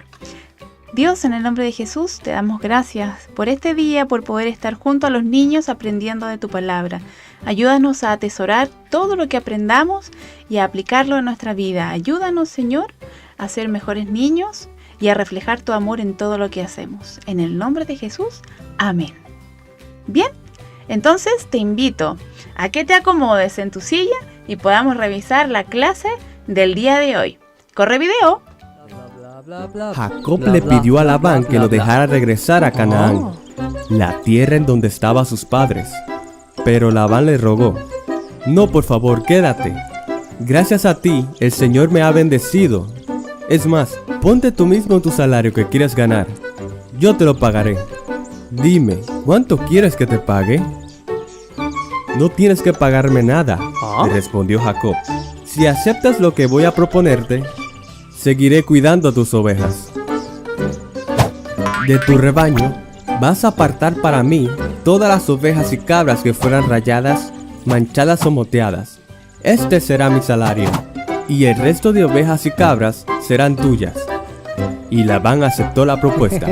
Dios, en el nombre de Jesús, te damos gracias por este día, por poder estar junto a los niños aprendiendo de tu palabra. Ayúdanos a atesorar todo lo que aprendamos y a aplicarlo en nuestra vida. Ayúdanos, Señor, a ser mejores niños y a reflejar tu amor en todo lo que hacemos. En el nombre de Jesús, amén. Bien, entonces te invito a que te acomodes en tu silla y podamos revisar la clase del día de hoy. ¡Corre video! Jacob le pidió a Labán que lo dejara regresar a Canaán, la tierra en donde estaban sus padres. Pero Labán le rogó: no, por favor, quédate. Gracias a ti, el Señor me ha bendecido. Es más, ponte tú mismo tu salario que quieres ganar. Yo te lo pagaré. Dime, ¿cuánto quieres que te pague? No tienes que pagarme nada, le respondió Jacob. Si aceptas lo que voy a proponerte, seguiré cuidando tus ovejas. De tu rebaño vas a apartar para mí todas las ovejas y cabras que fueran rayadas, manchadas o moteadas. Este será mi salario, y el resto de ovejas y cabras serán tuyas. Y Labán aceptó la propuesta.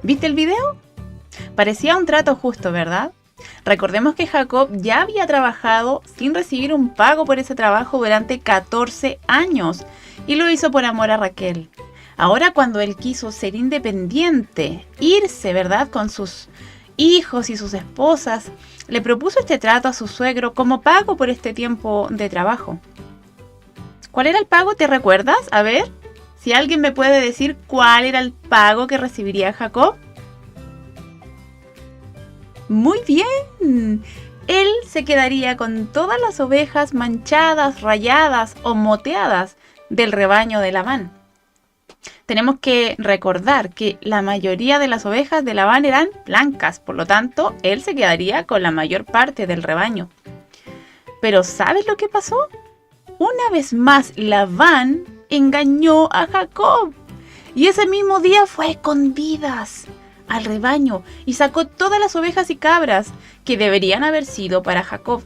¿Viste el video? Parecía un trato justo, ¿verdad? Recordemos que Jacob ya había trabajado sin recibir un pago por ese trabajo durante 14 años y lo hizo por amor a Raquel. Ahora, cuando él quiso ser independiente, irse, ¿verdad?, con sus hijos y sus esposas, le propuso este trato a su suegro como pago por este tiempo de trabajo. ¿Cuál era el pago? ¿Te recuerdas? A ver, si alguien me puede decir cuál era el pago que recibiría Jacob. Muy bien, él se quedaría con todas las ovejas manchadas, rayadas o moteadas del rebaño de Labán. Tenemos que recordar que la mayoría de las ovejas de Labán eran blancas, por lo tanto, él se quedaría con la mayor parte del rebaño. Pero ¿sabes lo que pasó? Una vez más, Labán engañó a Jacob y ese mismo día fue a escondidas al rebaño y sacó todas las ovejas y cabras que deberían haber sido para Jacob.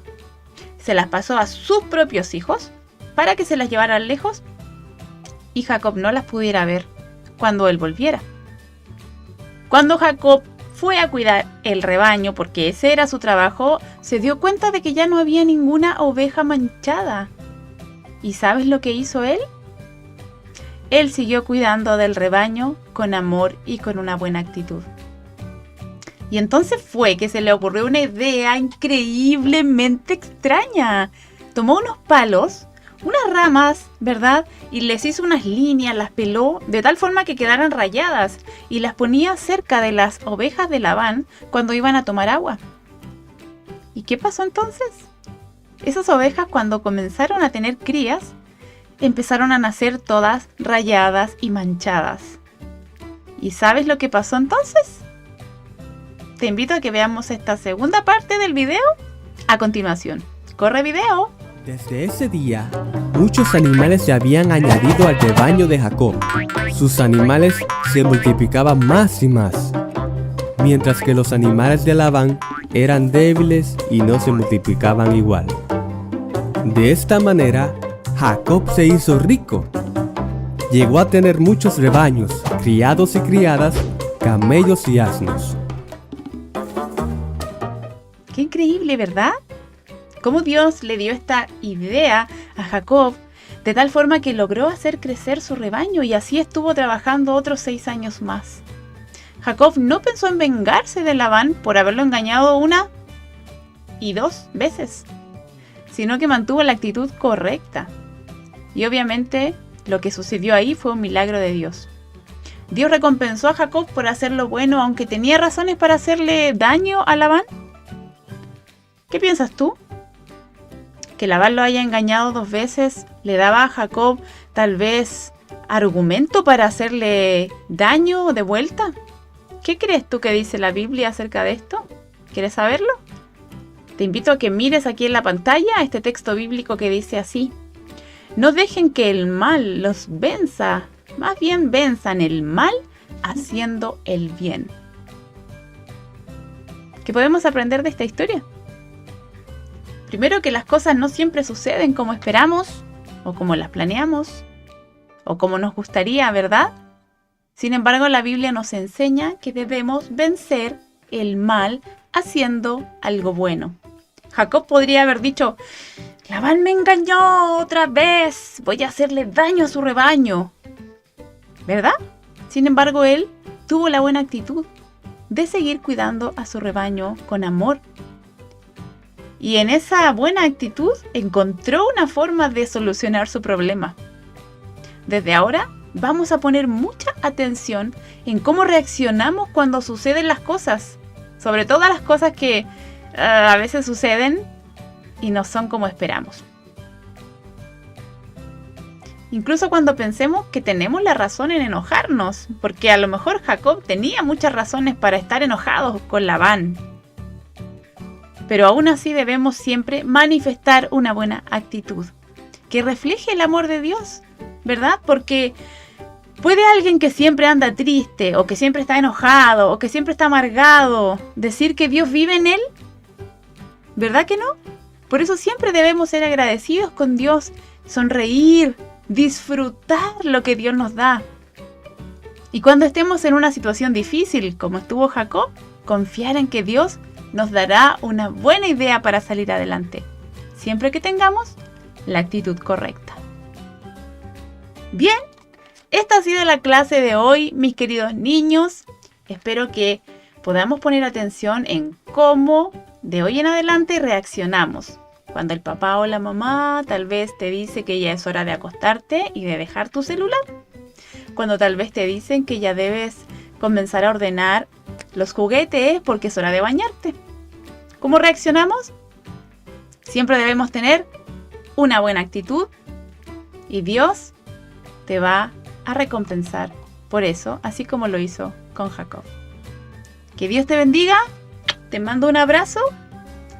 Se las pasó a sus propios hijos para que se las llevaran lejos y Jacob no las pudiera ver cuando él volviera. Cuando Jacob fue a cuidar el rebaño, porque ese era su trabajo, se dio cuenta de que ya no había ninguna oveja manchada. ¿Y sabes lo que hizo él? Él siguió cuidando del rebaño con amor y con una buena actitud. Y entonces fue que se le ocurrió una idea increíblemente extraña. Tomó unos palos, unas ramas, ¿verdad? Y les hizo unas líneas, las peló de tal forma que quedaran rayadas y las ponía cerca de las ovejas de Labán cuando iban a tomar agua. ¿Y qué pasó entonces? Esas ovejas, cuando comenzaron a tener crías, empezaron a nacer todas rayadas y manchadas. ¿Y sabes lo que pasó entonces? Te invito a que veamos esta segunda parte del video a continuación. ¡Corre video! Desde ese día, muchos animales se habían añadido al rebaño de Jacob. Sus animales se multiplicaban más y más, mientras que los animales de Labán eran débiles y no se multiplicaban igual. De esta manera, Jacob se hizo rico. Llegó a tener muchos rebaños, criados y criadas, camellos y asnos. ¡Qué increíble!, ¿verdad? Cómo Dios le dio esta idea a Jacob de tal forma que logró hacer crecer su rebaño y así estuvo trabajando otros 6 años más. Jacob no pensó en vengarse de Labán por haberlo engañado 1 y 2 veces, sino que mantuvo la actitud correcta. Y obviamente lo que sucedió ahí fue un milagro de Dios. Dios recompensó a Jacob por hacer lo bueno, aunque tenía razones para hacerle daño a Labán. ¿Qué piensas tú? ¿Que Labán lo haya engañado 2 veces le daba a Jacob tal vez argumento para hacerle daño de vuelta? ¿Qué crees tú que dice la Biblia acerca de esto? ¿Quieres saberlo? Te invito a que mires aquí en la pantalla este texto bíblico que dice así: no dejen que el mal los venza, más bien venzan el mal haciendo el bien. ¿Qué podemos aprender de esta historia? Primero, que las cosas no siempre suceden como esperamos, o como las planeamos, o como nos gustaría, ¿verdad? Sin embargo, la Biblia nos enseña que debemos vencer el mal haciendo algo bueno. Jacob podría haber dicho: Labán me engañó otra vez, voy a hacerle daño a su rebaño, ¿verdad? Sin embargo, él tuvo la buena actitud de seguir cuidando a su rebaño con amor. Y en esa buena actitud encontró una forma de solucionar su problema. Desde ahora vamos a poner mucha atención en cómo reaccionamos cuando suceden las cosas. Sobre todo las cosas que a veces suceden y no son como esperamos. Incluso cuando pensemos que tenemos la razón en enojarnos, porque a lo mejor Jacob tenía muchas razones para estar enojados con Labán. Pero aún así debemos siempre manifestar una buena actitud, que refleje el amor de Dios, ¿verdad? Porque ¿puede alguien que siempre anda triste, o que siempre está enojado, o que siempre está amargado, decir que Dios vive en él? ¿Verdad que no? Por eso siempre debemos ser agradecidos con Dios, sonreír, disfrutar lo que Dios nos da. Y cuando estemos en una situación difícil, como estuvo Jacob, confiar en que Dios nos dará una buena idea para salir adelante, siempre que tengamos la actitud correcta. Bien, esta ha sido la clase de hoy, mis queridos niños. Espero que podamos poner atención en cómo de hoy en adelante reaccionamos. Cuando el papá o la mamá tal vez te dice que ya es hora de acostarte y de dejar tu celular. Cuando tal vez te dicen que ya debes comenzar a ordenar los juguetes porque es hora de bañarte. ¿Cómo reaccionamos? Siempre debemos tener una buena actitud y Dios te va a recompensar por eso, así como lo hizo con Jacob. Que Dios te bendiga, te mando un abrazo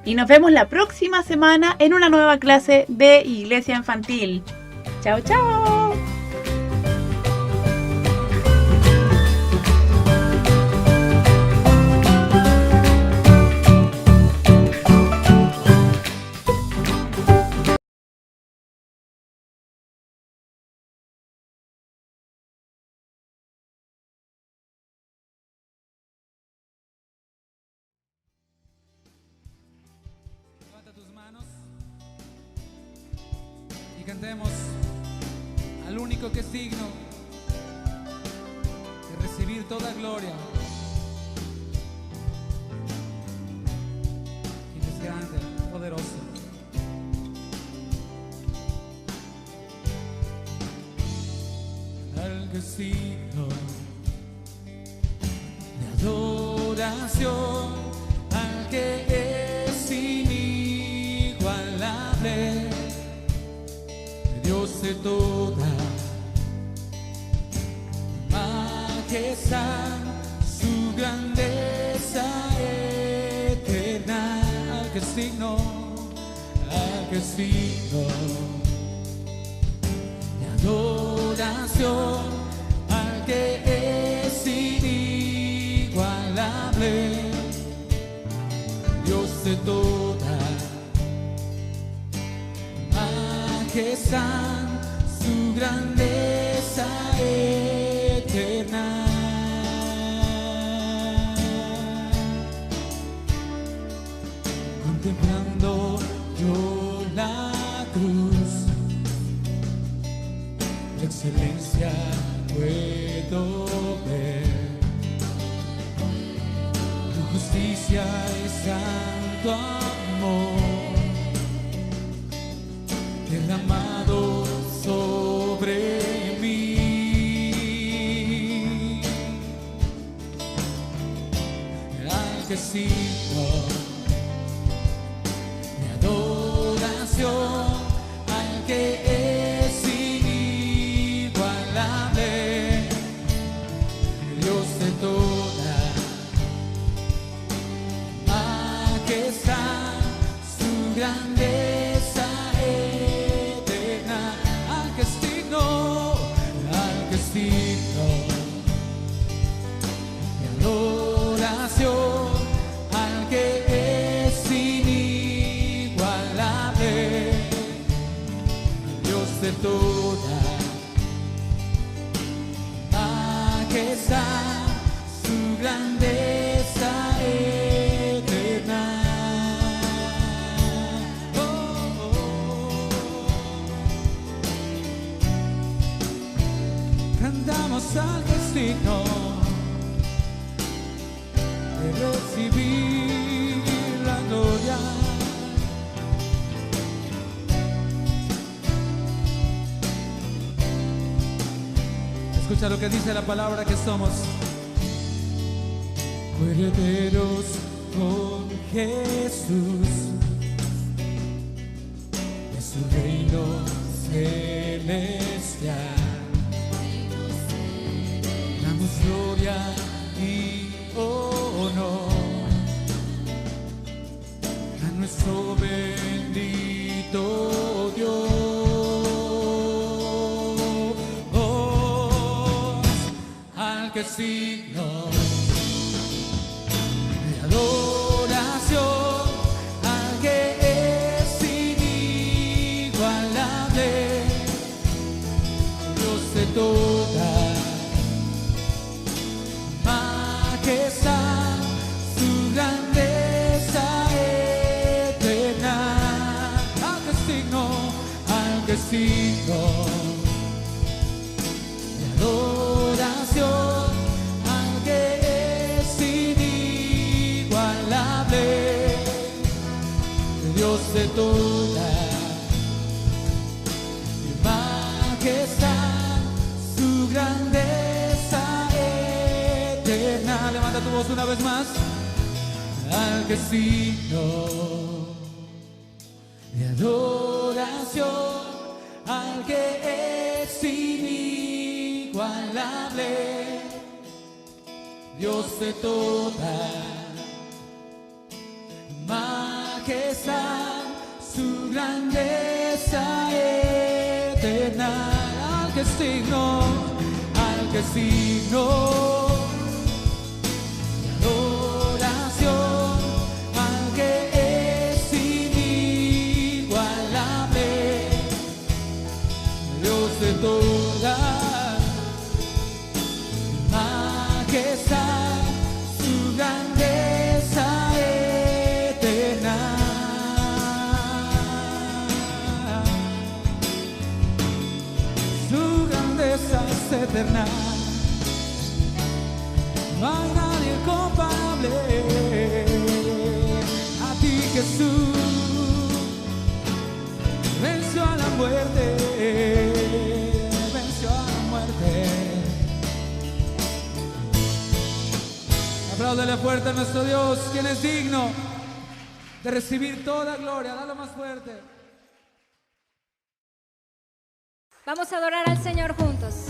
y nos vemos la próxima semana en una nueva clase de Iglesia Infantil. ¡Chao, chao! Cantemos al único que es digno de recibir toda gloria, quien es grande, poderoso. adoración al que es inigualable, Dios de toda majestad, su grandeza eterna, al que es digno de adoración, al que es inigualable, Dios de toda majestad, su grandeza eterna. Contemplando yo la cruz, la excelencia puedo ver, tu justicia y santo amor derramado sobre mí. Al que sigo mi adoración, al que es inigualable, Dios de toda majestad, su grandeza eterna, al que es digno de adoración, al que es inigualable, Dios de toda majestad, su grandeza eterna. Oh, oh, oh. Cantamos al que es digno de recibir la gloria. Escucha lo que dice la palabra que somos herederos con Jesús de su reino celestial. Damos gloria y honor a nuestro bendito Dios. Que es digno de adoración, al que es inigualable, Dios de toda majestad, su grandeza eterna, al que es digno de adoración, al que es inigualable, Dios de toda majestad, su grandeza eterna. Levanta tu voz una vez más. Al que es digno de adoración, al que es inigualable, Dios de toda majestad, su grandeza eterna, al que es digno de adoración, al que es inigualable, Dios de toda majestad, su grandeza eterna. Su grandeza es eterna. No hay nadie comparable a ti, Jesús. Venció a la muerte, venció a la muerte. Apláudele fuerte, nuestro Dios, quien es digno de recibir toda gloria. Dalo más fuerte. Vamos a adorar al Señor juntos.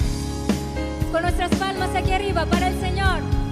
Con nuestras palmas aquí arriba para el Señor.